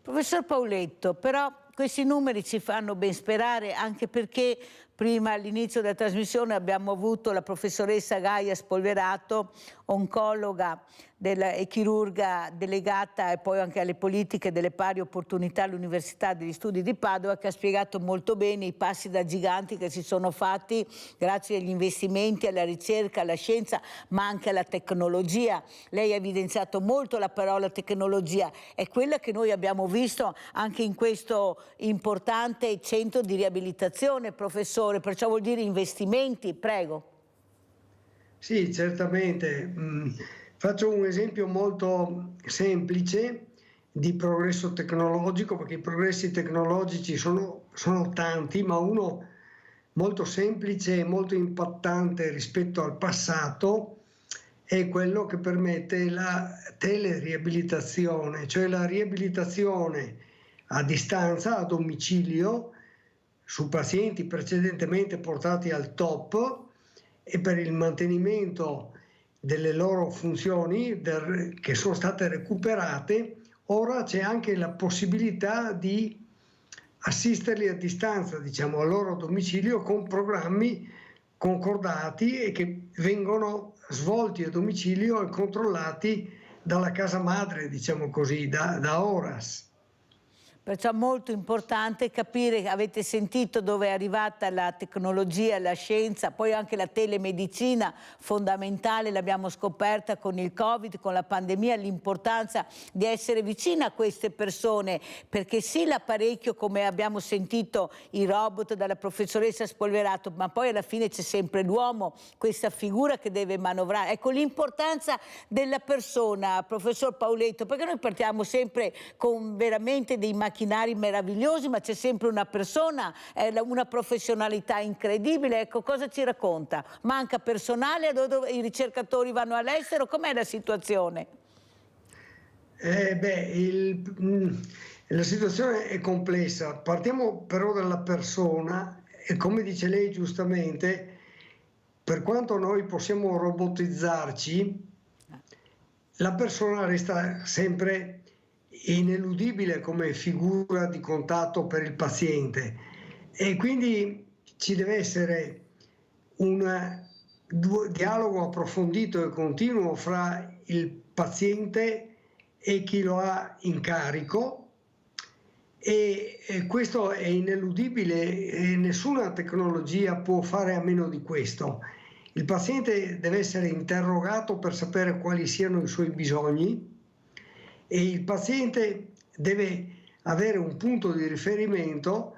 [SPEAKER 2] Professor Pauletto, però questi numeri ci fanno ben sperare, anche perché prima all'inizio della trasmissione abbiamo avuto la professoressa Gaia Spolverato, oncologa e chirurga delegata e poi anche alle politiche delle pari opportunità all'Università degli Studi di Padova, che ha spiegato molto bene i passi da giganti che si sono fatti grazie agli investimenti, alla ricerca, alla scienza, ma anche alla tecnologia. Lei ha evidenziato molto la parola tecnologia, è quella che noi abbiamo visto anche in questo importante centro di riabilitazione, professore, perciò vuol dire investimenti, prego.
[SPEAKER 15] Sì, certamente. Faccio un esempio molto semplice di progresso tecnologico, perché i progressi tecnologici sono tanti, ma uno molto semplice e molto impattante rispetto al passato è quello che permette la teleriabilitazione, cioè la riabilitazione a distanza, a domicilio, su pazienti precedentemente portati al top, e per il mantenimento delle loro funzioni che sono state recuperate. Ora c'è anche la possibilità di assisterli a distanza, diciamo, al loro domicilio, con programmi concordati e che vengono svolti a domicilio e controllati dalla casa madre, diciamo così, da Horas.
[SPEAKER 2] Perciò molto importante capire, avete sentito dove è arrivata la tecnologia, la scienza, poi anche la telemedicina fondamentale, l'abbiamo scoperta con il Covid, con la pandemia, l'importanza di essere vicina a queste persone, perché sì l'apparecchio, come abbiamo sentito i robot dalla professoressa Spolverato, ma poi alla fine c'è sempre l'uomo, questa figura che deve manovrare. Ecco l'importanza della persona, professor Pauletto, perché noi partiamo sempre con veramente dei macchinari meravigliosi, ma c'è sempre una persona, una professionalità incredibile. Ecco, cosa ci racconta? Manca personale? Dove i ricercatori vanno all'estero? Com'è la situazione?
[SPEAKER 15] La situazione è complessa. Partiamo però dalla persona e, come dice lei giustamente, per quanto noi possiamo robotizzarci, la persona resta sempre ineludibile come figura di contatto per il paziente, e quindi ci deve essere un dialogo approfondito e continuo fra il paziente e chi lo ha in carico, e questo è ineludibile e nessuna tecnologia può fare a meno di questo. Il paziente deve essere interrogato per sapere quali siano i suoi bisogni, e il paziente deve avere un punto di riferimento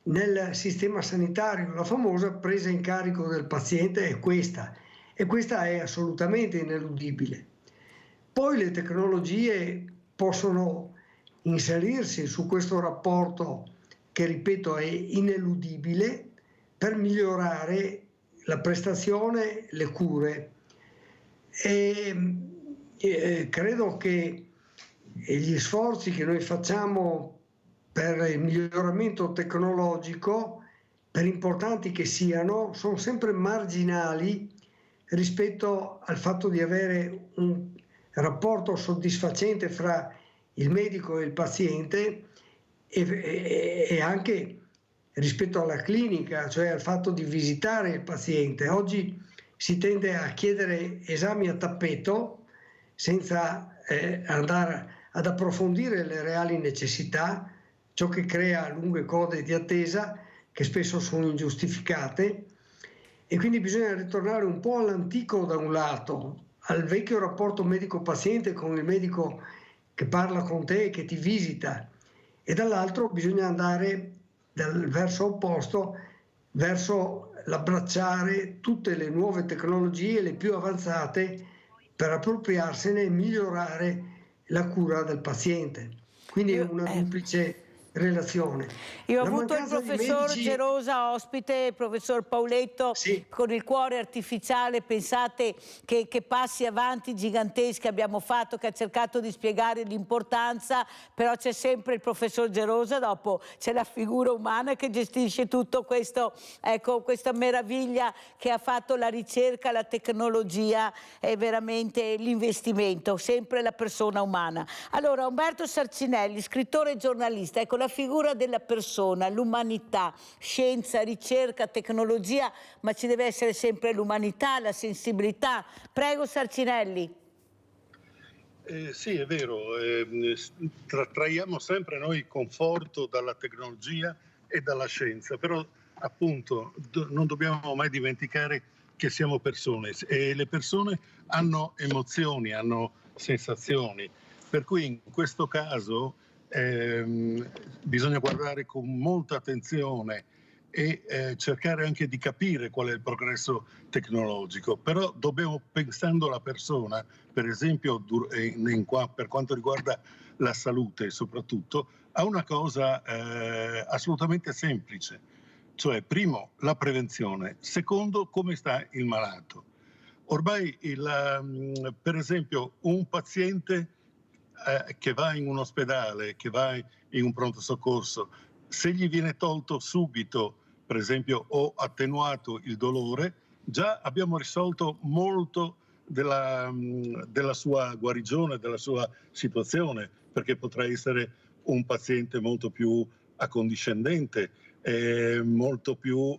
[SPEAKER 15] nel sistema sanitario. La famosa presa in carico del paziente è questa, e questa è assolutamente ineludibile. Poi le tecnologie possono inserirsi su questo rapporto che, ripeto, è ineludibile, per migliorare la prestazione, le cure. E credo che gli sforzi che noi facciamo per il miglioramento tecnologico, per importanti che siano, sono sempre marginali rispetto al fatto di avere un rapporto soddisfacente fra il medico e il paziente, e anche rispetto alla clinica, cioè al fatto di visitare il paziente. Oggi si tende a chiedere esami a tappeto senza andare ad approfondire le reali necessità, ciò che crea lunghe code di attesa che spesso sono ingiustificate, e quindi bisogna ritornare un po' all'antico da un lato, al vecchio rapporto medico-paziente con il medico che parla con te e che ti visita, e dall'altro bisogna andare dal verso opposto, verso l'abbracciare tutte le nuove tecnologie, le più avanzate, per appropriarsene e migliorare la cura del paziente. Quindi è una duplice relazione.
[SPEAKER 2] Io ho avuto il professor Gerosa ospite, il professor Pauletto, sì, con il cuore artificiale. Pensate che passi avanti giganteschi abbiamo fatto, che ha cercato di spiegare l'importanza, però c'è sempre il professor Gerosa, dopo c'è la figura umana che gestisce tutto questo, ecco, questa meraviglia che ha fatto la ricerca, la tecnologia e veramente l'investimento, sempre la persona umana. Allora, Umberto Sarcinelli, scrittore e giornalista, ecco, la figura della persona, l'umanità, scienza, ricerca, tecnologia, ma ci deve essere sempre l'umanità, la sensibilità. Prego Sarcinelli.
[SPEAKER 16] Sì, è vero, traiamo sempre noi conforto dalla tecnologia e dalla scienza, però appunto non dobbiamo mai dimenticare che siamo persone e le persone hanno emozioni, hanno sensazioni, per cui in questo caso bisogna guardare con molta attenzione e cercare anche di capire qual è il progresso tecnologico, però dobbiamo, pensando alla persona, per esempio per quanto riguarda la salute soprattutto, a una cosa assolutamente semplice, cioè primo la prevenzione, secondo come sta il malato. Ormai per esempio un paziente che va in un ospedale, che va in un pronto soccorso, se gli viene tolto subito, per esempio, o attenuato il dolore, già abbiamo risolto molto della sua guarigione, della sua situazione, perché potrà essere un paziente molto più accondiscendente, molto più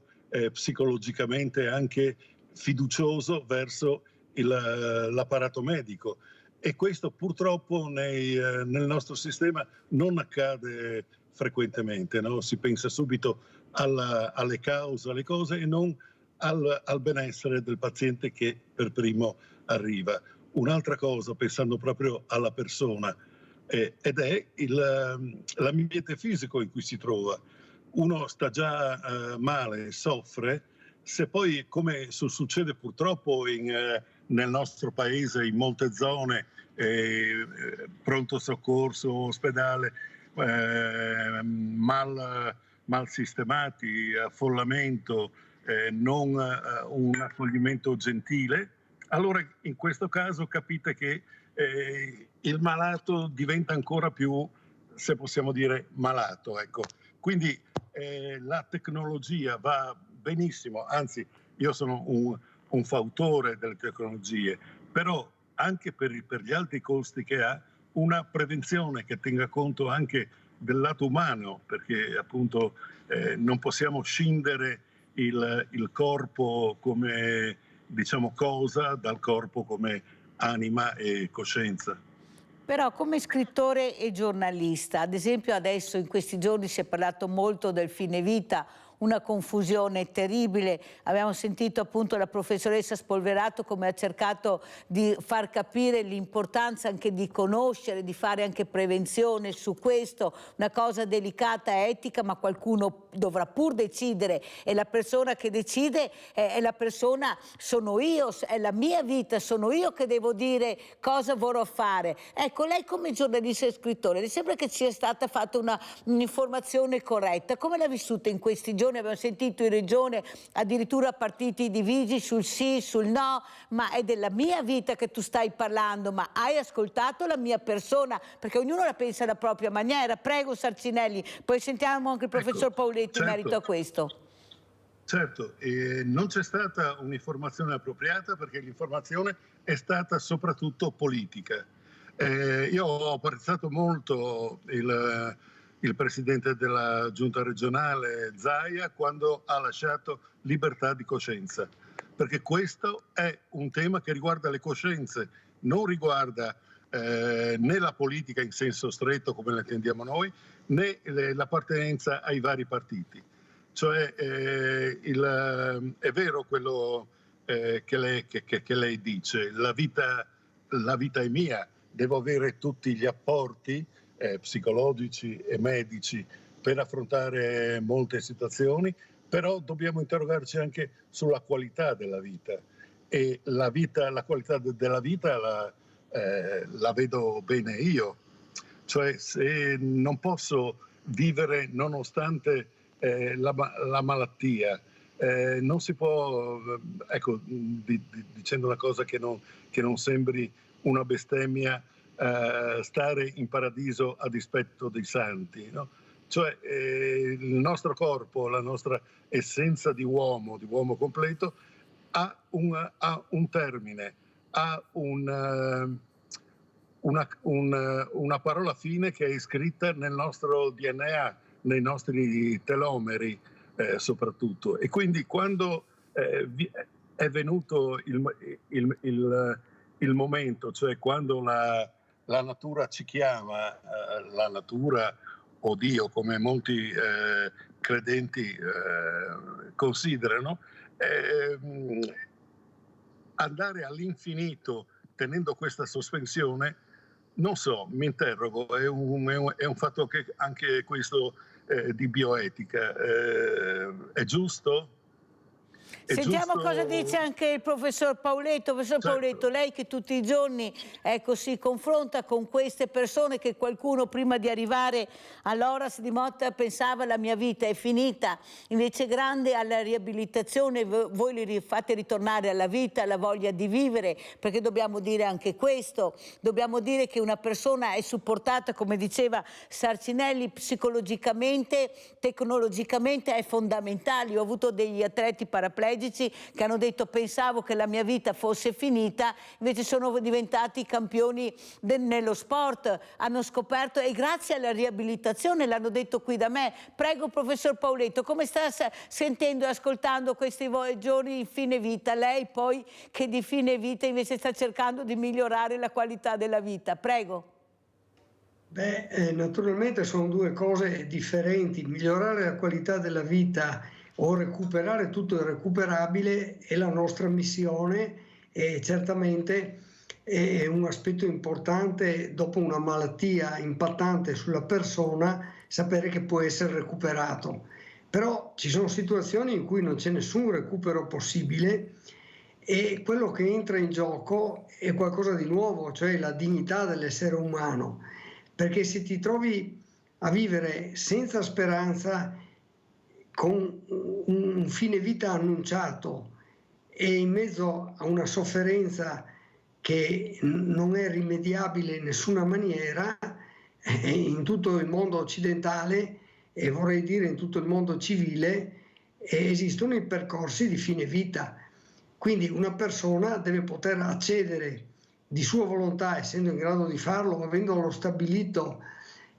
[SPEAKER 16] psicologicamente anche fiducioso verso l'apparato medico. E questo purtroppo nel nostro sistema non accade frequentemente, no? Si pensa subito alle cause, alle cose e non al benessere del paziente che per primo arriva. Un'altra cosa, pensando proprio alla persona, ed è l'ambiente fisico in cui si trova. Uno sta già male, soffre, se poi, come succede purtroppo nel nostro paese, in molte zone, pronto soccorso, ospedale, mal sistemati, affollamento, non un accoglimento gentile, allora in questo caso capite che il malato diventa ancora più, se possiamo dire, malato. Ecco. Quindi la tecnologia va benissimo, anzi io sono un fautore delle tecnologie, però anche per gli alti costi che ha, una prevenzione che tenga conto anche del lato umano, perché appunto non possiamo scindere il corpo come, diciamo, cosa dal corpo come anima e coscienza.
[SPEAKER 2] Però come scrittore e giornalista, ad esempio adesso in questi giorni si è parlato molto del fine vita, una confusione terribile. Abbiamo sentito appunto la professoressa Spolverato come ha cercato di far capire l'importanza anche di conoscere, di fare anche prevenzione su questo, una cosa delicata, etica, ma qualcuno dovrà pur decidere e la persona che decide è la persona, sono io, è la mia vita, sono io che devo dire cosa vorrò fare. Ecco, lei come giornalista e scrittore, le sembra che sia stata fatta un'informazione corretta? Come l'ha vissuta in questi giorni? Abbiamo sentito in regione addirittura partiti divisi sul sì, sul no, ma è della mia vita che tu stai parlando, ma hai ascoltato la mia persona? Perché ognuno la pensa alla propria maniera. Prego Sarcinelli, poi sentiamo anche il professor Pauletti in merito a questo.
[SPEAKER 16] Certo, non c'è stata un'informazione appropriata perché l'informazione è stata soprattutto politica. Io ho apprezzato molto il presidente della giunta regionale Zaia quando ha lasciato libertà di coscienza, perché questo è un tema che riguarda le coscienze, non riguarda né la politica in senso stretto come la intendiamo noi, né l'appartenenza ai vari partiti. Cioè è vero quello che lei dice, la vita è mia, devo avere tutti gli apporti psicologici e medici per affrontare molte situazioni, però dobbiamo interrogarci anche sulla qualità della vita e la qualità della vita la vedo bene io, cioè se non posso vivere nonostante la malattia, non si può, ecco, dicendo una cosa che non sembri una bestemmia, stare in paradiso a dispetto dei santi, no? Cioè il nostro corpo, la nostra essenza di uomo completo ha un termine, ha una parola fine che è iscritta nel nostro DNA, nei nostri telomeri soprattutto. E quindi quando è venuto il momento, cioè quando la natura ci chiama, la natura o Dio, come molti credenti considerano, andare all'infinito tenendo questa sospensione, non so, mi interrogo, è un fatto che anche questo di bioetica è giusto?
[SPEAKER 2] Sentiamo cosa dice anche il professor Pauletto. Professor Pauletto, lei che tutti i giorni si confronta con queste persone che qualcuno prima di arrivare all'Horace di Motta pensava la mia vita è finita, invece grande alla riabilitazione, voi li fate ritornare alla vita, alla voglia di vivere, perché dobbiamo dire anche questo, dobbiamo dire che una persona è supportata, come diceva Sarcinelli, psicologicamente, tecnologicamente è fondamentale. Ho avuto degli atleti paraplegici che hanno detto pensavo che la mia vita fosse finita, invece sono diventati campioni nello sport, hanno scoperto, e grazie alla riabilitazione, l'hanno detto qui da me. Prego professor Pauletto, come sta sentendo e ascoltando questi giorni in fine vita, lei poi che di fine vita invece sta cercando di migliorare la qualità della vita, prego.
[SPEAKER 15] Beh, naturalmente sono due cose differenti. Migliorare la qualità della vita o recuperare tutto il recuperabile è la nostra missione, e certamente è un aspetto importante dopo una malattia impattante sulla persona sapere che può essere recuperato. Però ci sono situazioni in cui non c'è nessun recupero possibile e quello che entra in gioco è qualcosa di nuovo, cioè la dignità dell'essere umano, perché se ti trovi a vivere senza speranza, con un fine vita annunciato e in mezzo a una sofferenza che non è rimediabile in nessuna maniera, in tutto il mondo occidentale e vorrei dire in tutto il mondo civile esistono i percorsi di fine vita. Quindi una persona deve poter accedere di sua volontà, essendo in grado di farlo, avendolo stabilito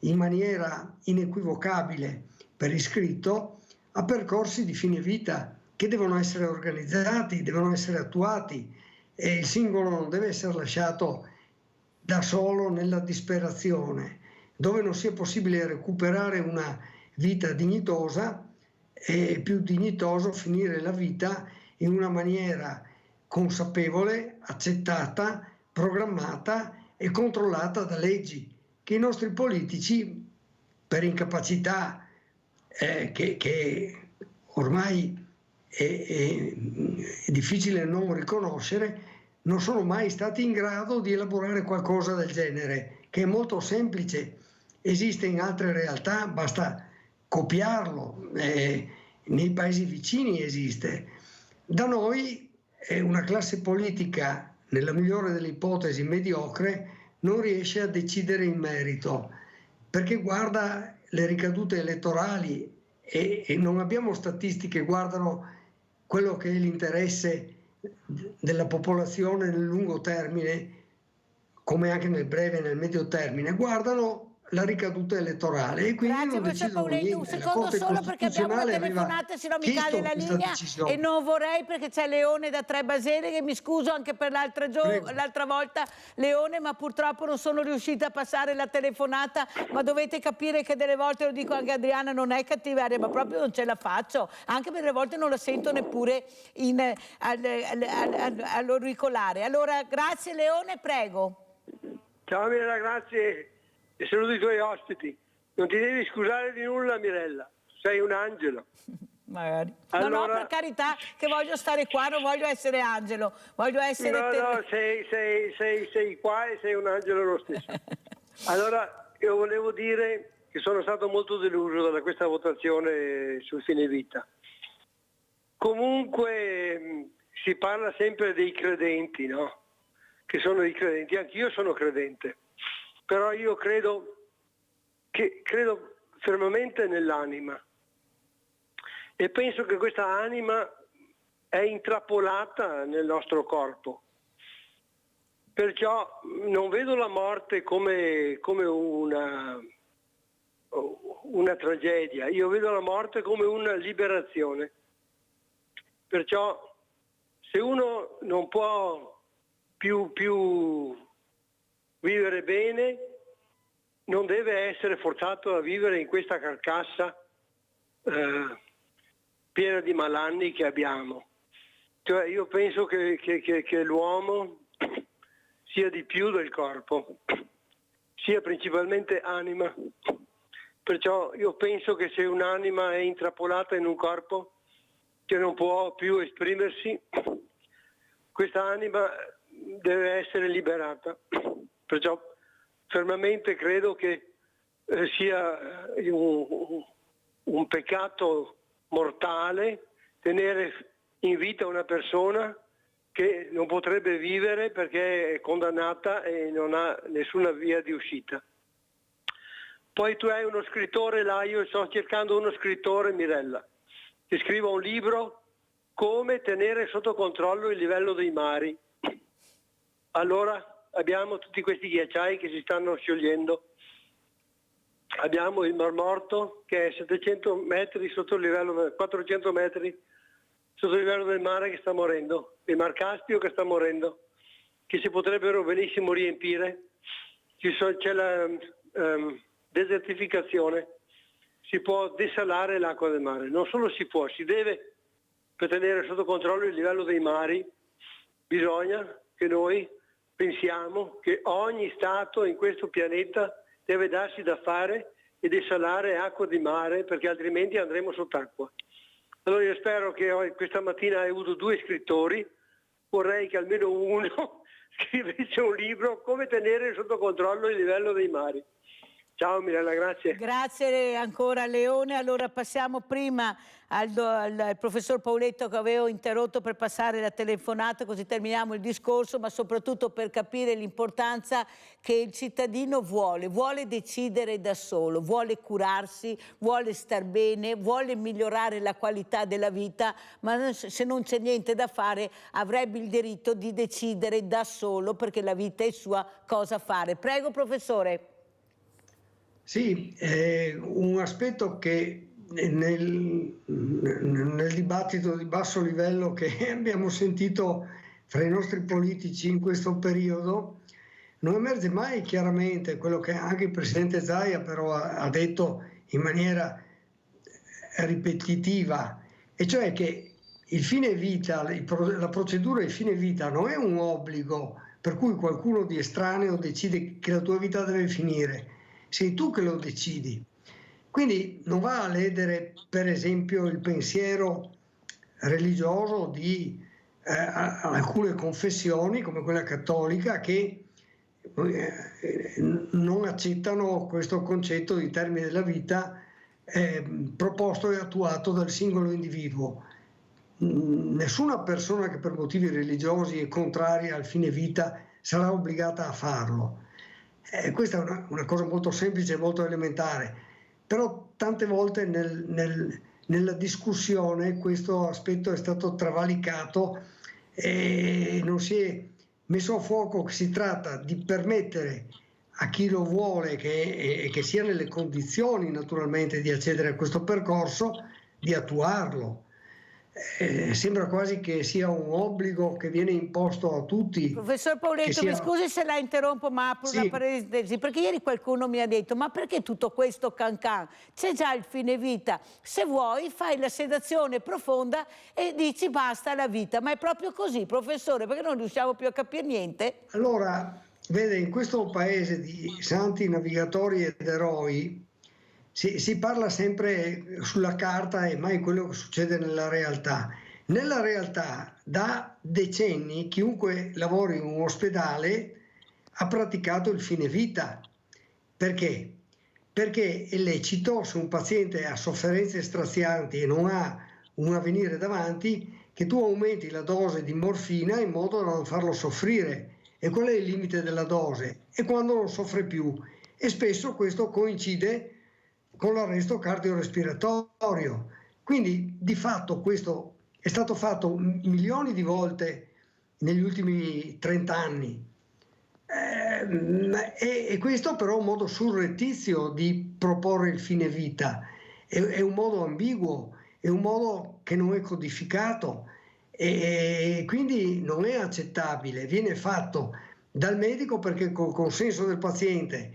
[SPEAKER 15] in maniera inequivocabile per iscritto, a percorsi di fine vita che devono essere organizzati, devono essere attuati, e il singolo non deve essere lasciato da solo nella disperazione. Dove non sia possibile recuperare una vita dignitosa, è più dignitoso finire la vita in una maniera consapevole, accettata, programmata e controllata da leggi che i nostri politici, per incapacità che ormai è difficile non riconoscere, non sono mai stati in grado di elaborare qualcosa del genere, che è molto semplice, esiste in altre realtà, basta copiarlo, nei paesi vicini esiste. Da noi una classe politica, nella migliore delle ipotesi mediocre, non riesce a decidere in merito, perché guarda le ricadute elettorali e non abbiamo statistiche che guardano quello che è l'interesse della popolazione nel lungo termine, come anche nel breve e nel medio termine, guardano la ricaduta elettorale e quindi non decidono niente.
[SPEAKER 2] Un secondo solo perché abbiamo una telefonata, se no mi cade la linea e non vorrei, perché c'è Leone da Trebasere, che mi scuso anche per l'altra volta Leone, ma purtroppo non sono riuscita a passare la telefonata, ma dovete capire che delle volte, lo dico anche a Adriana, non è cattiveria, ma proprio non ce la faccio, anche per delle volte non la sento neppure all'auricolare. Allora grazie Leone, prego.
[SPEAKER 17] Ciao Mirella, grazie. E saluto i tuoi ospiti. Non ti devi scusare di nulla, Mirella, sei un angelo.
[SPEAKER 2] Magari.
[SPEAKER 17] Allora...
[SPEAKER 2] No, per carità, che voglio stare qua, non voglio essere angelo, voglio essere...
[SPEAKER 17] No, sei qua e sei un angelo lo stesso. Allora, io volevo dire che sono stato molto deluso da questa votazione sul fine vita. Comunque si parla sempre dei credenti, no? Che sono i credenti, anch'io sono credente. Però io credo fermamente nell'anima e penso che questa anima è intrappolata nel nostro corpo Perciò non vedo la morte come una tragedia, io vedo la morte come una liberazione. Perciò se uno non può più vivere bene, non deve essere forzato a vivere in questa carcassa piena di malanni che abbiamo. Cioè, io penso che l'uomo sia di più del corpo, sia principalmente anima. Perciò io penso che se un'anima è intrappolata in un corpo che non può più esprimersi, questa anima deve essere liberata. Perciò fermamente credo che sia un peccato mortale tenere in vita una persona che non potrebbe vivere perché è condannata e non ha nessuna via di uscita. Poi tu hai uno scrittore là, io sto cercando uno scrittore, Mirella, che scriva un libro come tenere sotto controllo il livello dei mari. Allora abbiamo tutti questi ghiacciai che si stanno sciogliendo. Abbiamo il Mar Morto che è 700 metri sotto il livello, 400 metri sotto il livello del mare, che sta morendo. Il Mar Caspio che sta morendo, che si potrebbero benissimo riempire. C'è la desertificazione, si può desalare l'acqua del mare. Non solo si può, si deve, per tenere sotto controllo il livello dei mari, bisogna che noi pensiamo che ogni Stato in questo pianeta deve darsi da fare e desalare acqua di mare, perché altrimenti andremo sott'acqua. Allora io spero che questa mattina hai avuto 2 scrittori, vorrei che almeno uno scrivesse un libro come tenere sotto controllo il livello dei mari. Ciao Mirella, grazie.
[SPEAKER 2] Grazie ancora Leone. Allora passiamo prima al professor Pauletto, che avevo interrotto per passare la telefonata, così terminiamo il discorso, ma soprattutto per capire l'importanza che il cittadino vuole decidere da solo, vuole curarsi, vuole star bene, vuole migliorare la qualità della vita, ma se non c'è niente da fare avrebbe il diritto di decidere da solo, perché la vita è sua, cosa fare. Prego professore.
[SPEAKER 15] Sì, un aspetto che nel dibattito di basso livello che abbiamo sentito fra i nostri politici in questo periodo non emerge mai chiaramente, quello che anche il Presidente Zaia però ha detto in maniera ripetitiva, e cioè che il fine vita, la procedura di fine vita non è un obbligo per cui qualcuno di estraneo decide che la tua vita deve finire. Sei tu che lo decidi. Quindi non va a ledere, per esempio, il pensiero religioso di alcune confessioni, come quella cattolica, che non accettano questo concetto di termine della vita proposto e attuato dal singolo individuo. Nessuna persona che per motivi religiosi è contraria al fine vita sarà obbligata a farlo. Questa è una cosa molto semplice e molto elementare, però tante volte nella discussione questo aspetto è stato travalicato e non si è messo a fuoco che si tratta di permettere a chi lo vuole, che sia nelle condizioni naturalmente di accedere a questo percorso, di attuarlo. Sembra quasi che sia un obbligo che viene imposto a tutti.
[SPEAKER 2] Professor Pauletto, mi scusi se la interrompo, ma apro una parentesi, perché ieri qualcuno mi ha detto: ma perché tutto questo cancan? C'è già il fine vita, se vuoi fai la sedazione profonda e dici basta la vita. Ma è proprio così, professore, perché non riusciamo più a capire niente?
[SPEAKER 15] Allora, vede, in questo paese di santi, navigatori ed eroi si parla sempre sulla carta e mai quello che succede nella realtà. Nella realtà, da decenni, chiunque lavori in un ospedale ha praticato il fine vita. Perché? Perché è lecito, se un paziente ha sofferenze strazianti e non ha un avvenire davanti, che tu aumenti la dose di morfina in modo da non farlo soffrire. E qual è il limite della dose? È quando non soffre più. E spesso questo coincide con l'arresto cardiorespiratorio. Quindi di fatto questo è stato fatto milioni di volte negli ultimi 30 anni. E questo però è un modo surrettizio di proporre il fine vita, è un modo ambiguo, è un modo che non è codificato e quindi non è accettabile, viene fatto dal medico perché col consenso del paziente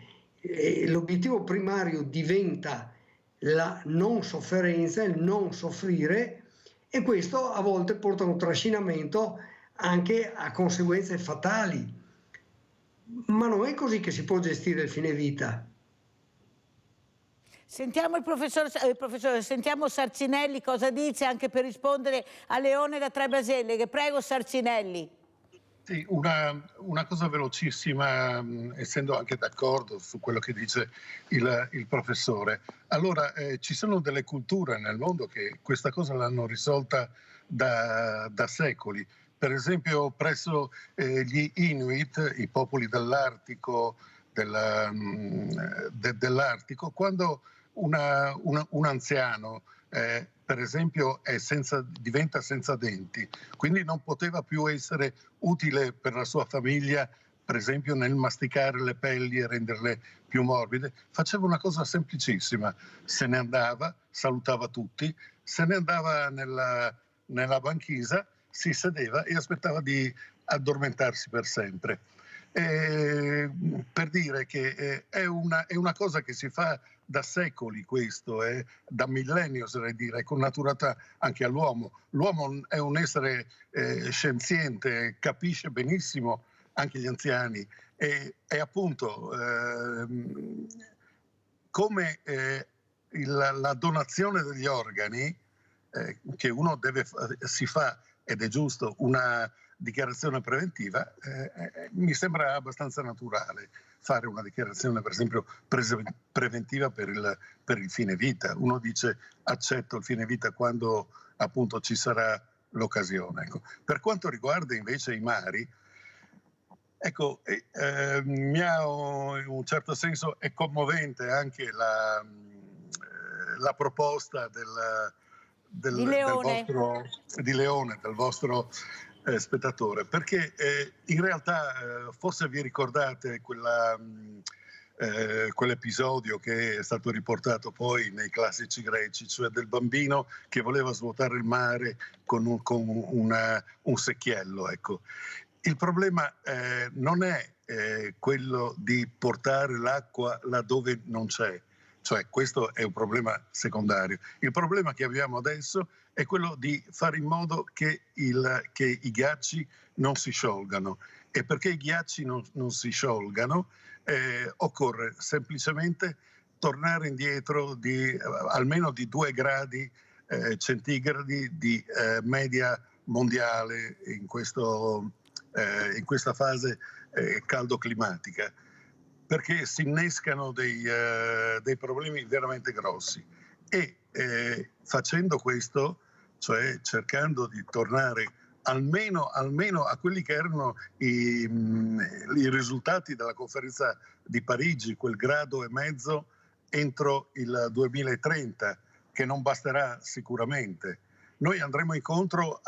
[SPEAKER 15] l'obiettivo primario diventa la non sofferenza, il non soffrire, e questo a volte porta a un trascinamento anche a conseguenze fatali. Ma non è così che si può gestire il fine vita.
[SPEAKER 2] Sentiamo il professore, sentiamo Sarcinelli cosa dice anche per rispondere a Leone da Trebaselle. Prego Sarcinelli.
[SPEAKER 16] Sì, una cosa velocissima, essendo anche d'accordo su quello che dice il professore. Allora, ci sono delle culture nel mondo che questa cosa l'hanno risolta da secoli. Per esempio presso gli Inuit, i popoli dell'Artico, dell'Artico, quando un anziano per esempio diventa senza denti, quindi non poteva più essere utile per la sua famiglia, per esempio nel masticare le pelli e renderle più morbide, faceva una cosa semplicissima: se ne andava, salutava tutti, se ne andava nella banchisa, si sedeva e aspettava di addormentarsi per sempre. Per dire che è una cosa che si fa da secoli, questo, da millenni oserei dire, con naturalità anche all'uomo. L'uomo è un essere scienziente, capisce benissimo anche gli anziani e appunto come la donazione degli organi che uno si fa, ed è giusto, una dichiarazione preventiva, mi sembra abbastanza naturale fare una dichiarazione, per esempio, preventiva per il fine vita. Uno dice accetto il fine vita quando appunto ci sarà l'occasione. Ecco. Per quanto riguarda invece i mari, ecco, in un certo senso è commovente anche la proposta di Leone, del vostro spettatore, perché in realtà forse vi ricordate quell'episodio che è stato riportato poi nei classici greci, cioè del bambino che voleva svuotare il mare con un secchiello. Ecco. Il problema non è quello di portare l'acqua laddove non c'è, cioè questo è un problema secondario. Il problema che abbiamo adesso è quello di fare in modo che i ghiacci non si sciolgano, e perché i ghiacci non si sciolgano occorre semplicemente tornare indietro di almeno di 2 gradi centigradi di media mondiale in questa fase caldo-climatica, perché si innescano dei problemi veramente grossi. E facendo questo, cioè cercando di tornare almeno a quelli che erano i risultati della conferenza di Parigi, quel 1,5 gradi entro il 2030, che non basterà sicuramente. Noi andremo incontro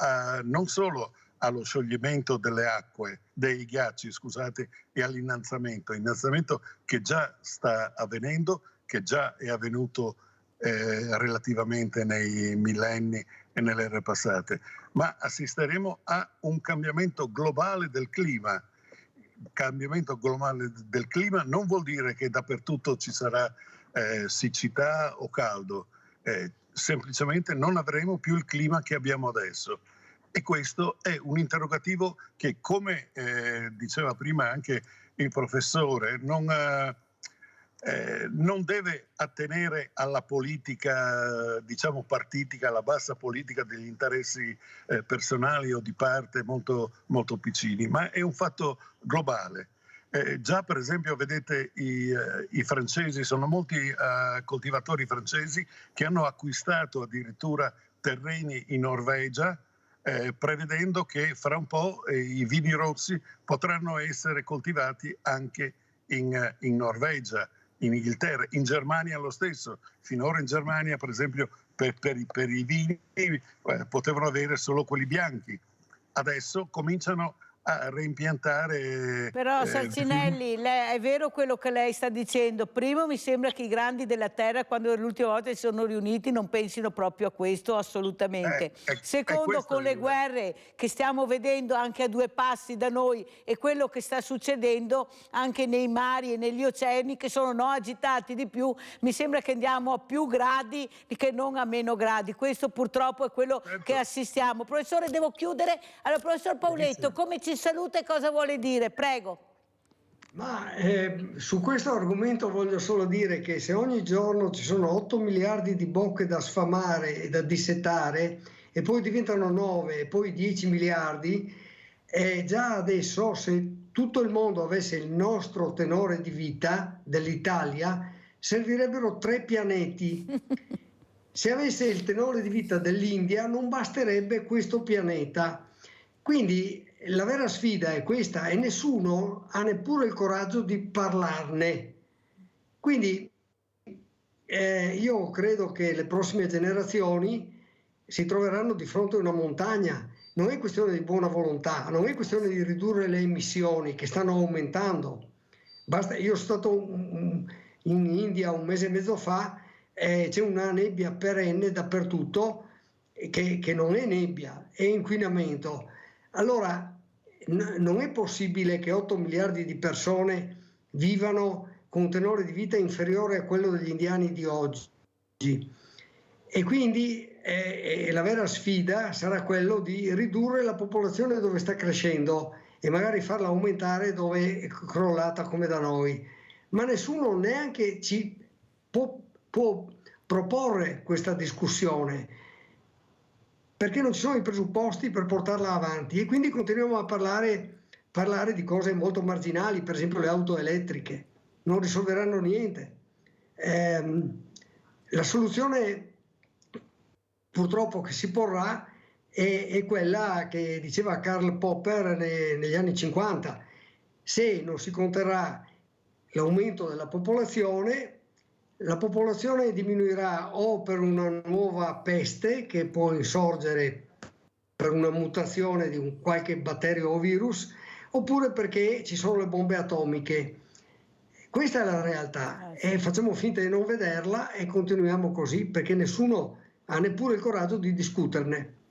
[SPEAKER 16] non solo allo scioglimento delle acque, dei ghiacci, scusate, e all'innalzamento che già sta avvenendo, che già è avvenuto relativamente nei millenni e nelle ere passate, ma assisteremo a un cambiamento globale del clima. Cambiamento globale del clima non vuol dire che dappertutto ci sarà siccità o caldo, semplicemente non avremo più il clima che abbiamo adesso. E questo è un interrogativo che, come diceva prima anche il professore, non deve attenere alla politica, diciamo, partitica, alla bassa politica degli interessi personali o di parte molto, molto piccini, ma è un fatto globale. Già per esempio vedete i francesi, sono molti coltivatori francesi che hanno acquistato addirittura terreni in Norvegia, prevedendo che fra un po' i vini rossi potranno essere coltivati anche in Norvegia, in Inghilterra, in Germania lo stesso. Finora in Germania, per esempio, per i vini potevano avere solo quelli bianchi. Adesso cominciano a reimpiantare.
[SPEAKER 2] Però Sarcinelli, è vero quello che lei sta dicendo. Primo, mi sembra che i grandi della terra, quando l'ultima volta si sono riuniti, non pensino proprio a questo assolutamente. Secondo, con le guerre che stiamo vedendo anche a due passi da noi e quello che sta succedendo anche nei mari e negli oceani, che sono agitati di più, mi sembra che andiamo a più gradi che non a meno gradi. Questo purtroppo è quello che assistiamo. Professore, devo chiudere. Allora, professor Pauletto, come ci saluta e cosa vuole dire? Prego.
[SPEAKER 15] Ma su questo argomento voglio solo dire che se ogni giorno ci sono 8 miliardi di bocche da sfamare e da dissetare e poi diventano 9 e poi 10 miliardi, già adesso se tutto il mondo avesse il nostro tenore di vita dell'Italia servirebbero 3 pianeti. Se avesse il tenore di vita dell'India non basterebbe questo pianeta. Quindi la vera sfida è questa e nessuno ha neppure il coraggio di parlarne. Quindi io credo che le prossime generazioni si troveranno di fronte a una montagna. Non è questione di buona volontà, non è questione di ridurre le emissioni che stanno aumentando. Basta, io sono stato in India un mese e mezzo fa, c'è una nebbia perenne dappertutto che non è nebbia, è inquinamento. Allora non è possibile che 8 miliardi di persone vivano con un tenore di vita inferiore a quello degli indiani di oggi. E quindi la vera sfida sarà quello di ridurre la popolazione dove sta crescendo e magari farla aumentare dove è crollata come da noi. Ma nessuno neanche ci può proporre questa discussione, perché non ci sono i presupposti per portarla avanti e quindi continuiamo a parlare di cose molto marginali, per esempio le auto elettriche, non risolveranno niente. La soluzione purtroppo che si porrà è quella che diceva Karl Popper negli anni 50. Se non si conterrà l'aumento della popolazione, la popolazione diminuirà o per una nuova peste che può insorgere per una mutazione di un qualche batterio o virus, oppure perché ci sono le bombe atomiche. Questa è la realtà e facciamo finta di non vederla e continuiamo così perché nessuno ha neppure il coraggio di discuterne.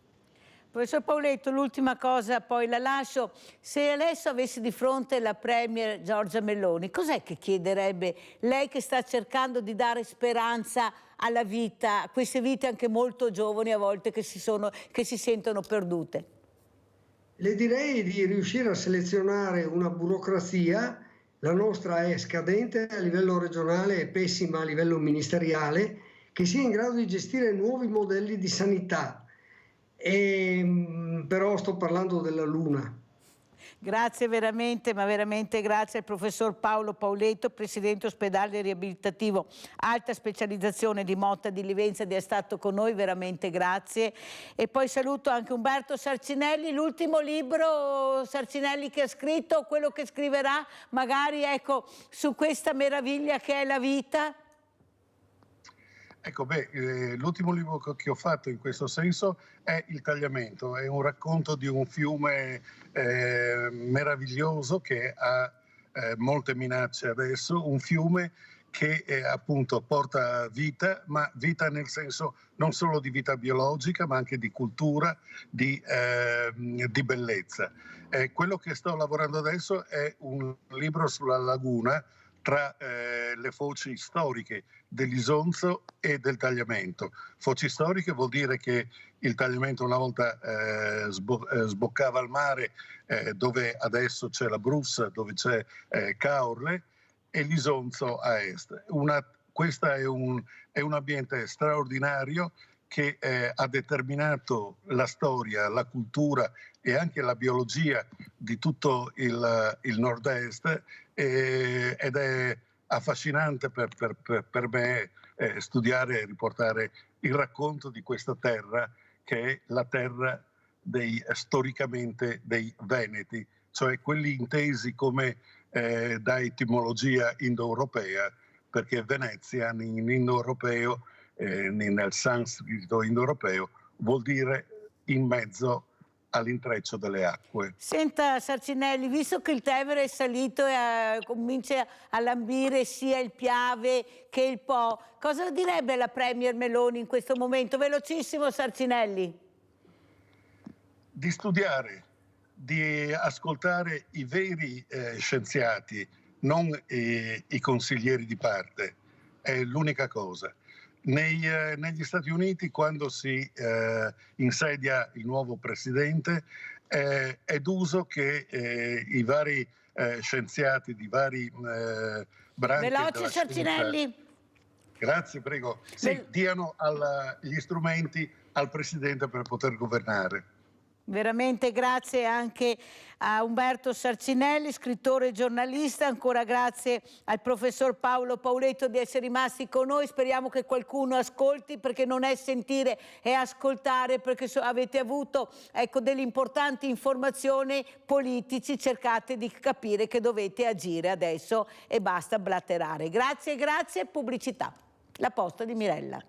[SPEAKER 2] Professor Pauletto, l'ultima cosa, poi la lascio. Se adesso avessi di fronte la Premier Giorgia Meloni, cos'è che chiederebbe? Lei che sta cercando di dare speranza alla vita, a queste vite anche molto giovani a volte che si sentono perdute.
[SPEAKER 15] Le direi di riuscire a selezionare una burocrazia, la nostra è scadente a livello regionale e pessima a livello ministeriale, che sia in grado di gestire nuovi modelli di sanità. Però sto parlando della Luna.
[SPEAKER 2] Grazie veramente, ma veramente grazie al professor Paolo Pauletto, presidente ospedale riabilitativo alta specializzazione di Motta di Livenza, di essere stato con noi, veramente grazie. E poi saluto anche Umberto Sarcinelli, l'ultimo libro Sarcinelli che ha scritto, quello che scriverà magari su questa meraviglia che è la vita.
[SPEAKER 16] Ecco, l'ultimo libro che ho fatto in questo senso è Il tagliamento, è un racconto di un fiume meraviglioso che ha molte minacce adesso, un fiume che appunto porta vita, ma vita nel senso non solo di vita biologica, ma anche di cultura, di bellezza. Quello che sto lavorando adesso è un libro sulla laguna, tra le foci storiche dell'Isonzo e del tagliamento. Foci storiche vuol dire che il tagliamento una volta sboccava al mare, dove adesso c'è la Brussa, dove c'è Caorle, e l'Isonzo a est. Questo è un ambiente straordinario che ha determinato la storia, la cultura e anche la biologia di tutto il nord-est, ed è affascinante per me studiare e riportare il racconto di questa terra, che è la terra storicamente dei Veneti, cioè quelli intesi come da etimologia indoeuropea, perché Venezia in indoeuropeo, nel sanscrito indoeuropeo, vuol dire in mezzo all'intreccio delle acque.
[SPEAKER 2] Senta Sarcinelli, visto che il Tevere è salito e comincia a lambire sia il Piave che il Po, cosa direbbe la Premier Meloni in questo momento? Velocissimo Sarcinelli.
[SPEAKER 16] Di studiare, di ascoltare i veri scienziati, non i consiglieri di parte, è l'unica cosa. Negli Stati Uniti, quando si insedia il nuovo presidente, è d'uso che i vari scienziati di vari branche
[SPEAKER 2] Veloce Sarcinelli.
[SPEAKER 16] Grazie, prego. Sì, diano gli strumenti al presidente per poter governare.
[SPEAKER 2] Veramente grazie anche a Umberto Sarcinelli, scrittore e giornalista, ancora grazie al professor Paolo Pauletto di essere rimasti con noi, speriamo che qualcuno ascolti, perché non è sentire, è ascoltare, perché avete avuto delle importanti informazioni politici, cercate di capire che dovete agire adesso e basta blatterare. Grazie, grazie, pubblicità. La posta di Mirella.